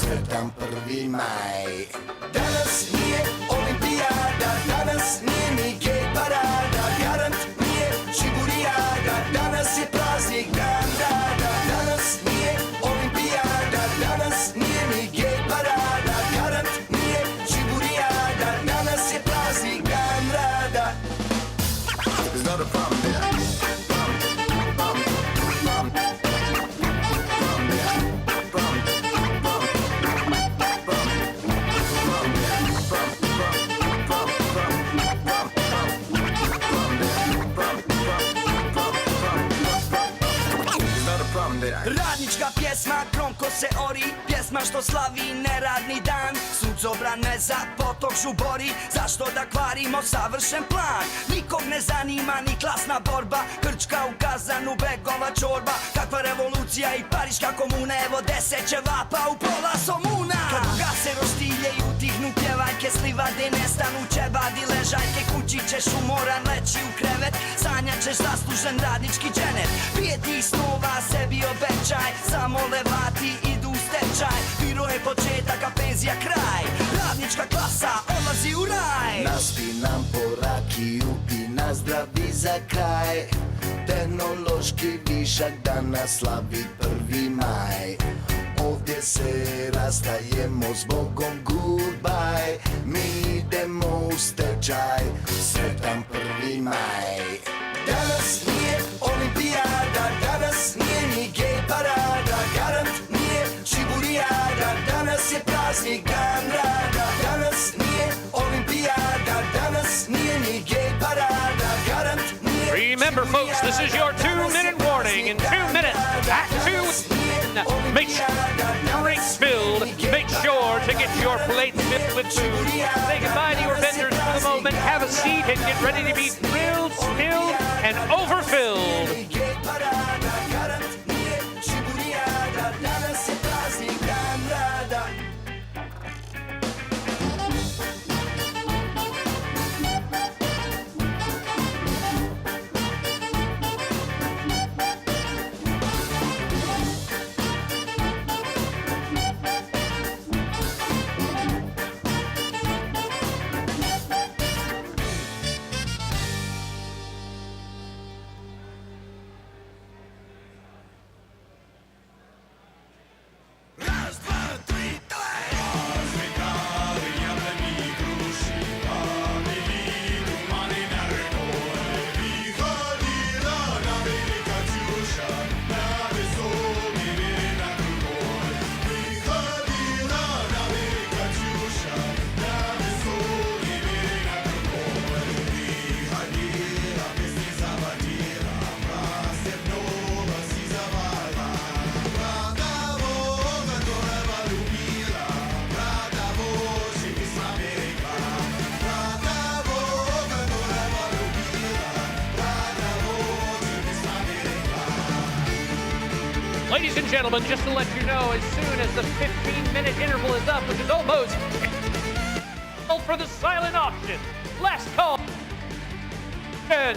sretan 1. maj. Danas nije olimpijada, danas nije ni gej parada. Garant nije čiburijada, danas je praznik dan rada. Danas nije olimpijada, danas nije ni gej parada. Garant nije čiburijada, danas je praznik dan rada. There's not a problem there. Radnička pjesma, kromko se ori, pjesma što slavi neradni dan. Suncobrane za potok žubori, zašto da kvarimo savršen plan? Nikog ne zanima ni klasna borba, krčka u kazanu, begova čorba. Kakva revolucija i pariška komuna, evo 10 ćevapa u pola somuna. Kad ugase roštilje i utihnu pjevajke, slivade nestanu ćebadi ležajke. Kući ćeš umoran leći u krevet, sanjat ćeš zaslužen radnički dženet. Prije tih snova sebi obećaj, samo levati idu u stečaj. Biro je početak, a penzija kraj, radnička klasa odlazi u raj. Naspi nam po rakiju i nazdravi za kraj. Tehnološki višak danas slavi 1. maj. Ovdje se rastajemo s Bogom, goodbye. Mi idemo u stečaj, sretan 1. maj. Danas nije olimpijada, danas nije ni gej parada. Garant nije čiburijada, danas je praznik dan rada. Danas nije olimpijada, danas nije ni gej parada. Garant nije.
Remember, folks, this is your 2-minute warning. In 2 minutes, Act 2. Make sure drinks filled. Make sure to get your plates filled with food. Say goodbye to your vendors for the moment. Have a seat and get ready to be thrilled, filled, and overfilled. Ladies and gentlemen, just to let you know, as soon as the 15-minute interval is up, which is almost, for the silent auction. Last call. 10.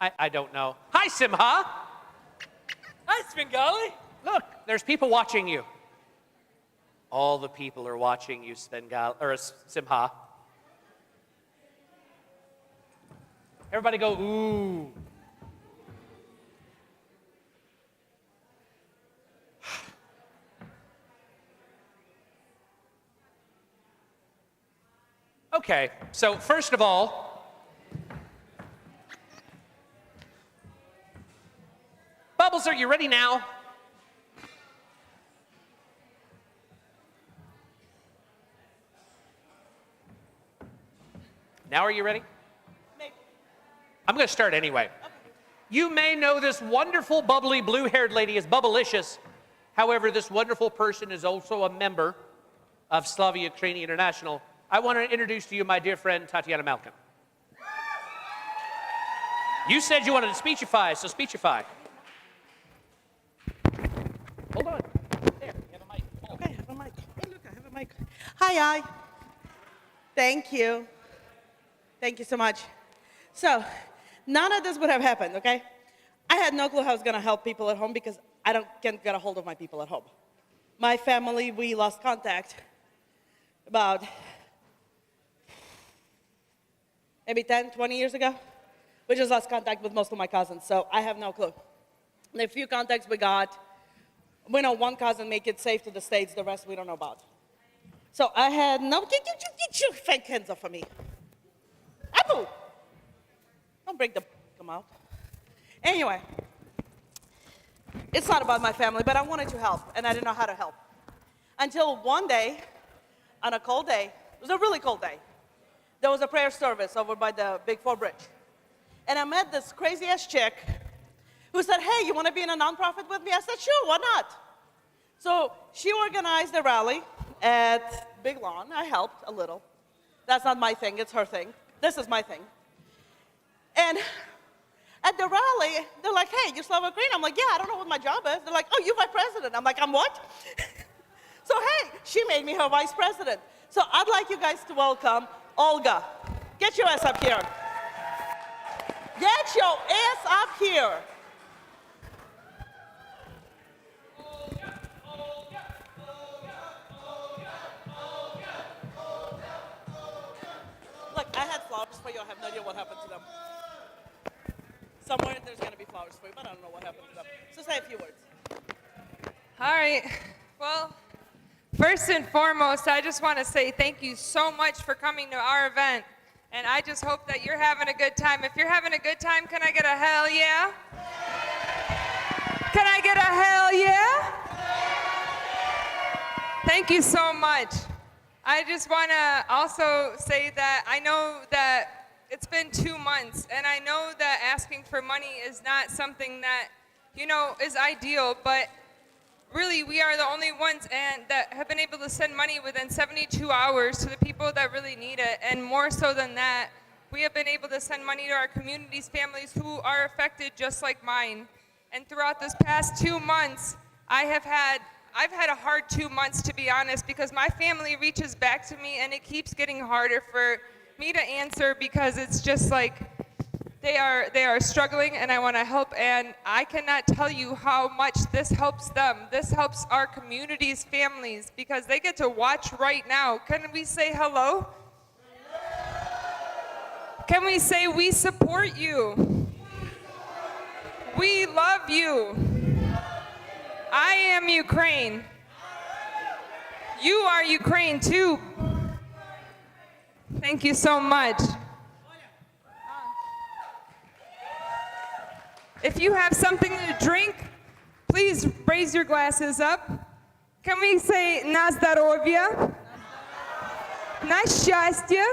I don't know. Hi, Simha.
Hi, Svengali.
Look, there's people watching you. All the people are watching you, Simha. Everybody go, ooh. Okay, so first of all, Bubbles, are you ready now? Now are you ready?
Maybe.
I'm going to start anyway. Okay. You may know this wonderful, bubbly, blue-haired lady as Bubblicious. However, this wonderful person is also a member of Slava Ukraini International. I want to introduce to you my dear friend, Tatiana Malkin. You said you wanted to speechify, so speechify. Hold on. There, you have a mic.
Okay, I have a mic. Oh, look, I have a mic. Hi. Thank you. Thank you so much. So, none of this would have happened, okay? I had no clue how I was going to help people at home because I can't get a hold of my people at home. My family, we lost contact about maybe 10, 20 years ago. We just lost contact with most of my cousins, so I have no clue. The few contacts we got, we know one cousin make it safe to the States, the rest we don't know about. So I had no, get your fake hands off of me. Abu! Don't break the, come out. Anyway, it's not about my family, but I wanted to help, and I didn't know how to help. Until one day, on a cold day, it was a really cold day, there was a prayer service over by the Big Four Bridge. And I met this crazy-ass chick who said, hey, you want to be in a nonprofit with me? I said, sure, why not? So she organized a rally at Big Lawn. I helped a little. That's not my thing, it's her thing. This is my thing. And at the rally, they're like, hey, you Slava Ukraini? I'm like, yeah, I don't know what my job is. They're like, oh, you're vice president. I'm like, I'm what? So hey, she made me her vice president. So I'd like you guys to welcome Olga. Get your ass up here. Get your ass up here. Look, I had flowers for you. I have no idea what happened to them. Somewhere there's going to be flowers for you, but I don't know what happened to them. So say a few words.
All right. Well, first and foremost, I just want to say thank you so much for coming to our event. And I just hope that you're having a good time. If you're having a good time, can I get a hell yeah? Can I get a hell yeah? Thank you so much. I just want to also say that I know that it's been 2 months, and I know that asking for money is not something that, is ideal, but really, we are the only ones that have been able to send money within 72 hours to the people that really need it. And more so than that, we have been able to send money to our communities, families who are affected just like mine. And throughout this past 2 months, I've had a hard 2 months, to be honest, because my family reaches back to me and it keeps getting harder for me to answer because it's just like, they are struggling, and I want to help, and I cannot tell you how much this helps them. This helps our communities, families, because they get to watch right now. Can we say hello? Can we say we support you? We love you. I am Ukraine. You are Ukraine too. Thank you so much. If you have something to drink, please raise your glasses up. Can we say na zdоровье, на счастье,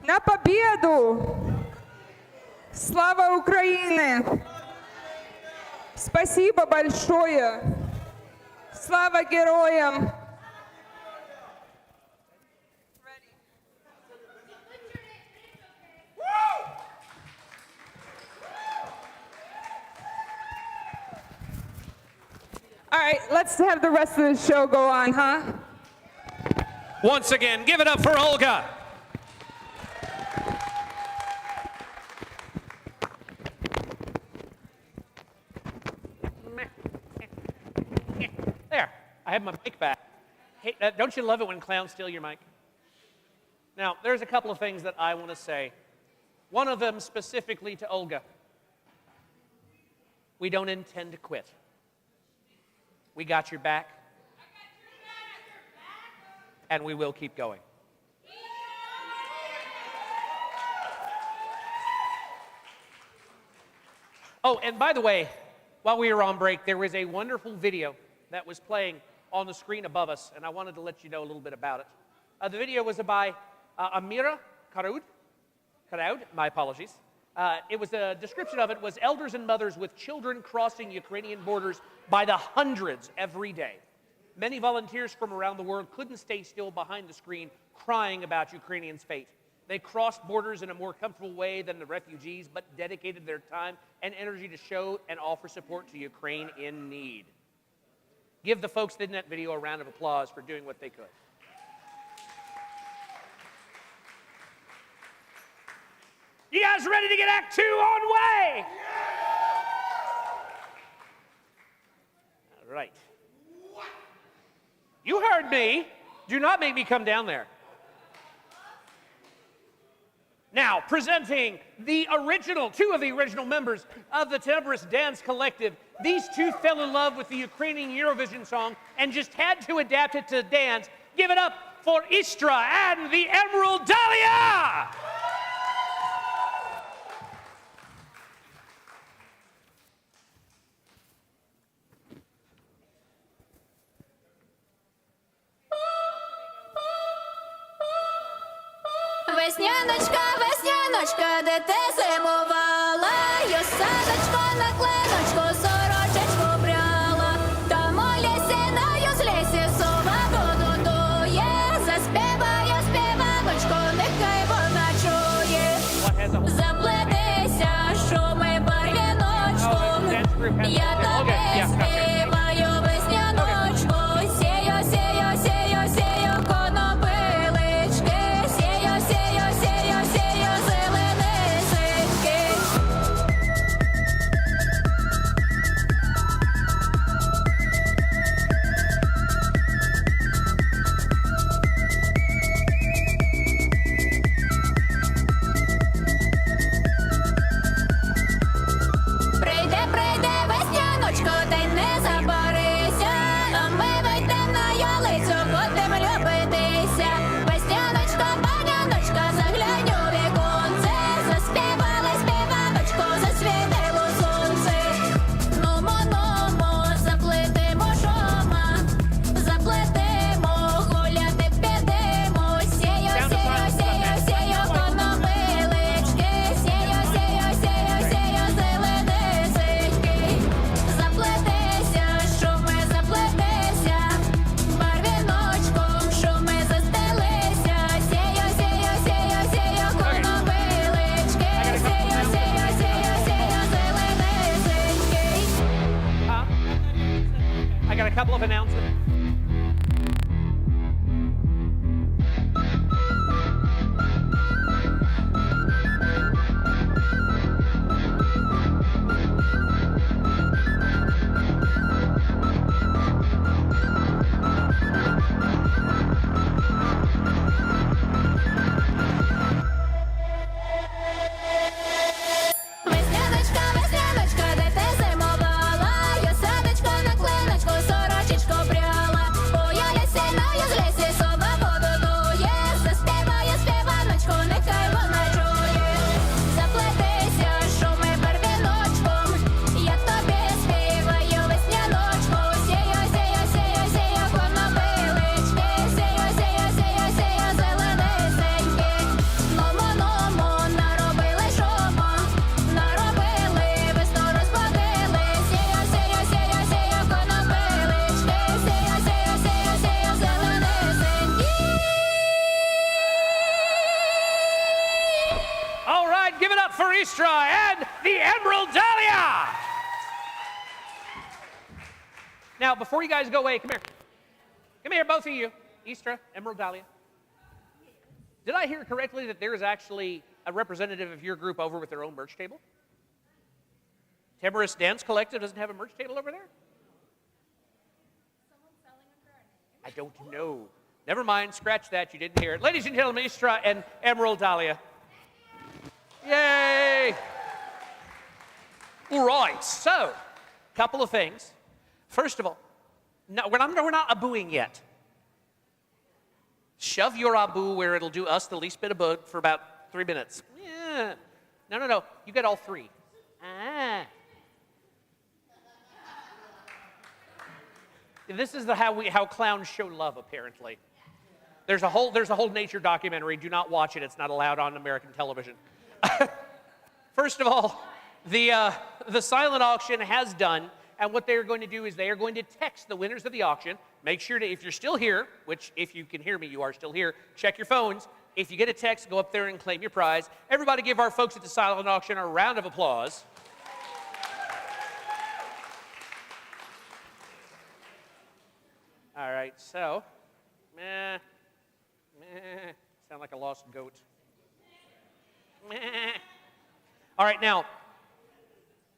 на победу. Слава Украине! Спасибо большое. Слава героям! All right, let's have the rest of the show go on, huh?
Once again, give it up for Olga. have my mic back. Hey, don't you love it when clowns steal your mic? Now, there's a couple of things that I want to say. One of them specifically to Olga. We don't intend to quit. We got your back. And we will keep going. Oh, and by the way, while we were on break, there was a wonderful video that was playing on the screen above us, and I wanted to let you know a little bit about it. The video was by Amira Karaud, my apologies. It was a description of it was elders and mothers with children crossing Ukrainian borders by the hundreds every day. Many volunteers from around the world couldn't stay still behind the screen crying about Ukrainians' fate. They crossed borders in a more comfortable way than the refugees, but dedicated their time and energy to show and offer support to Ukraine in need. Give the folks in that video a round of applause for doing what they could. You guys ready to get Act 2 on way? All right. You heard me. Do not make me come down there. Now, presenting the original, two of the original members of the Temperance Dance Collective. These two fell in love with the Ukrainian Eurovision song and just had to adapt it to dance. Give it up for Istra and the Emerald Dahlia!
Весняночка, весняночка, де ти зимувала, я садочко на клиночку, сорочечку бряла, там у лісі на юзлісі сова воду дує, заспіває співаночку, нехай вона чує. Заплетися, шуми барвіночком, я тобі співаю весняночку, сію, сію, сію, сію, конопилички, сію, сію, сію, сію, зеленисики. Прийде, прийде весняночко, та й не забарися, а ми вийдем на ялицю, будем любитися. Весняночко, паняночка, заглянь у віконце, заспівали співаночку, засвітило сонце. Нумо, нумо, заплетимо шома, заплетимо, гуляти підемо, сію, сію, сію, сію, конопилички, сію, сію, сію, сію, зеленисики. Заплетися, шуми, заплетися, барвіночком шуми застелися, сію, сію, сію, сію, конопилички, сію, сію, сію, сію, зеленисики.
I got a couple of announcements.
Весняночка, весняночка, де ти зимувала, я садочко на клиночку, сорочечку пряла, у ялісі на юзлісі сова воду дує, заспіває співаночку, нехай вона чує. Заплетися, шуми барвіночком, я тобі співаю весняночку, сію, сію, сію, сію, конопилички, сію, сію, сію, сію, зеленисеньки. Нумо, нумо, наробили шуму, наробили, весну розбудили, сію, сію, сію, сію, конопилички, сію, сію, сію, сію, зеленисеньки.
All right, give it up for Istra and the Emerald Dahlia! Now, before you guys go away, come here. Come here, both of you. Istra, Emerald Dahlia. Did I hear correctly that there is actually a representative of your group over with their own merch table? Temperance Dance Collective doesn't have a merch table over there? I don't know. Never mind, scratch that, you didn't hear it. Ladies and gentlemen, Istra and Emerald Dahlia. Yay! All right, so, couple of things. First of all, no, we're not abooing yet. Shove your abu where it'll do us the least bit of good for about 3 minutes. Yeah. No. You get all 3. This is how clowns show love, apparently. There's a whole nature documentary. Do not watch it. It's not allowed on American television. First of all, the silent auction has done, and what they're going to do is they are going to text the winners of the auction. Make sure to, if you're still here, which if you can hear me, you are still here, check your phones. If you get a text, go up there and claim your prize. Everybody give our folks at the silent auction a round of applause. All right, so, sound like a lost goat. All right, now,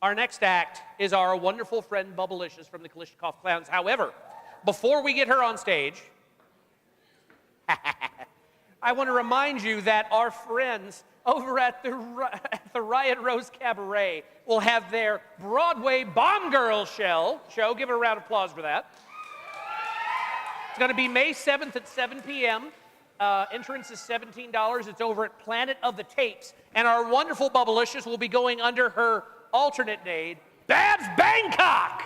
our next act is our wonderful friend Bubblicious from the Kalishnikov Clowns. However, before we get her on stage, I want to remind you that our friends over at the Riot Rose Cabaret will have their Broadway Bomb Girl show. Give a round of applause for that. It's going to be May 7th at 7 p.m. Entrance is $17. It's over at Planet of the Tapes. And our wonderful Bubblicious will be going under her alternate name, Babs Bangkok.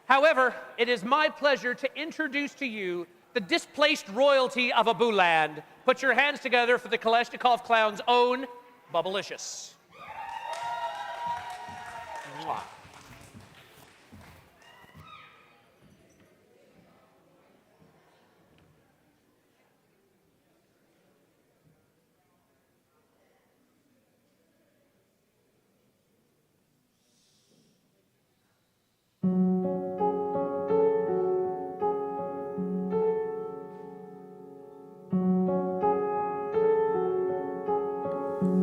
However, it is my pleasure to introduce to you the displaced royalty of Abuland. Put your hands together for the Kalashnikov Clown's own Bubblicious. Mwah.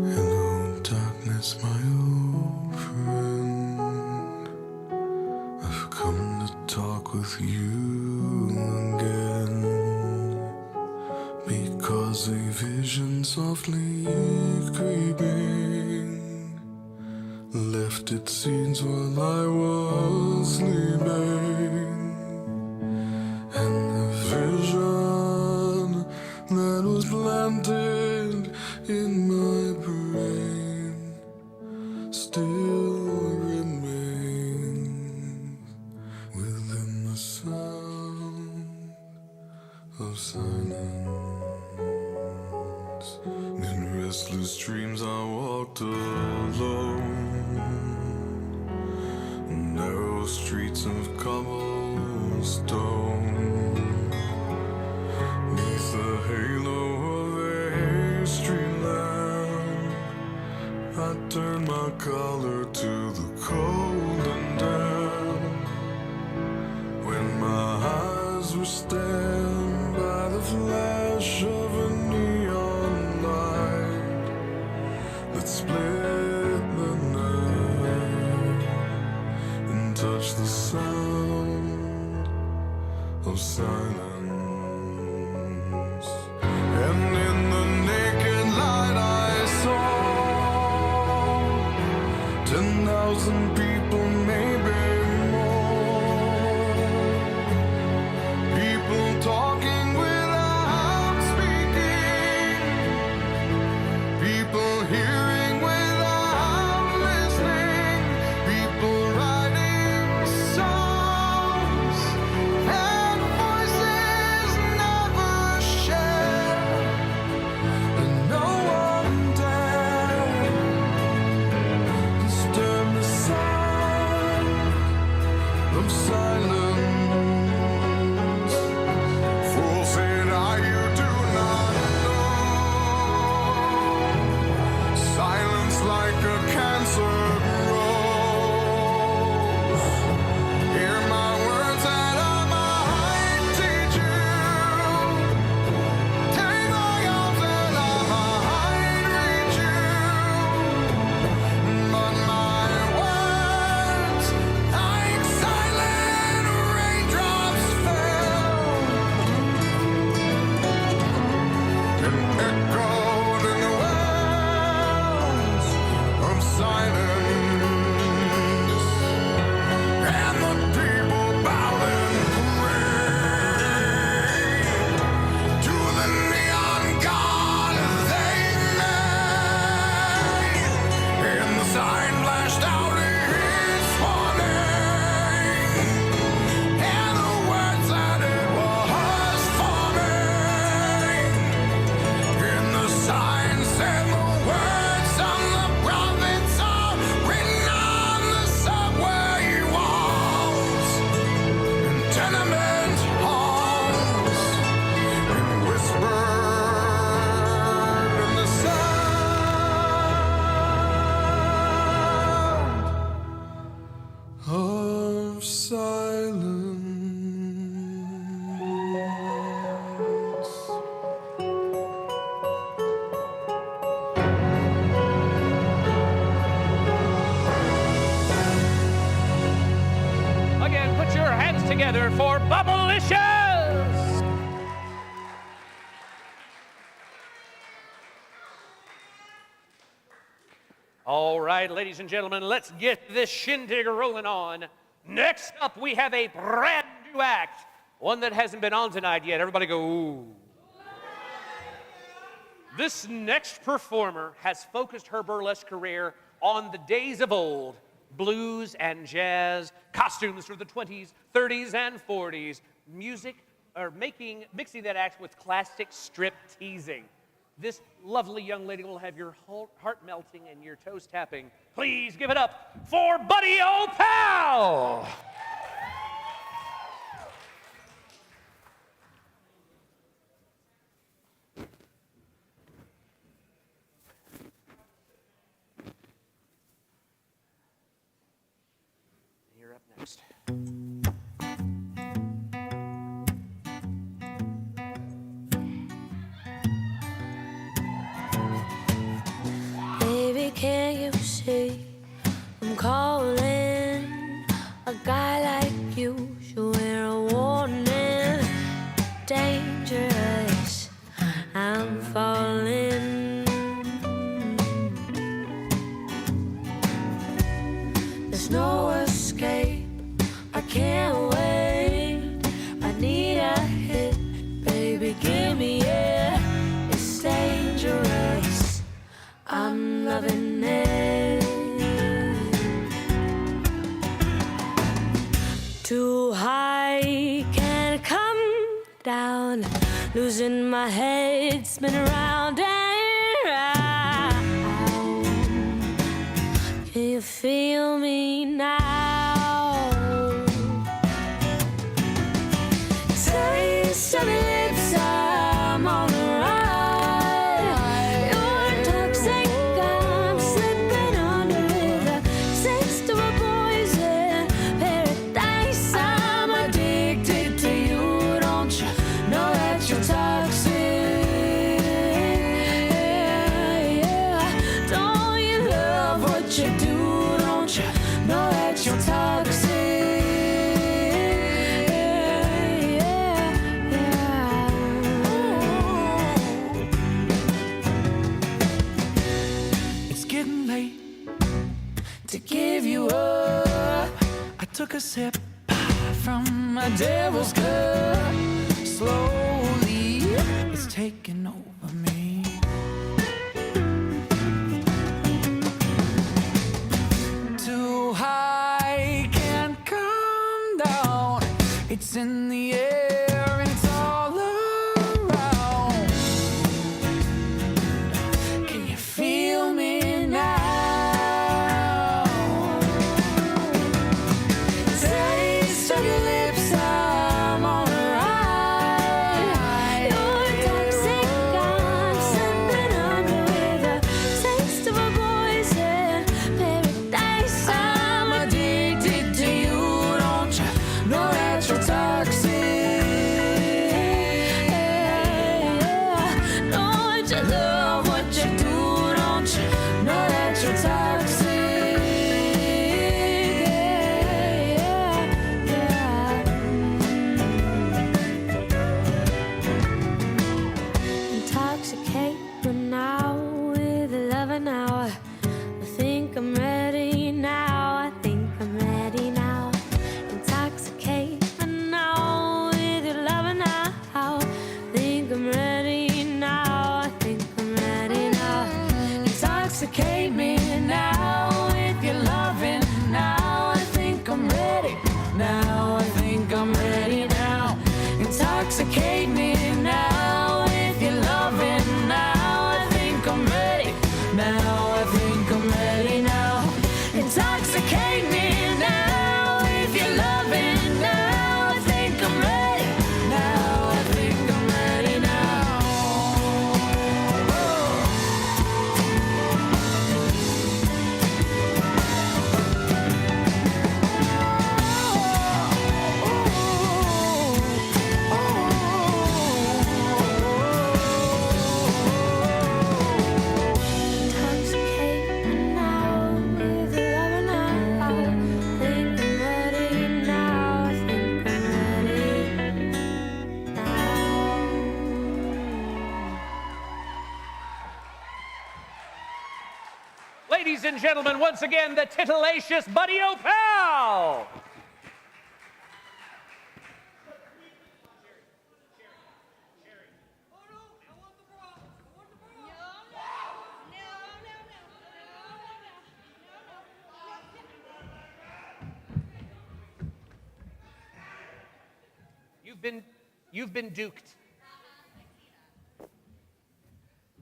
Hello, darkness, my old friend. I've come to talk with you again, because a vision softly creeping left its scenes while I was sleeping, and the vision that was planted in my brain still remains within the sound of silence. In restless dreams I walked alone, narrow streets of cobblestone, neath the halo of a street lamp. I turned my collar to the cold and damp, when my eyes were stabbed by the flash of a neon light that split the night and touched the sound of silence. And in the naked light I saw 10,000 people, maybe more. People talking without speaking, people hearing without listening, people writing songs and voices
together for Bubblicious! All right, ladies and gentlemen, let's get this shindig rolling on. Next up, we have a brand new act, one that hasn't been on tonight yet. Everybody go, ooh. This next performer has focused her burlesque career on the days of old, blues and jazz, costumes for the 20s, 30s, and 40s, music, or mixing that act with classic strip teasing. This lovely young lady will have your heart melting and your toes tapping. Please give it up for Buddy O'Pal! You're up next.
Baby, can you see I'm calling? A guy like you should wear a warning. Dangerous, I'm falling. There's no escape, I can't wait. I need a hit, baby, give me it. It's dangerous, I'm loving it. Too high, can't come down. Losing my head, spin around and round. Can you feel me now? Taste of your lips, I'm on the ride. You're toxic, I'm slipping under with a taste of a poison paradise. I'm addicted to you, don't you know that you're toxic? Yeah. Don't you love what you do, don't you know that you're toxic?
It's getting late to give you up. I took a sip from my devil's cup. Slowly, it's taking over me. Too high, can't come down. It's in the air, it's all around. Can you feel me now? Taste of your lips, I'm on the ride. You're toxic, I'm slipping under with a taste of a poison paradise. I'm addicted to you, don't you know that you're toxic? Don't you love what you do, don't you know that you're toxic? Intoxicate me now with a loving hour. I think I'm ready now. I think I'm ready now. Intoxicate me now with your loving hour. I think I'm ready now. I think I'm ready now. Intoxicate me now with your loving now. I think I'm ready now. I think I'm ready now. Intoxicate me now with your loving now.
Ladies and gentlemen, once again, the titillacious Buddy O'Pal. You've been duked.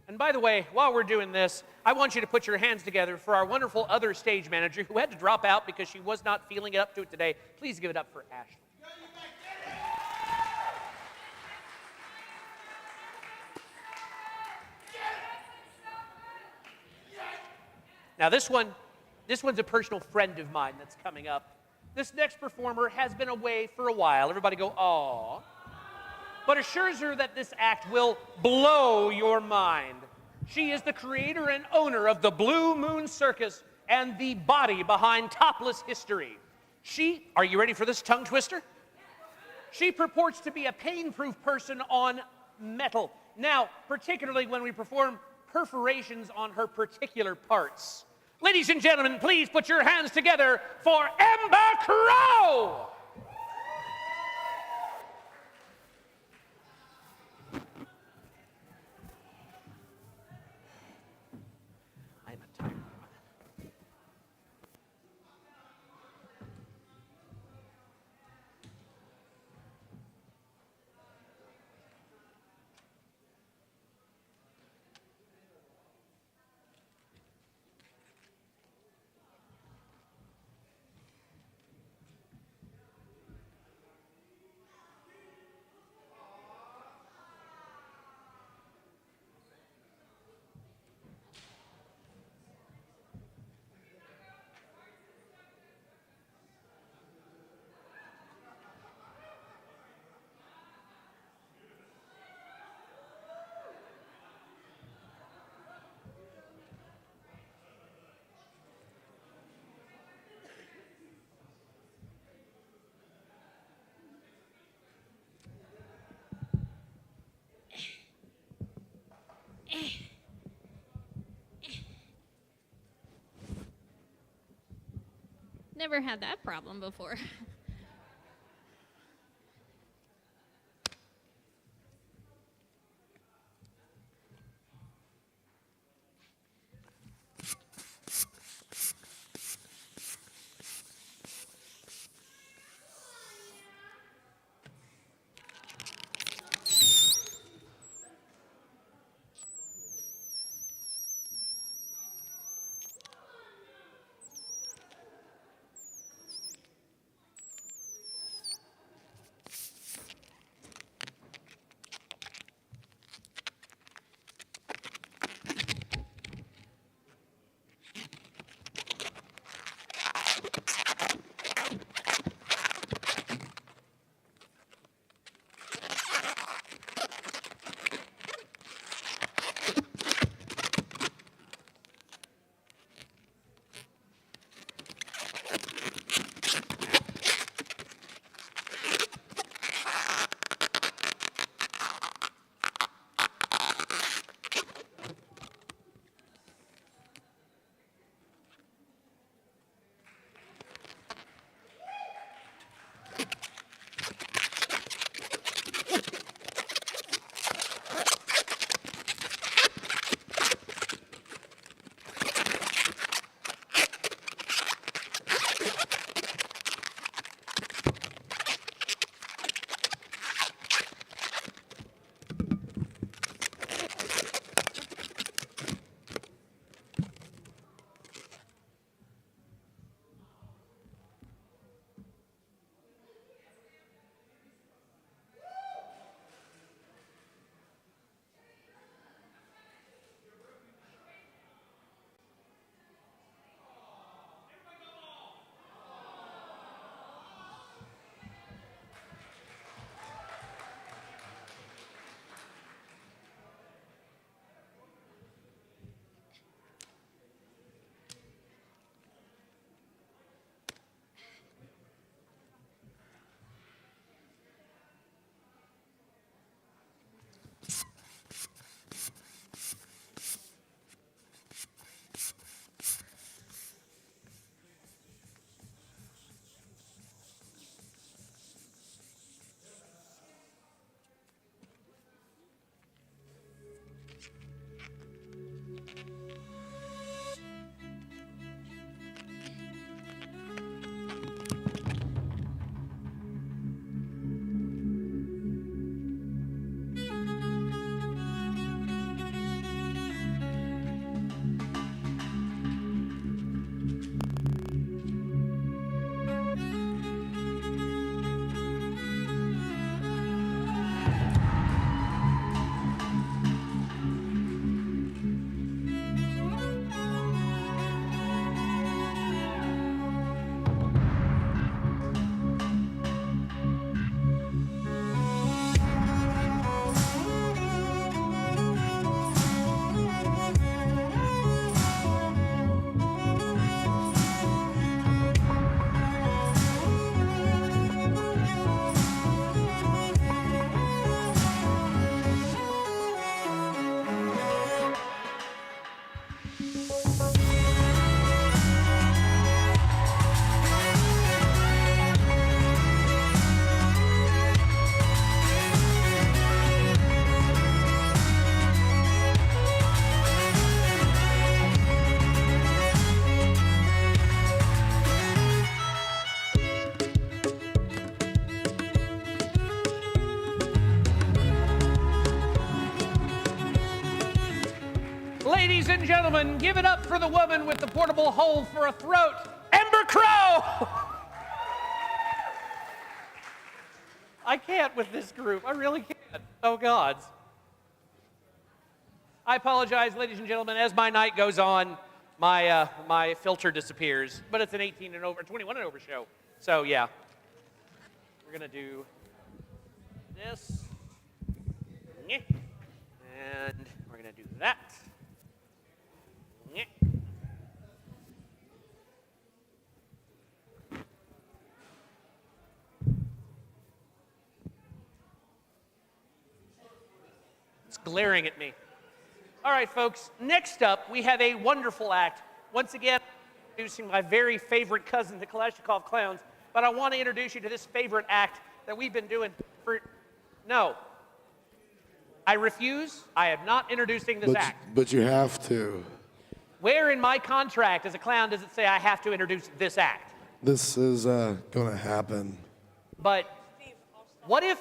And by the way, while we're doing this, I want you to put your hands together for our wonderful other stage manager who had to drop out because she was not feeling it up to it today. Please give it up for Ashley. Now this one's a personal friend of mine that's coming up. This next performer has been away for a while. Everybody go, aww. But assures her that this act will blow your mind. She is the creator and owner of the Blue Moon Circus and the body behind Topless History. Are you ready for this tongue twister? She purports to be a pain-proof person on metal. Now, particularly when we perform perforations on her particular parts. Ladies and gentlemen, please put your hands together for Ember Crow!
Never had that problem before.
Ladies and gentlemen, give it up for the woman with the portable hole for a throat, Ember Crow! I can't with this group. I really can't. Oh, gods. I apologize, ladies and gentlemen. As my night goes on, my filter disappears. But it's an 18 and over, 21 and over show. So, yeah. We're going to do this. And we're going to do that. It's glaring at me. All right, folks, next up, we have a wonderful act. Once again, introducing my very favorite cousin, the Kalashnikov Clowns, but I want to introduce you to this favorite act that we've been doing for... No. I refuse. I am not introducing this act.
But you have to.
Where in my contract as a clown does it say I have to introduce this act?
This is going to happen.
But what if,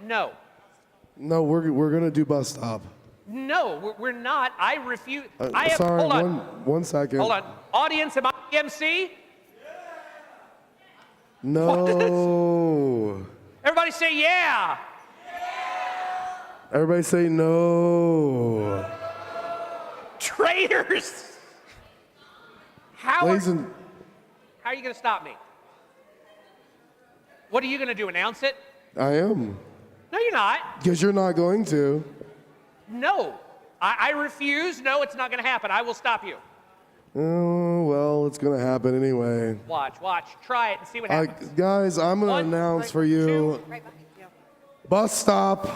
no?
No, we're going to do Bus Stop.
No, we're not. I refuse.
Sorry,
hold on.
One second.
Hold on. Audience, am I the MC?
No.
Everybody say yeah.
Everybody say no.
Traitors. How are you going to stop me? What are you going to do, announce it?
I am.
No, you're not.
Because you're not going to.
No. I refuse. No, it's not going to happen. I will stop you.
Oh, well, it's going to happen anyway.
Watch. Try it and see what happens.
Guys, I'm going to announce for you. Bus Stop.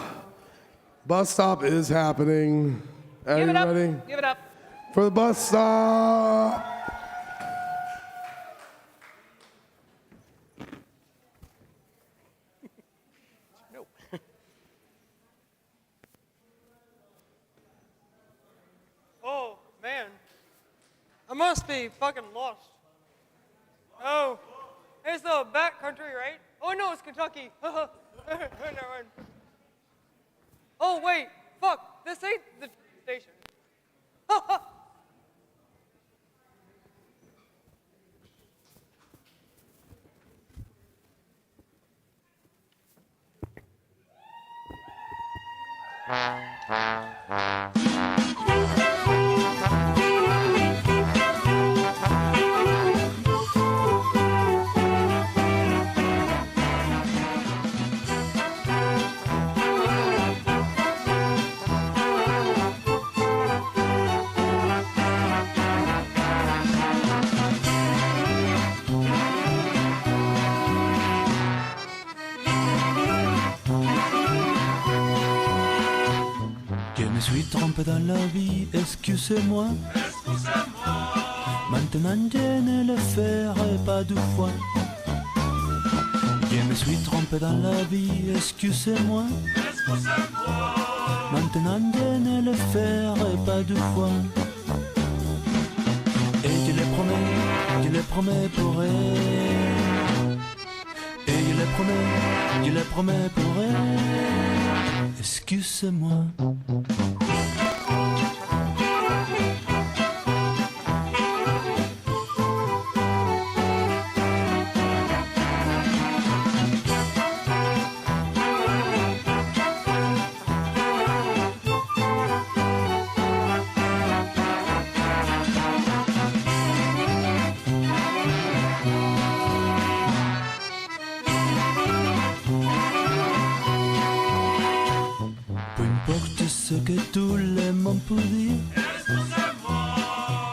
Bus Stop is happening. Are you ready?
Give it up.
For the Bus Stop.
No.
Oh, man. I must be fucking lost. Oh, it's the back country, right? Oh, no, it's Kentucky. Never mind. Oh, wait. Fuck. This ain't the station.
Je me suis trompé dans la vie, excusez-moi. Maintenant je ne le ferai pas deux fois. Je me suis trompé dans la vie, excusez-moi. Maintenant je ne le ferai pas deux fois. Et je le promets pour elle. Et je le promets pour elle. Excusez-moi. Peu importe ce que tout le monde peut dire,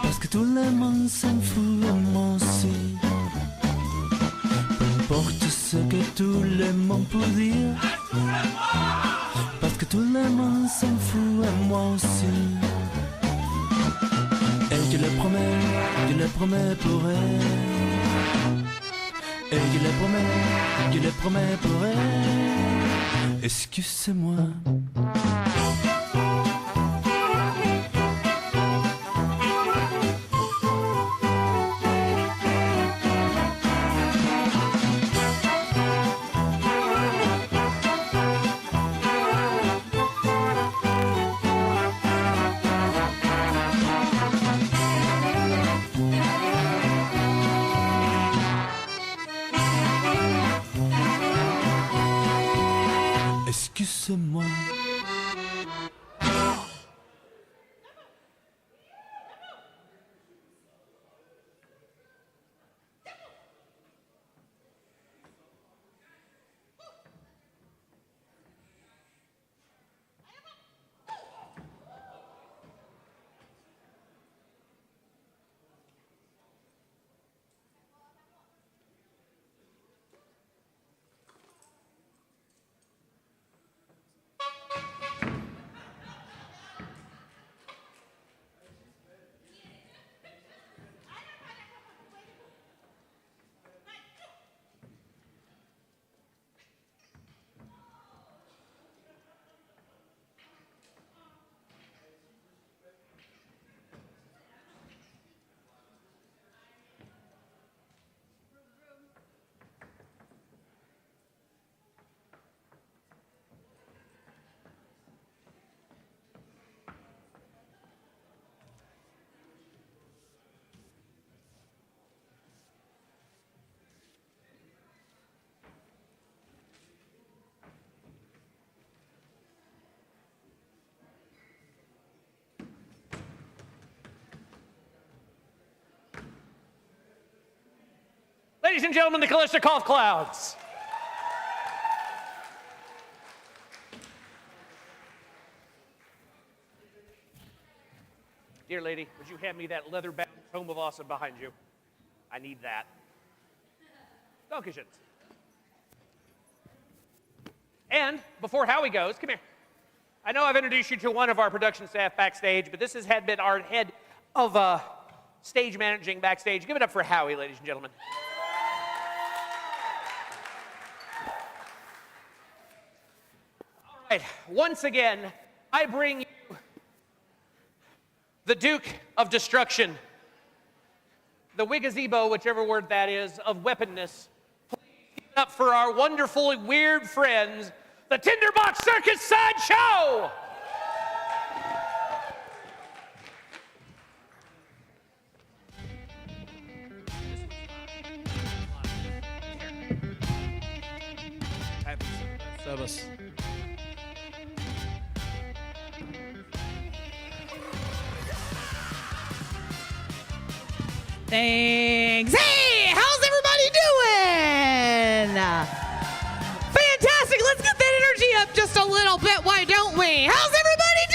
parce que tout le monde s'en fout et moi aussi. Peu importe ce que tout le monde peut dire, parce que tout le monde s'en fout et moi aussi. Et je le promets pour elle. Et je le promets pour elle. Excusez-moi.
Ladies and gentlemen, the Kalashnikov Clouds. Dear lady, would you hand me that leather-bound tome of awesome behind you? I need that. Dankeschön. And before Howie goes, come here. I know I've introduced you to one of our production staff backstage, but this has been our head of stage managing backstage. Give it up for Howie, ladies and gentlemen. All right, once again, I bring you the Duke of Destruction, the Wigazebo, whichever word that is, of weaponness. Please give it up for our wonderful, weird friends, the Tinderbox Circus Sideshow!
Service.
Thanks. Hey, how's everybody doing? Fantastic. Let's get that energy up just a little bit. Why don't we? How's everybody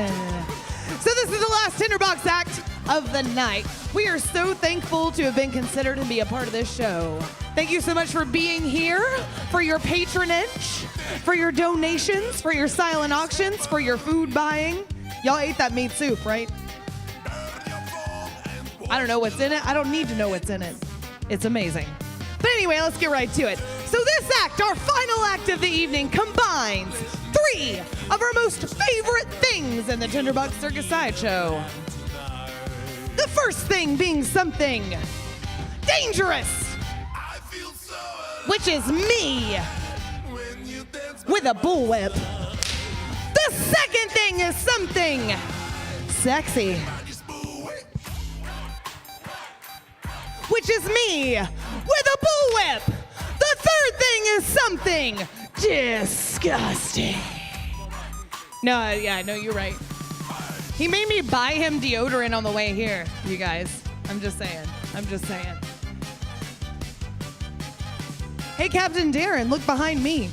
doing? So this is the last Tinderbox act of the night. We are so thankful to have been considered and be a part of this show. Thank you so much for being here, for your patronage, for your donations, for your silent auctions, for your food buying. Y'all ate that meat soup, right? I don't know what's in it. I don't need to know what's in it. It's amazing. But anyway, let's get right to it. So this act, our final act of the evening, combines 3 of our most favorite things in the Tinderbox Circus Sideshow. The first thing being something dangerous, which is me with a bullwhip. The second thing is something sexy, which is me with a bullwhip. The third thing is something disgusting. No, you're right. He made me buy him deodorant on the way here, you guys. I'm just saying. Hey, Captain Darren, look behind me.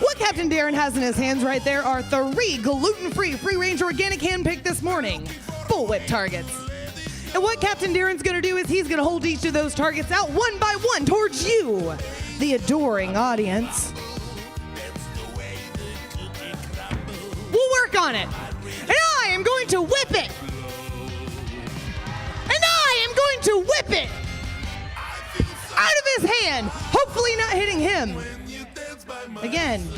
What Captain Darren has in his hands right there are 3 gluten-free, free-range, organic hand-picked this morning bullwhip targets. And what Captain Darren's gonna do is he's gonna hold each of those targets out one by one towards you, the adoring audience. We'll work on it. And I am going to whip it. Out of his hand, hopefully not hitting him. Again.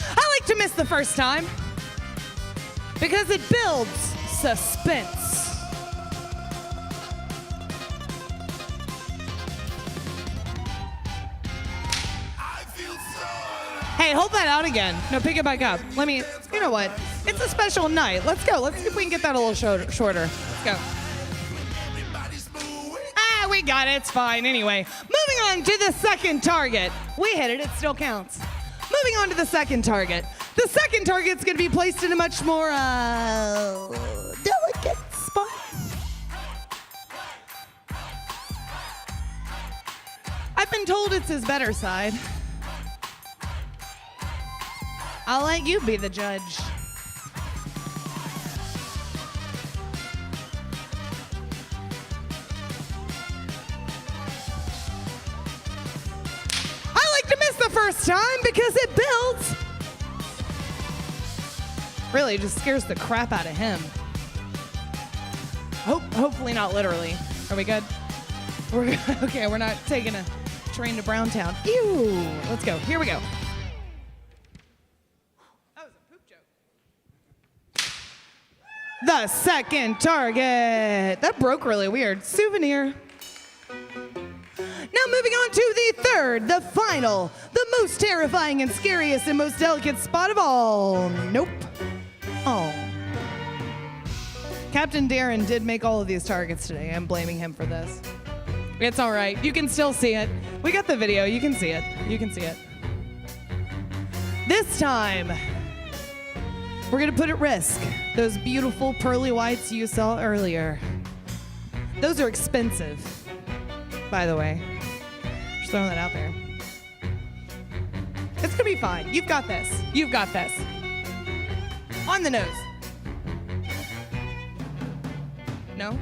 I like to miss the first time because it builds suspense. Hey, hold that out again. No, pick it back up. You know what? It's a special night. Let's go. Let's see if we can get that a little shorter. Let's go. We got it. It's fine. Anyway, moving on to the second target. We hit it. It still counts. Moving on to the second target. The second target's going to be placed in a much more delicate spot. I've been told it's his better side. I'll let you be the judge. I like to miss the first time because it builds. Really just scares the crap out of him. Hopefully not literally. Are we good? We're good. Okay, we're not taking a train to Browntown. Ew. Let's go. Here we go. The second target. That broke really weird. Souvenir. Now moving on to the third, the final, the most terrifying and scariest and most delicate spot of all. Nope. Oh. Captain Darren did make all of these targets today. I'm blaming him for this. It's all right. You can still see it. We got the video. You can see it. You can see it. This time, we're going to put at risk those beautiful pearly whites you saw earlier. Those are expensive, by the way. Just throwing that out there. It's going to be fine. You've got this. You've got this. On the nose. No?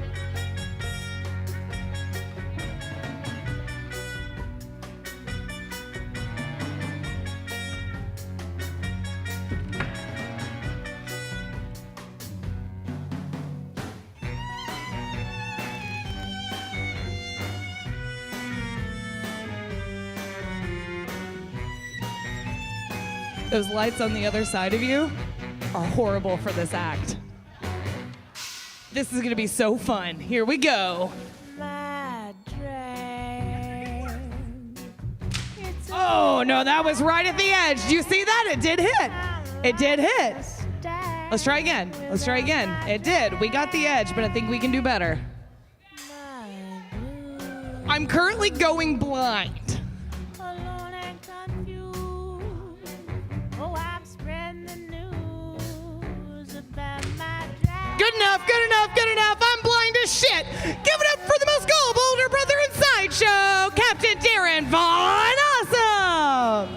Those lights on the other side of you are horrible for this act. This is gonna be so fun. Here we go. Oh no, that was right at the edge. Do you see that? It did hit. It did hit. Let's try again. Let's try again. It did. We got the edge, but I think we can do better. I'm currently going blind. Good enough, good enough, good enough. I'm blind as shit. Give it up for the most gullible older brother in Sideshow, Captain Darren Von Awesome.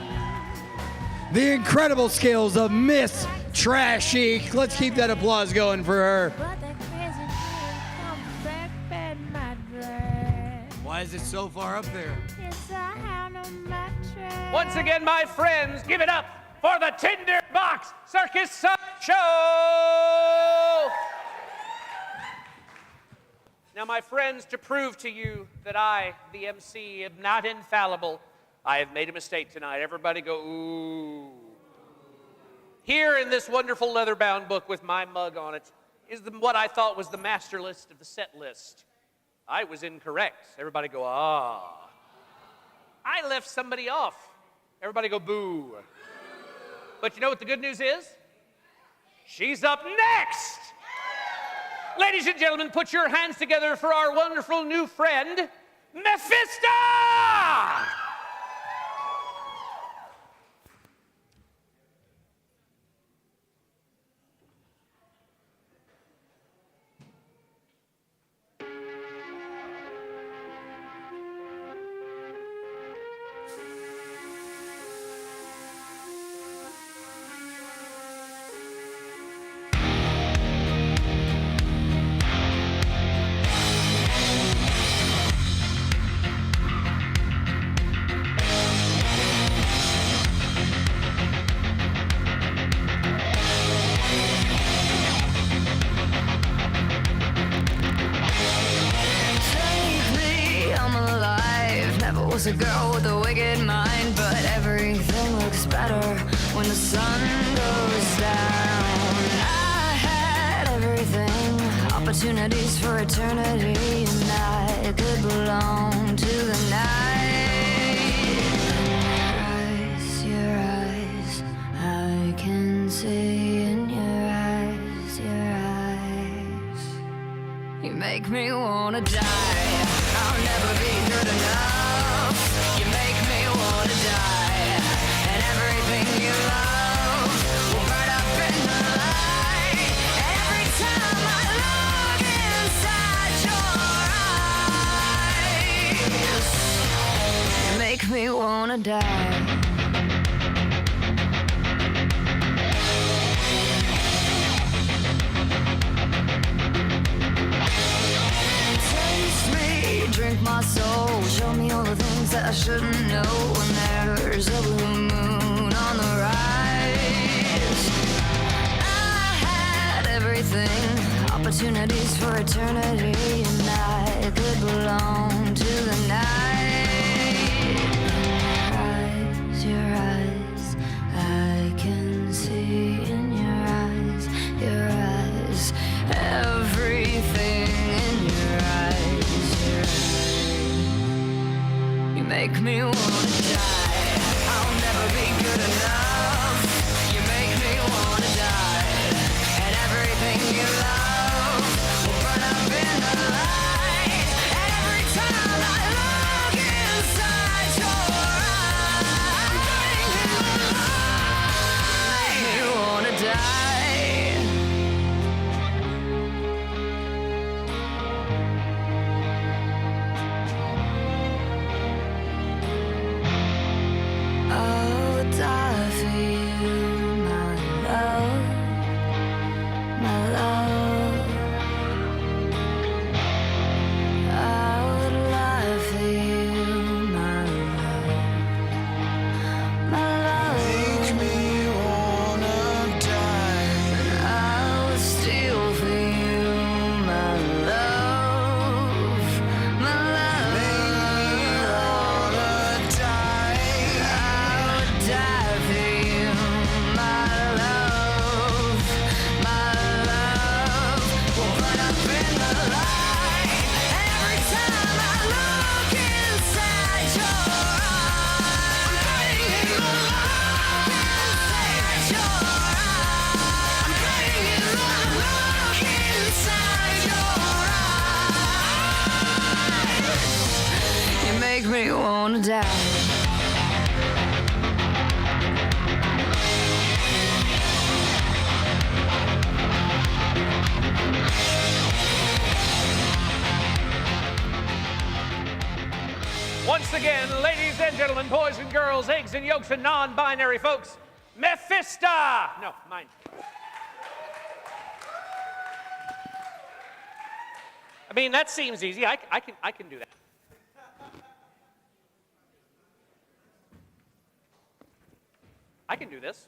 The incredible skills of Miss Trashy. Let's keep that applause going for her. Why is it so far up there?
Once again, my friends, give it up for the Tinderbox Circus Sideshow! Now, my friends, to prove to you that I, the MC, am not infallible, I have made a mistake tonight. Everybody go, ooh. Here in this wonderful leather-bound book with my mug on it is what I thought was the master list of the set list. I was incorrect. Everybody go, ah. I left somebody off. Everybody go, boo. But you know what the good news is? She's up next! Ladies and gentlemen, put your hands together for our wonderful new friend, Mephisto!
was a girl with a wicked mind, but everything looks better when the sun goes down. I had everything, opportunities for eternity, and I could belong to the night. Your eyes, I can see in your eyes, you make me wanna die. I'll never be good enough. You make me wanna die. And everything you love will burn up in the light. And every time I look inside your eyes, you make me wanna die. Drink my soul, show me all the things that I shouldn't know. When there's a blue moon on the rise, I had everything, opportunities for eternity, and I could belong to the night. Your eyes, I can see in your eyes, everything in your eyes. You make me wanna die. I'll never be good enough. You make me wanna die. And everything you love me wanna die.
Once again, ladies and gentlemen, boys and girls, eggs and yolks and non-binary folks, Mephisto! No, mine. I mean, that seems easy. I can do that. I can do this.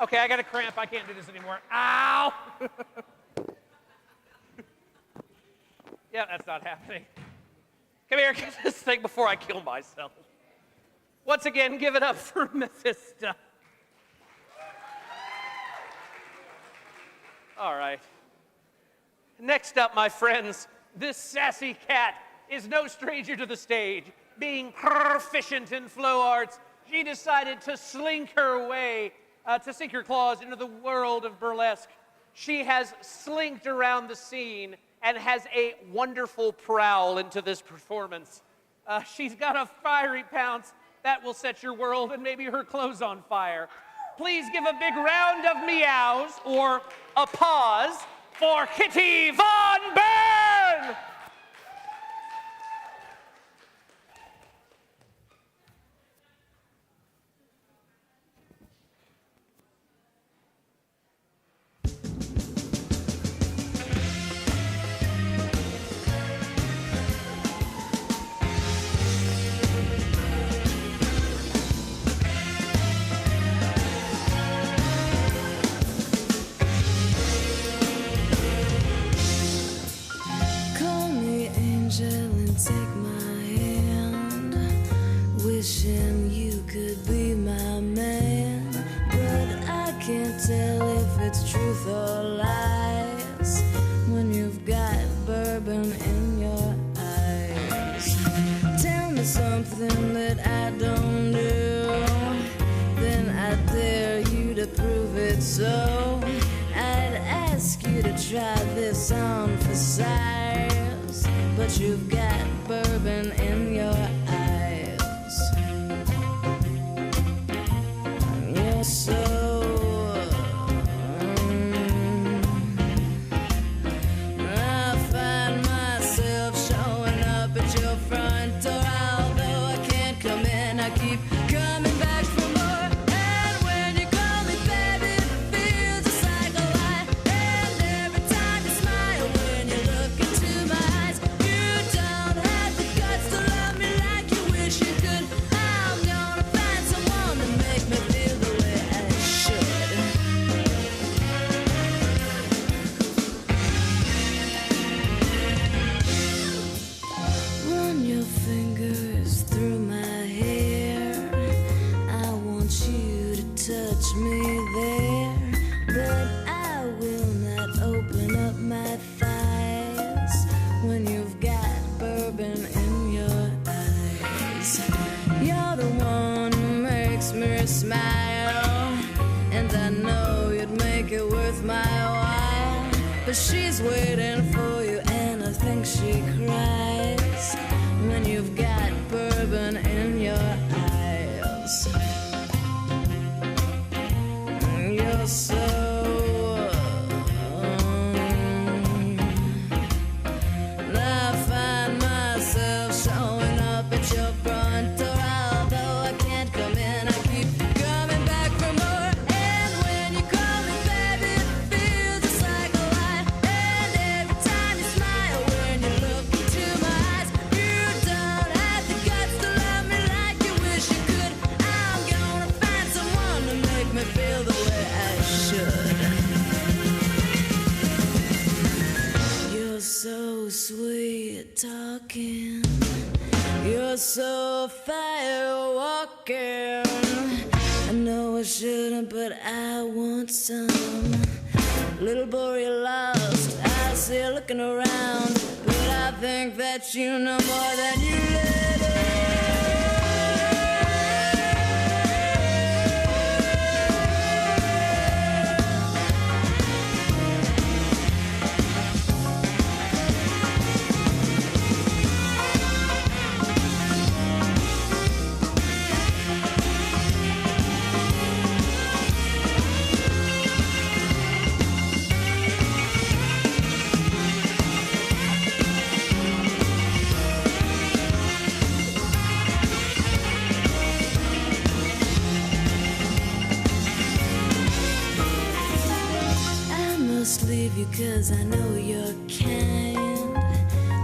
Okay, I got a cramp. I can't do this anymore. Ow! Yeah, that's not happening. Come here, get this thing before I kill myself. Once again, give it up for Mephisto. All right. Next up, my friends, this sassy cat is no stranger to the stage. Being proficient in flow arts, she decided to slink her way, to sink her claws into the world of burlesque. She has slinked around the scene and has a wonderful prowl into this performance. She's got a fiery pounce that will set your world and maybe her clothes on fire. Please give a big round of meows or a pause for Kitty Von Bern!
Call me angel and take my hand, wishing you could be my man, but I can't tell if it's truth or lies when you've got bourbon in your eyes. Tell me something that I don't do, then I dare you to prove it so. I'd ask you to try this on for size, but you've got bourbon in your eyes. You're so I find myself showing up at your front door, although I can't come in. I keep coming back for more, and when you call me baby, it feels just like a lie. And every time you smile when you look into my eyes, you don't have the guts to love me like you wish you could. I'm gonna find someone to make me feel the way I should. Run your fingers through my hair. I want you to touch me there, but I will not open up my thighs when you've got bourbon in your eyes. You're the one who makes me smile, and I know you'd make it worth my while, but she's waiting for you, and I think she cries when you've got bourbon in your eyes. You're so I find myself showing up at your front door, although I can't come in. I keep coming back for more, and when you call me baby, it feels just like a lie. And every time you smile when you look into my eyes, you don't have the guts to love me like you wish you could. I'm gonna find someone to make me feel the way I should. You're so sweet talking, you're so fire walking. I know I shouldn't, but I want some. Little boy, you're lost. I see you looking around, but I think that you know more than you let on. 'cause I know you're kind.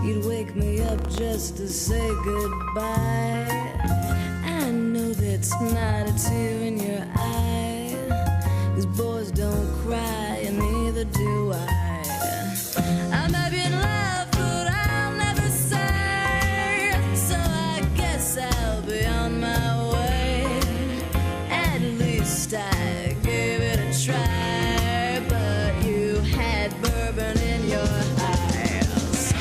You'd wake me up just to say goodbye. I know that's not a tear in your eye, 'cause boys don't cry and neither do I. I might be in love, but I'll never say, so I guess I'll be on my way. At least I gave it a try, but you had bourbon in your eyes.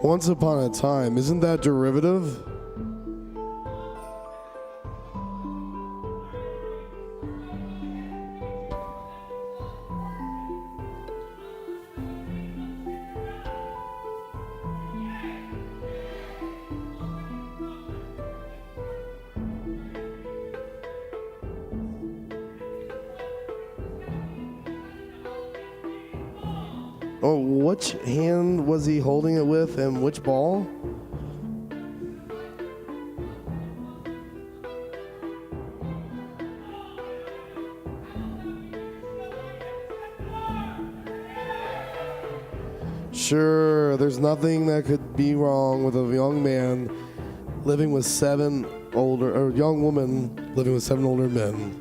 Once upon a time, isn't that derivative? Oh, which hand was he holding it with and which ball? Sure, there's nothing that could be wrong with a young man living with young woman living with 7 older men.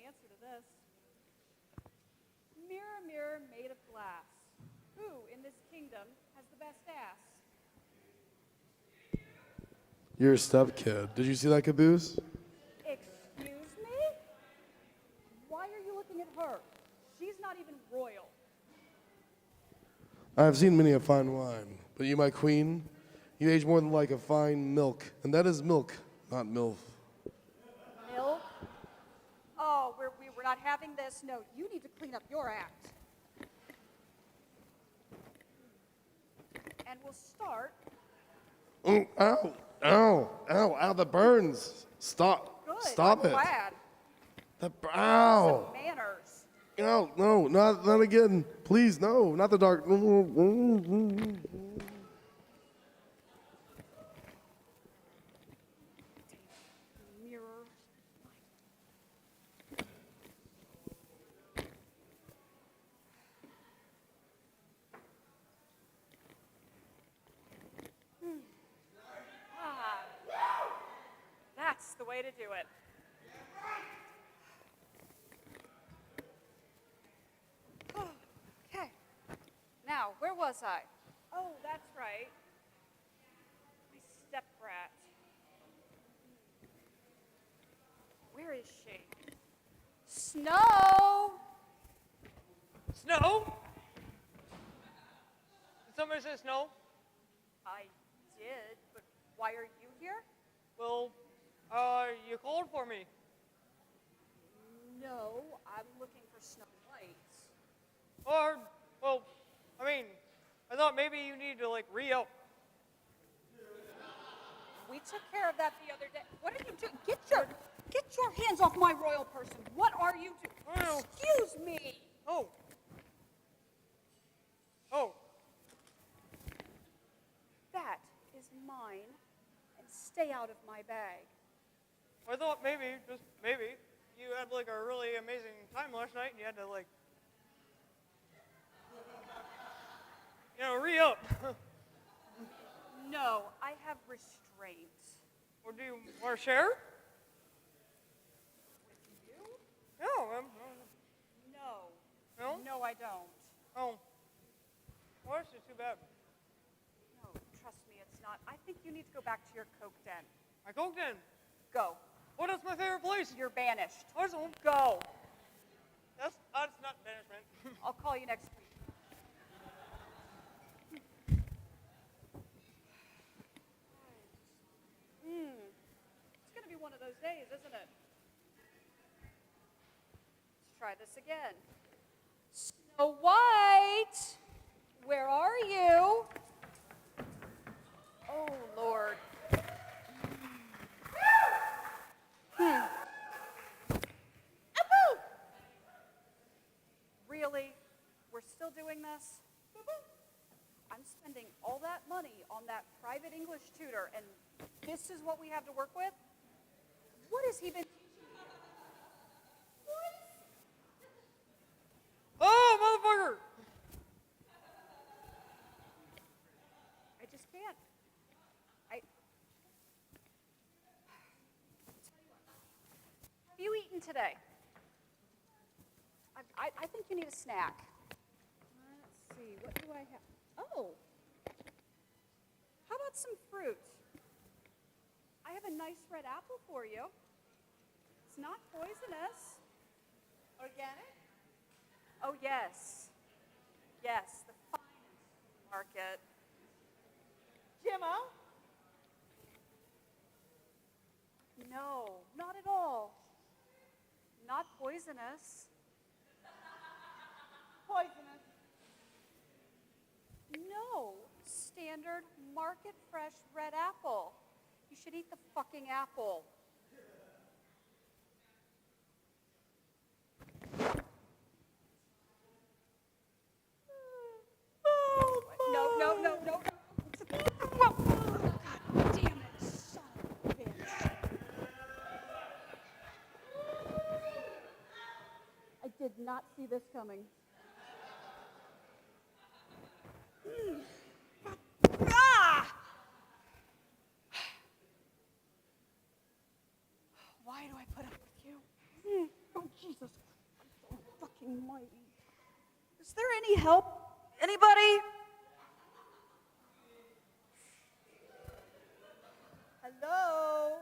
answer to this. Mirror, mirror made of glass, who in this kingdom has the best ass?
You're a stepkid. Did you see that caboose?
Excuse me? Why are you looking at her? She's not even royal.
I have seen many a fine wine, but you, my queen, you age more than like a fine milk, and that is milk, not MILF.
Milk? Oh, we're not having this. No, you need to clean up your act. And we'll start.
Ow, ow, ow, ow, the burns. Stop,
Good.
stop
I'm
it.
glad.
Ow.
Some manners.
No, no, not again. Please, no, not the dark.
Mirror. That's the way to do it. Okay. Now, where was I? Oh, that's right. My step brat. Where is she? Snow!
Snow? Did somebody say snow?
I did, but why are you here?
Well, you called for me.
No, I'm looking for Snow White.
Or, well, I mean, I thought maybe you need to, like, re-up.
We took care of that the other day. What are you doing? Get your hands off my royal person. What are you doing? Excuse me.
Oh. Oh.
That is mine, and stay out of my bag.
I thought maybe, just maybe, you had, like, a really amazing time last night and you had to, like, you know, re-up.
No, I have restraints.
Or do you want to share?
You?
No,
No.
No?
No, I don't.
Oh. Well, that's just too bad.
No, trust me, it's not. I think you need to go back to your Coke den.
My Coke den?
Go.
What is my favorite place?
You're banished.
Awesome.
Go.
That's not banishment.
I'll call you next week. It's going to be one of those days, isn't it? Let's try this again. Snow White, where are you? Oh, Lord. Really? We're still doing this? I'm spending all that money on that private English tutor, and this is what we have to work with? What has he been teaching you?
Oh, motherfucker!
I just can't. Have you eaten today? I think you need a snack. Let's see, what do I have? Oh, how about some fruit? I have a nice red apple for you. It's not poisonous. Organic? Oh, yes. Yes, the finest market. Jimmo? No, not at all. Not poisonous. Poisonous? No, standard market fresh red apple. You should eat the fucking apple. No, no, no, no. God damn it, son of a bitch. I did not see this coming. Ah! Why do I put up with you? Oh, Jesus. Is there any help? Anybody? Hello?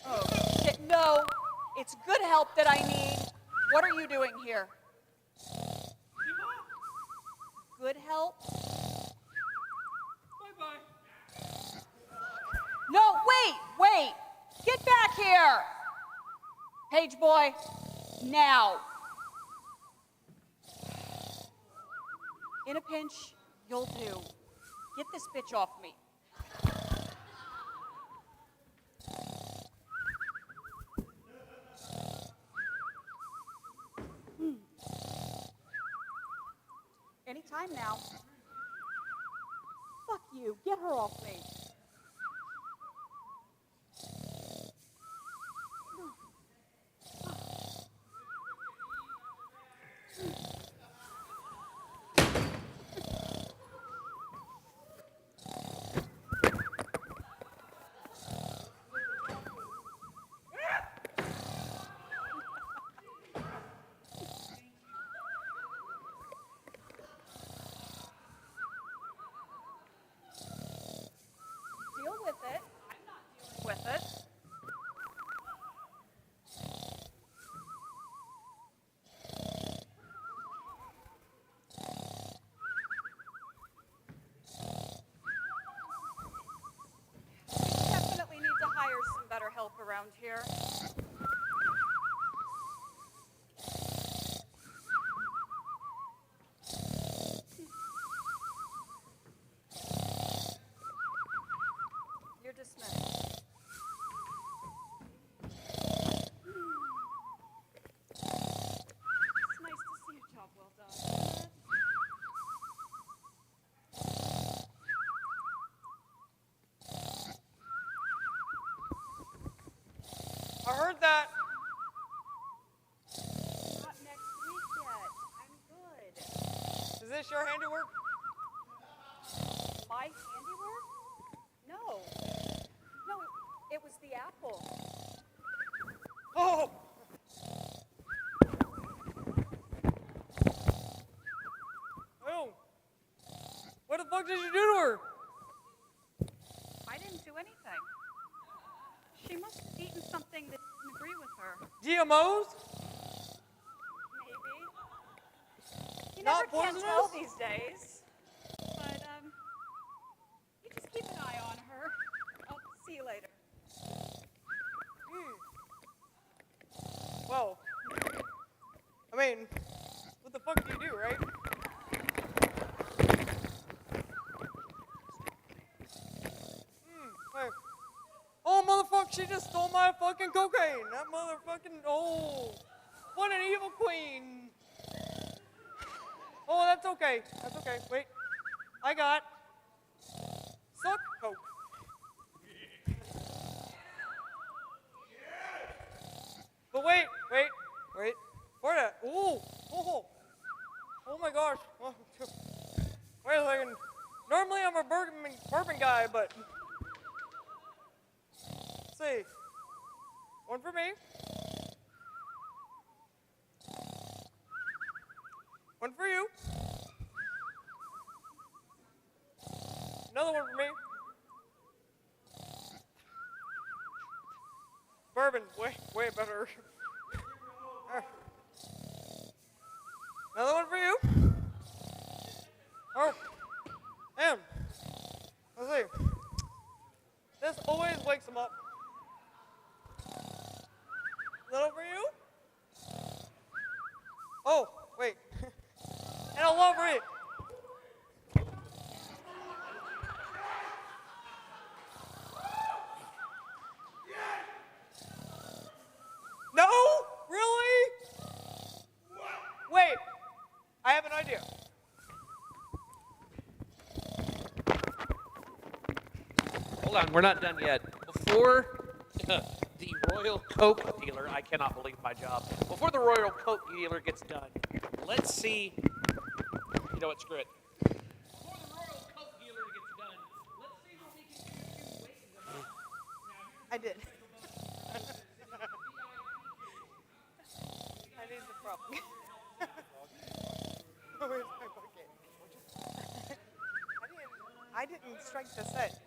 Oh, shit, no. It's good help that I need. What are you doing here? Good help?
Bye-bye.
No, wait! Get back here! Page boy, now. In a pinch, you'll do. Get this bitch off me. Anytime now. Fuck you. Get her off me. Deal with it. I'm not dealing with it. We definitely need to hire some better help around here. You're dismissed. It's nice to see a job well done.
I heard that.
Not next week yet. I'm good.
Is this your handiwork?
My handiwork? No. No, it was the apple.
Oh! Oh! What the fuck did you do to her?
I didn't do anything. She must have eaten something that didn't agree with her.
GMOs?
Maybe. You
Not
never can
poisonous?
tell these days. But, you just keep an eye on her. I'll see you later.
Well, I mean, what the fuck do you do, right? Hey. Oh, motherfucker, she just stole my fucking cocaine. That motherfucking, oh, what an evil queen. Oh, that's okay. That's okay. Wait. I got suck coke. But wait. For that. Ooh. Oh my gosh. Oh, wait a second. Normally I'm a bourbon guy, but let's see. One for me. One for you. Another one for me. Bourbon, way better. Another one for you. Oh, and let's see. This always wakes him up. Another for you. Oh, wait. And a love for you. No? Really? Wait. I have an idea.
Hold on, we're not done yet. Before the Royal Coke dealer, I cannot believe my job. Before the Royal Coke dealer gets done, let's see. You know what? Screw it. Before the Royal Coke dealer gets done, let's see what we can do to wake them up.
I did. I need the problem.
I didn't strike the set.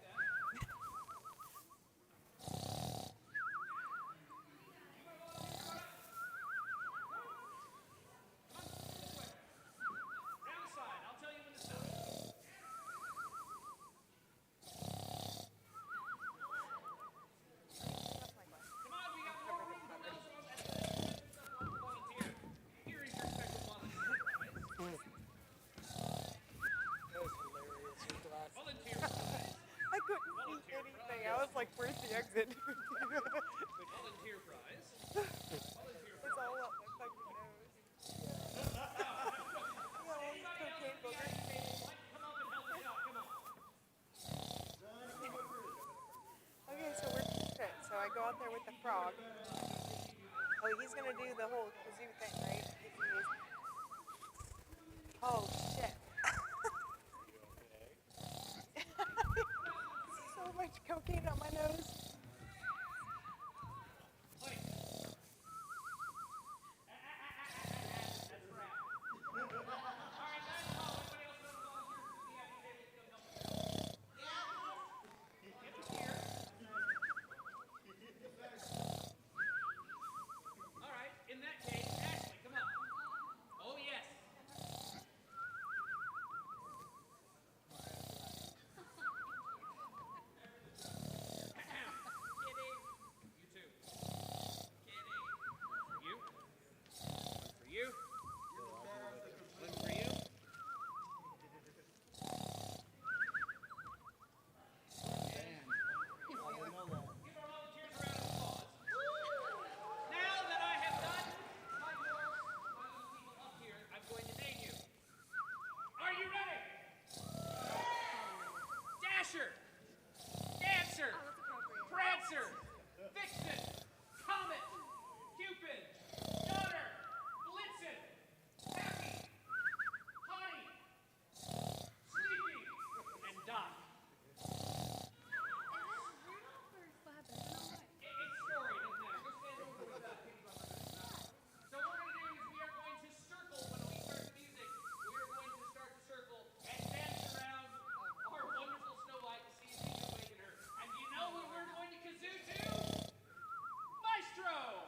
I couldn't see anything. I was like, where's the exit?
Volunteer prize.
It's all up my fucking nose. All these cocaine boogers. Okay, so we're fit. So I go out there with the frog. Oh, he's gonna do the whole kazoo thing, right? Oh shit. So much cocaine on my nose.
All right, in that case, Ashley, come on. Oh, yes. You too. For you. One for you. Now that I have done my work by those people up here, I'm going to name you. Are you ready? Dasher, Dancer, Prancer, Vixen, Comet, Cupid, Daughter, Blitzen, Happy, Honey, Sleepy, and Dot. It's story, doesn't matter. Go stand over with that. So what we're going to do is we are going to circle when we start the music. We are going to start to circle and dance around our wonderful Snow White to see if we can awaken her. And do you know who we're going to kazoo to? Maestro!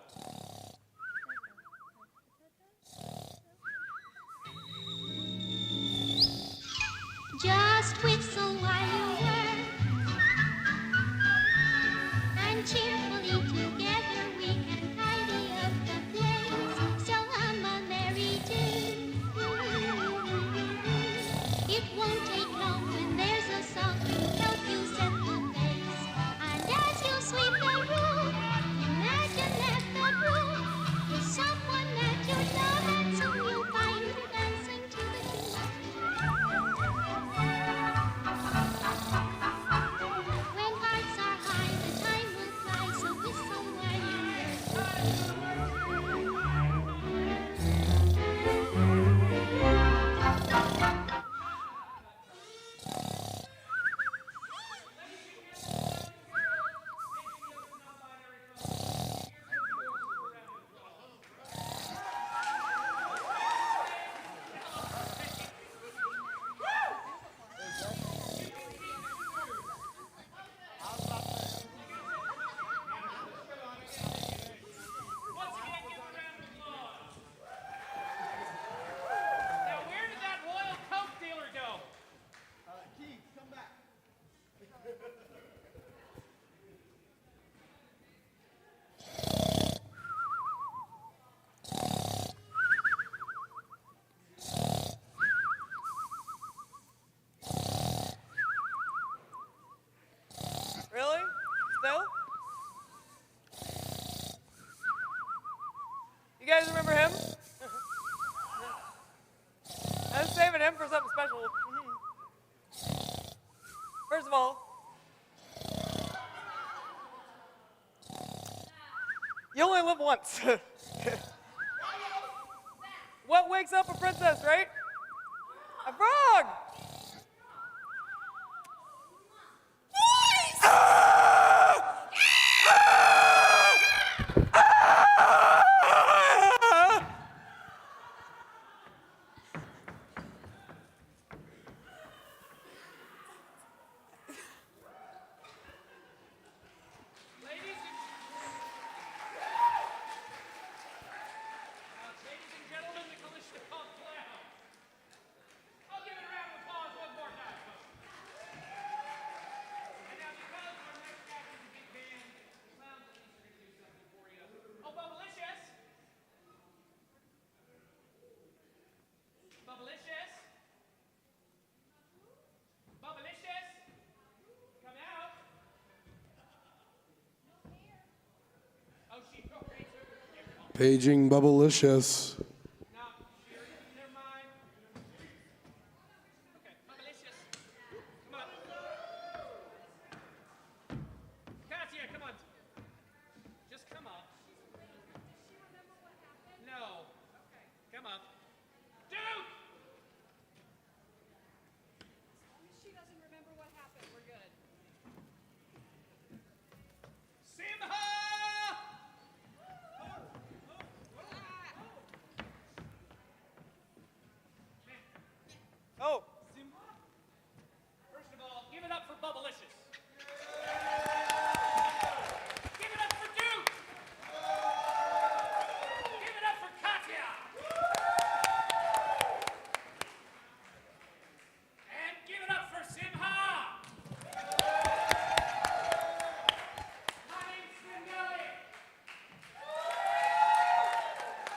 Just whistle while you work, and cheerfully together we can tidy up the place. So hum a merry tune. It won't take long when there's a song to help you set the pace. And as you sweep the room, imagine that the room is someone that you love, and soon you'll find you dancing to the tune. When hearts are high, the time will fly, so whistle while you
Once again, give a round of applause. Now, where did that royal coke dealer go?
Keith, come back.
Really? Still? You guys remember him? I'm saving him for something special. First of all, you only live once. What wakes up a princess, right? A frog!
Paging Bubblicious.
Katya, come on. Just come up. No. Come up. Duke!
She doesn't remember what happened. We're good.
Simha!
Oh.
First of all, give it up for Bubblicious. Give it up for Duke. Give it up for Katya. And give it up for Simha. My name's Svengali.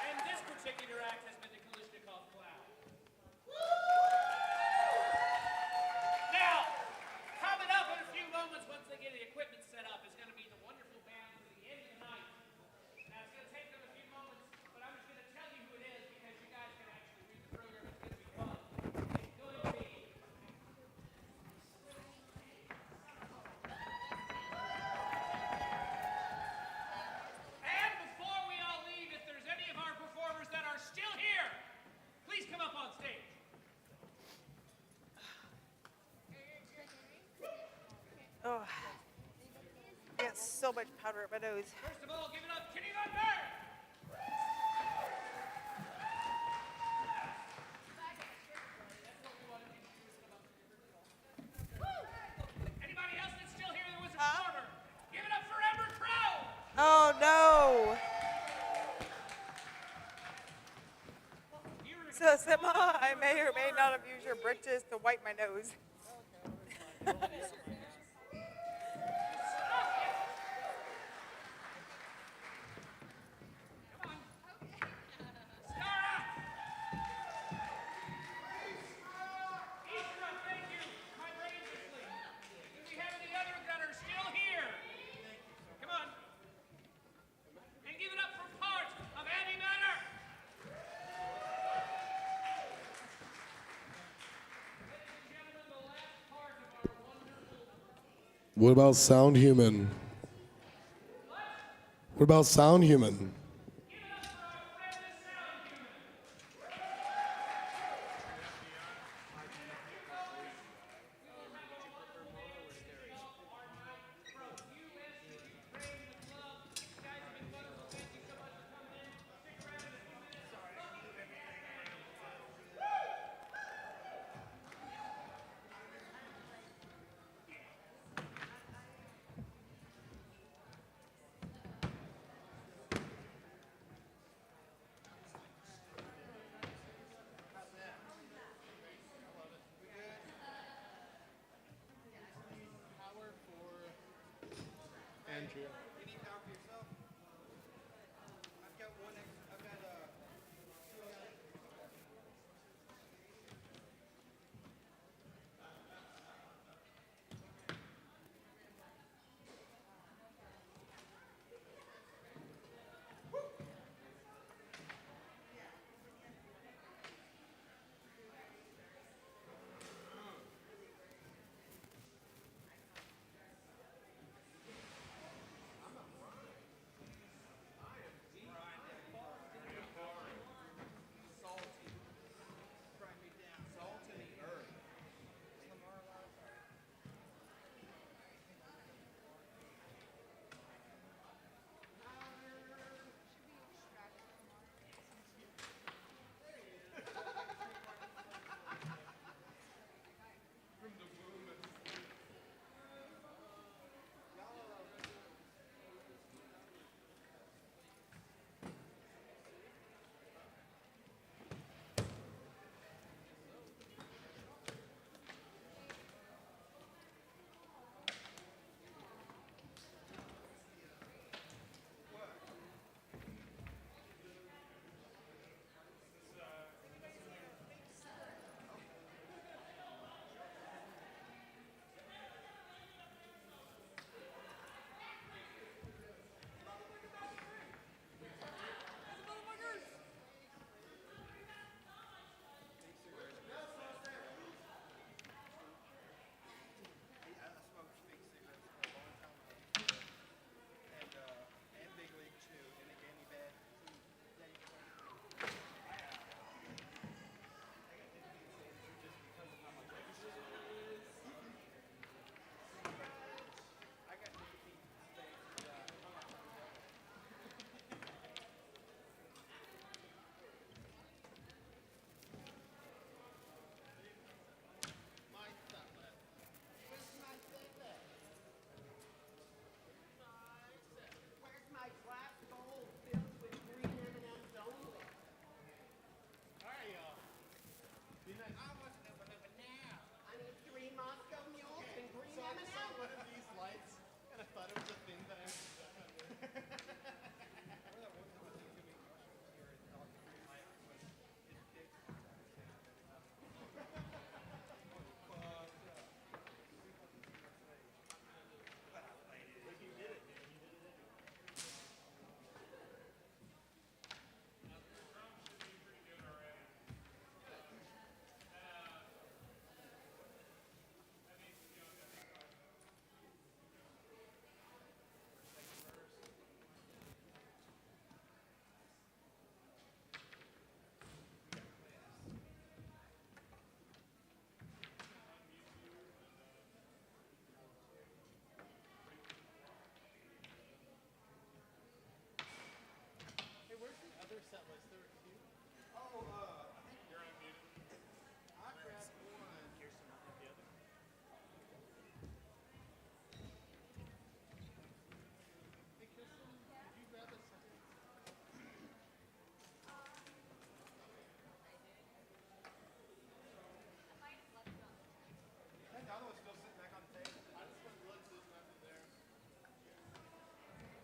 And this particular act has been the Kalishnikov Clown. Now, coming up in a few moments, once they get the equipment set up, is going to be the wonderful band for the end of the night. Now, it's going to take them a few moments, but I'm just going to tell you who it is because you guys can actually read the program. It's going to be fun. It's going to be... And before we all leave, if there's any of our performers that are still here, please come up on stage.
Oh. I got so much powder at my nose.
First of all, give it up, Kitty Lundberg! Anybody else that's still here that was a performer? Give it up for Amber Crow!
Oh no. So Simha, I may or may not have used your britches to wipe my nose.
Ishra, thank you. My brain's asleep. Do we have any others that are still here? Come on. And give it up for part of Andy Manor. Ladies and gentlemen, the last part of our wonderful...
What about Sound Human? What about Sound Human?
Andrea.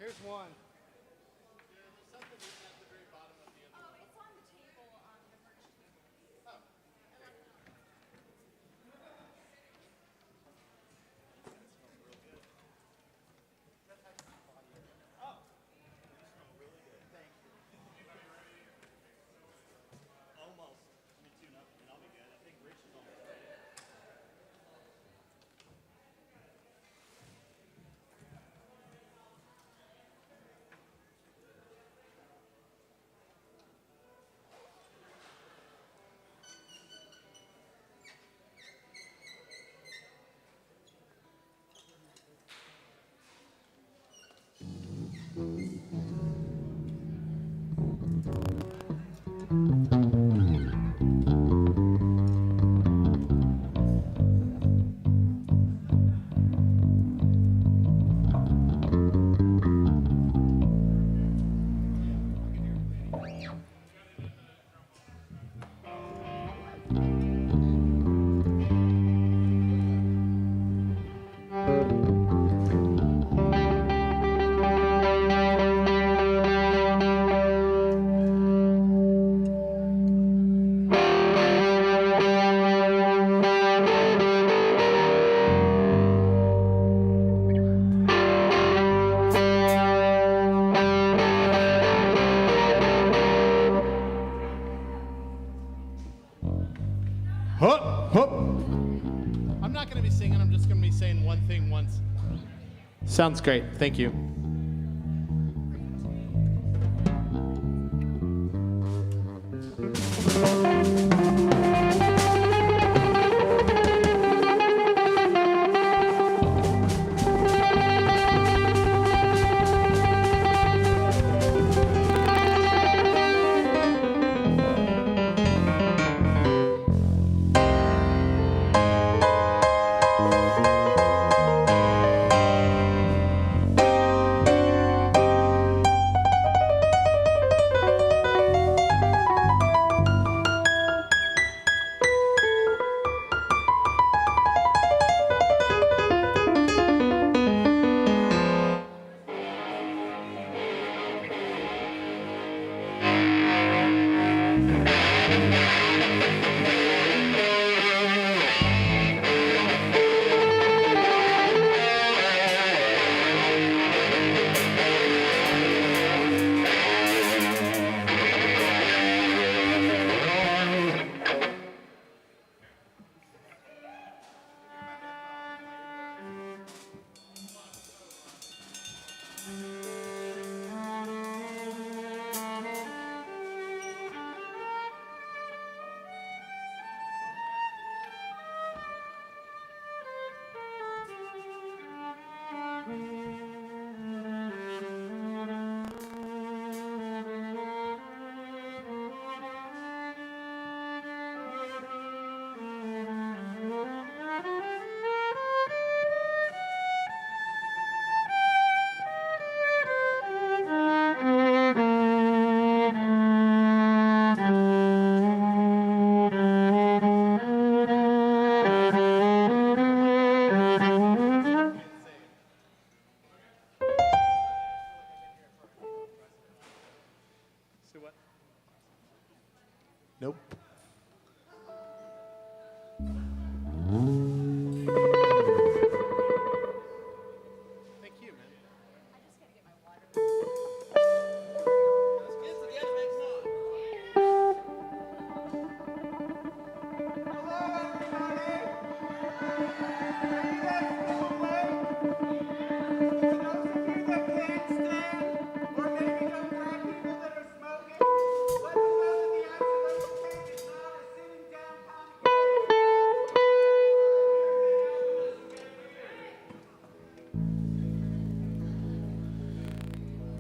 Here's one.
I'm not going to be singing, I'm just going to be saying one thing once. Sounds great. Thank you.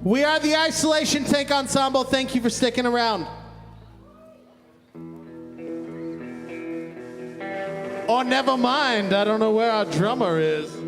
We are the Isolation Tank Ensemble. Thank you for sticking around. Oh, never mind. I don't know where our drummer is.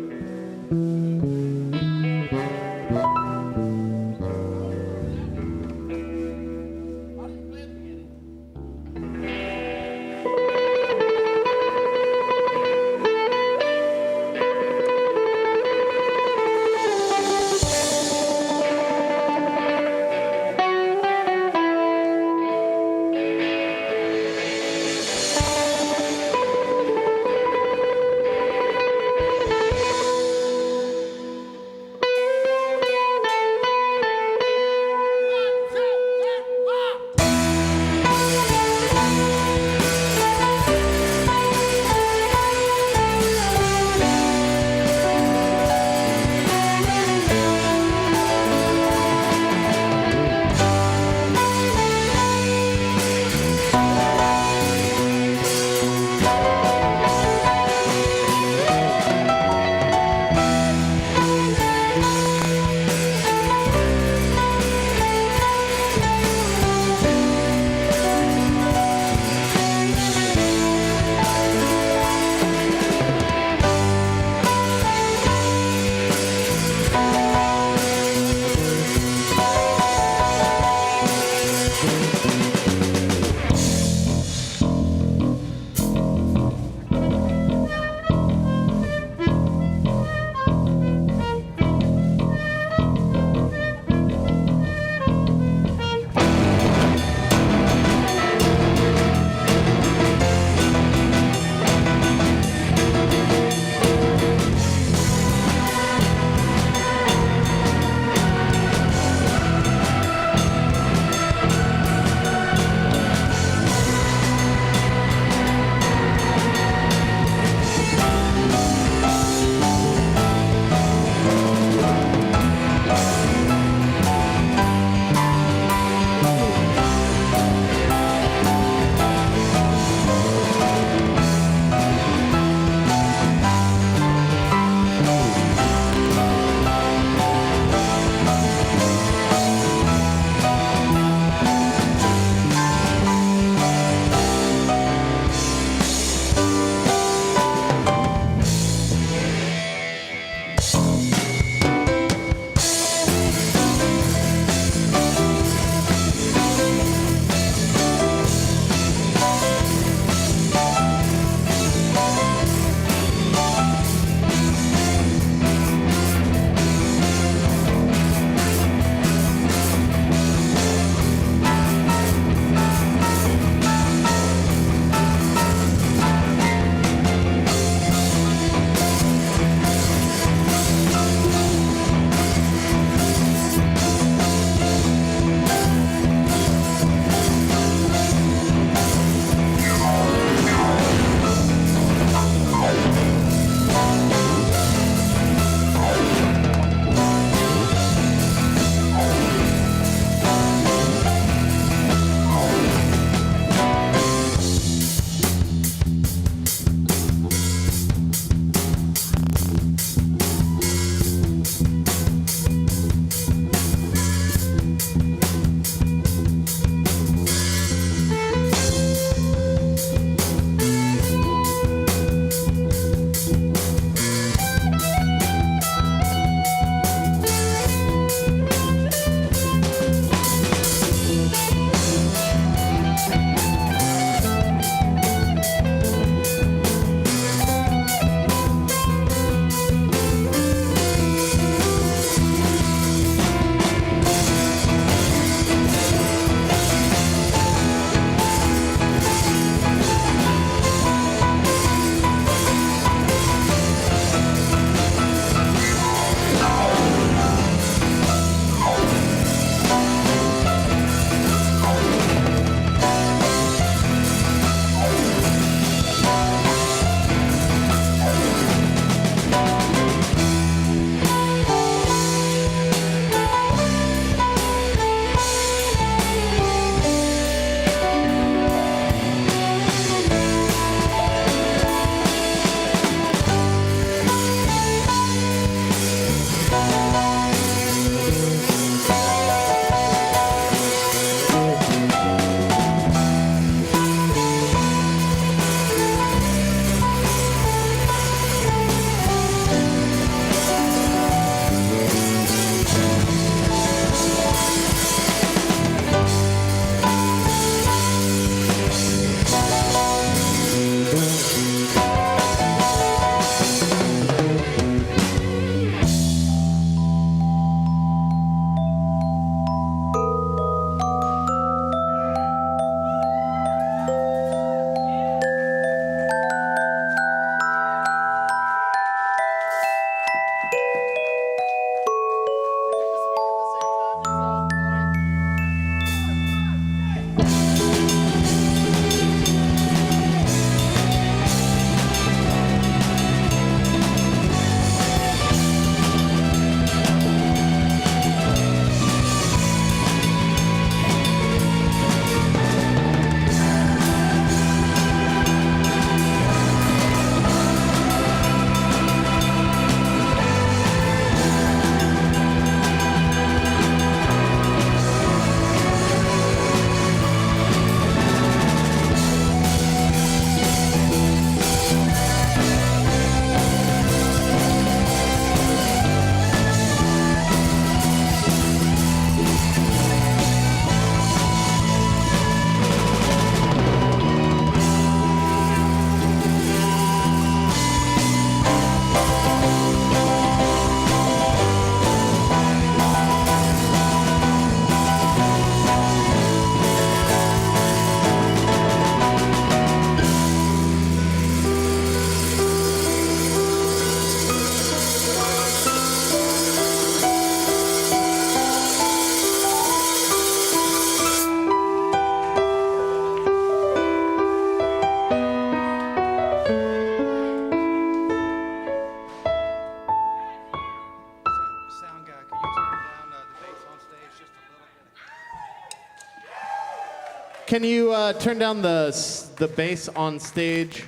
Can you turn down the bass on stage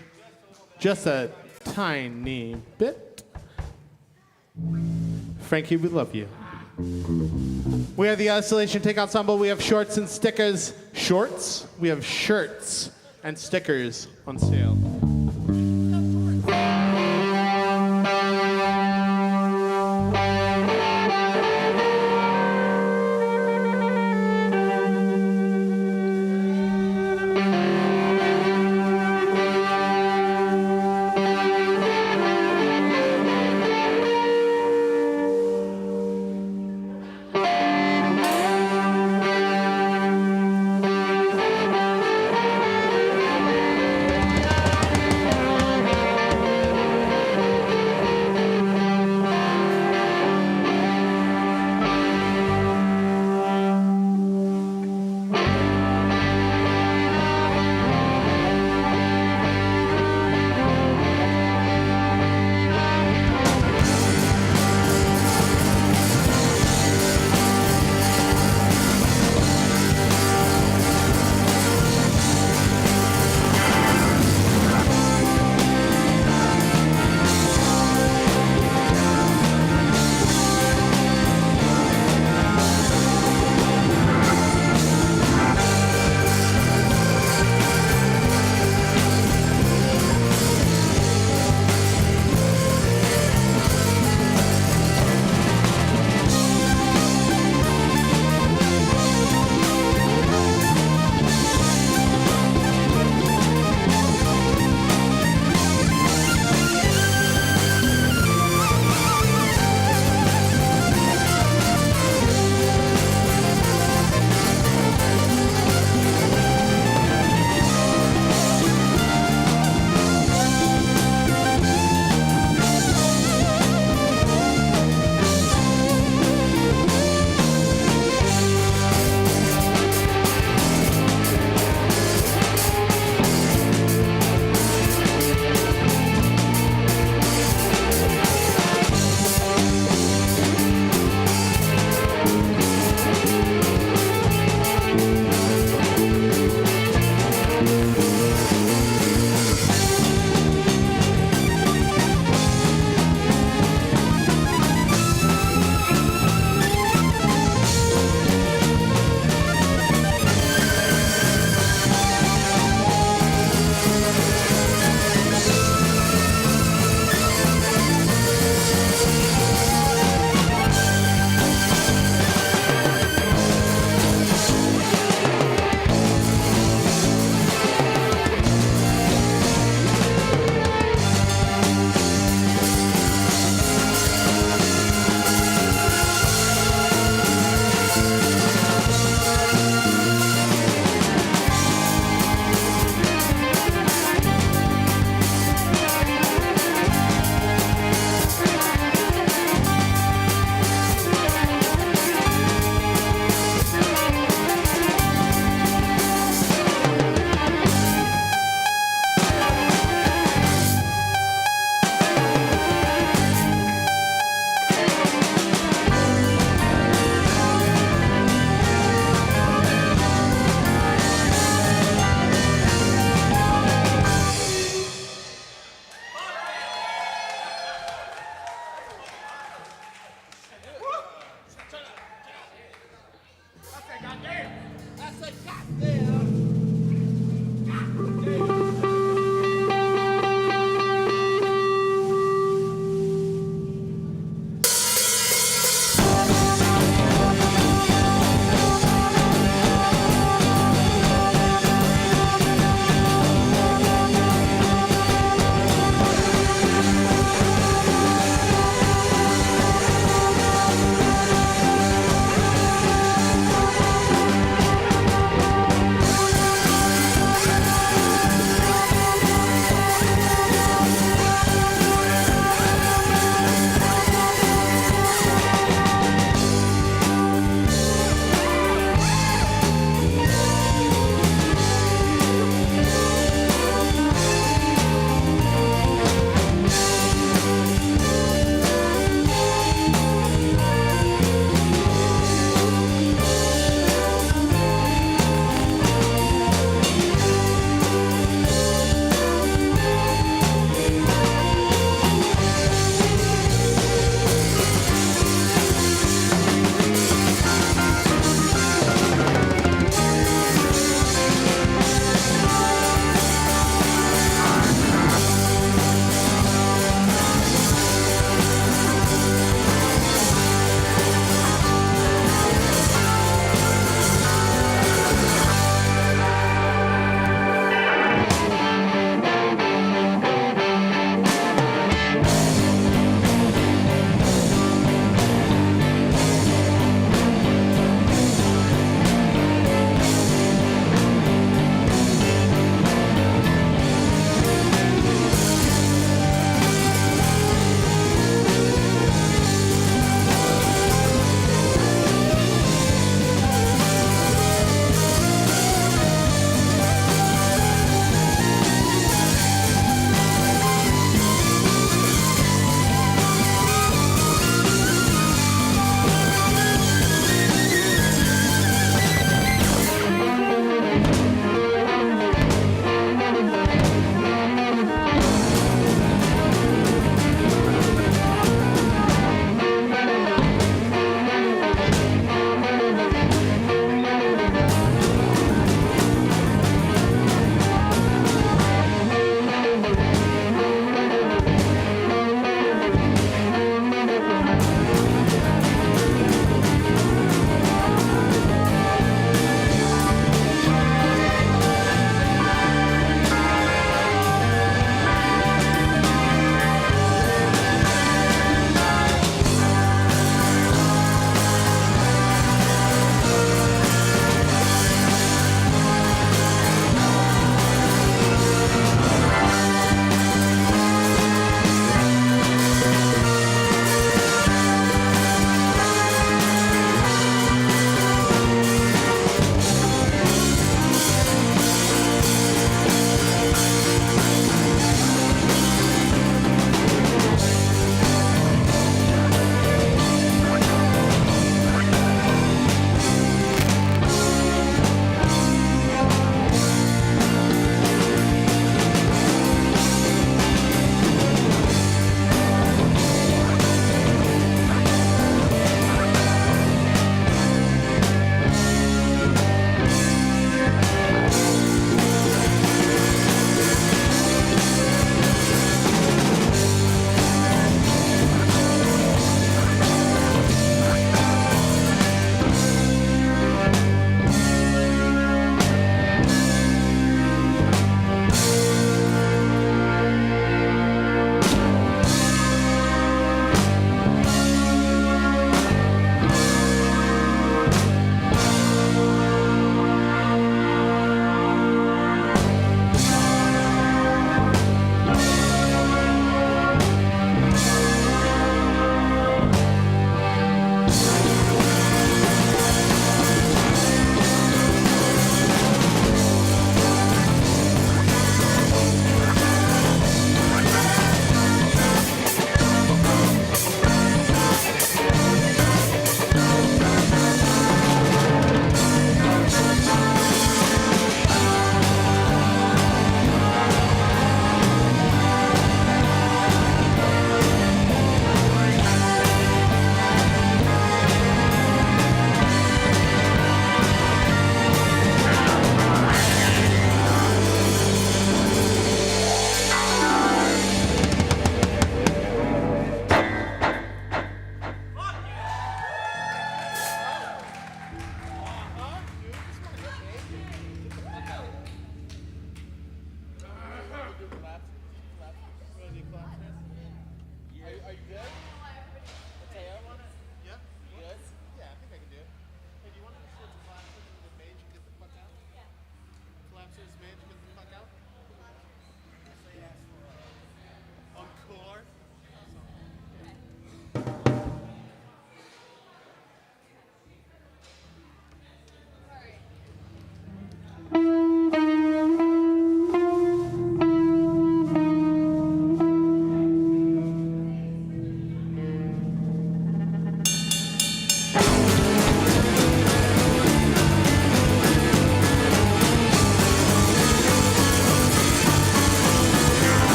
just a tiny bit? Frankie, we love you. We have the Isolation Take Ensemble. We have shorts and stickers. Shorts? We have shirts and stickers on sale. Are you good? Yeah? You good? Yeah, I think I can do it. Hey, do you want to switch the collapsers and the mage and get the fuck out? Yeah. Collapsers, mage, get the fuck out? Encore?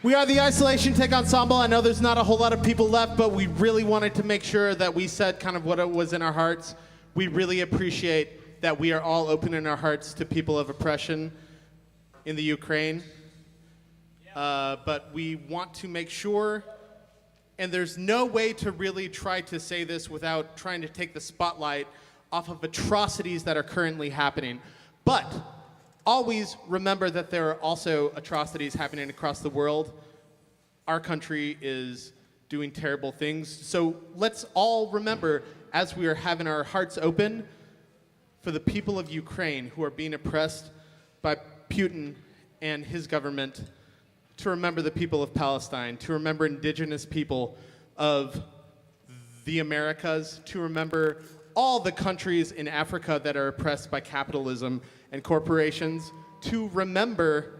We are the Isolation Tech Ensemble. I know there's not a whole lot of people left, but we really wanted to make sure that we said kind of what it was in our hearts. We really appreciate that we are all opening our hearts to people of oppression in the Ukraine. But we want to make sure And there's no way to really try to say this without trying to take the spotlight off of atrocities that are currently happening. But always remember that there are also atrocities happening across the world. Our country is doing terrible things. So let's all remember, as we are having our hearts open, for the people of Ukraine who are being oppressed by Putin and his government, to remember the people of Palestine, to remember indigenous people of the Americas, to remember all the countries in Africa that are oppressed by capitalism and corporations, to remember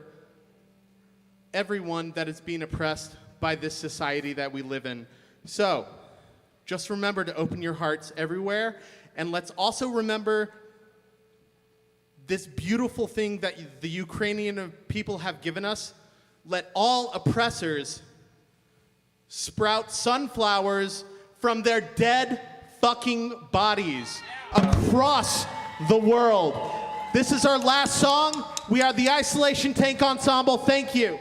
everyone that is being oppressed by this society that we live in. So, just remember to open your hearts everywhere, and let's also remember this beautiful thing that the Ukrainian people have given us. Let all oppressors sprout sunflowers from their dead fucking bodies across the world. This is our last song. We are the Isolation Tank Ensemble. Thank you.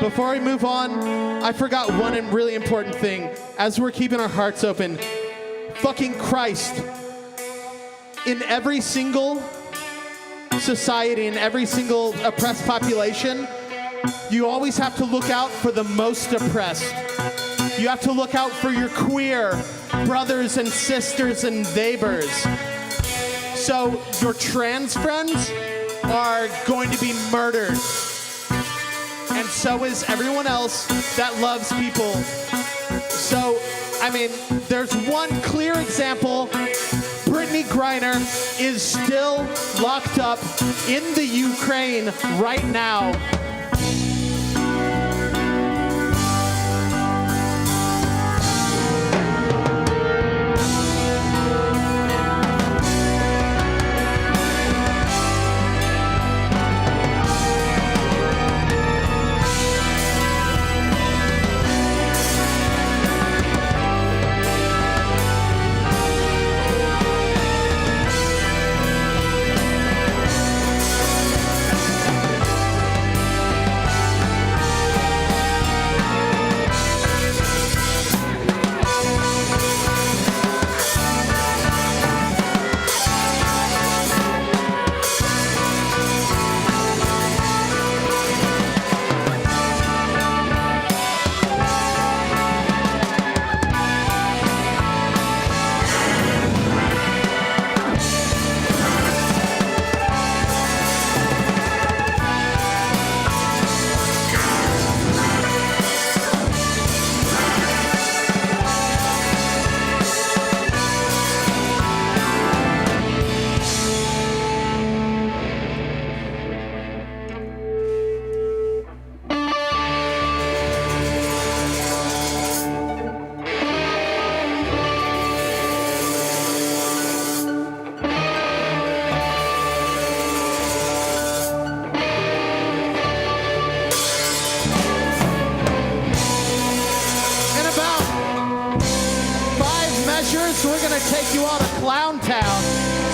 Before we move on, I forgot one really important thing. As we're keeping our hearts open, fucking Christ. In every single society, in every single oppressed population, you always have to look out for the most oppressed. You have to look out for your queer brothers and sisters and neighbors. So your trans friends are going to be murdered. And so is everyone else that loves people. So, I mean, there's one clear example. Brittany Griner is still locked up in the Ukraine right now. We're gonna take you all to Clown Town.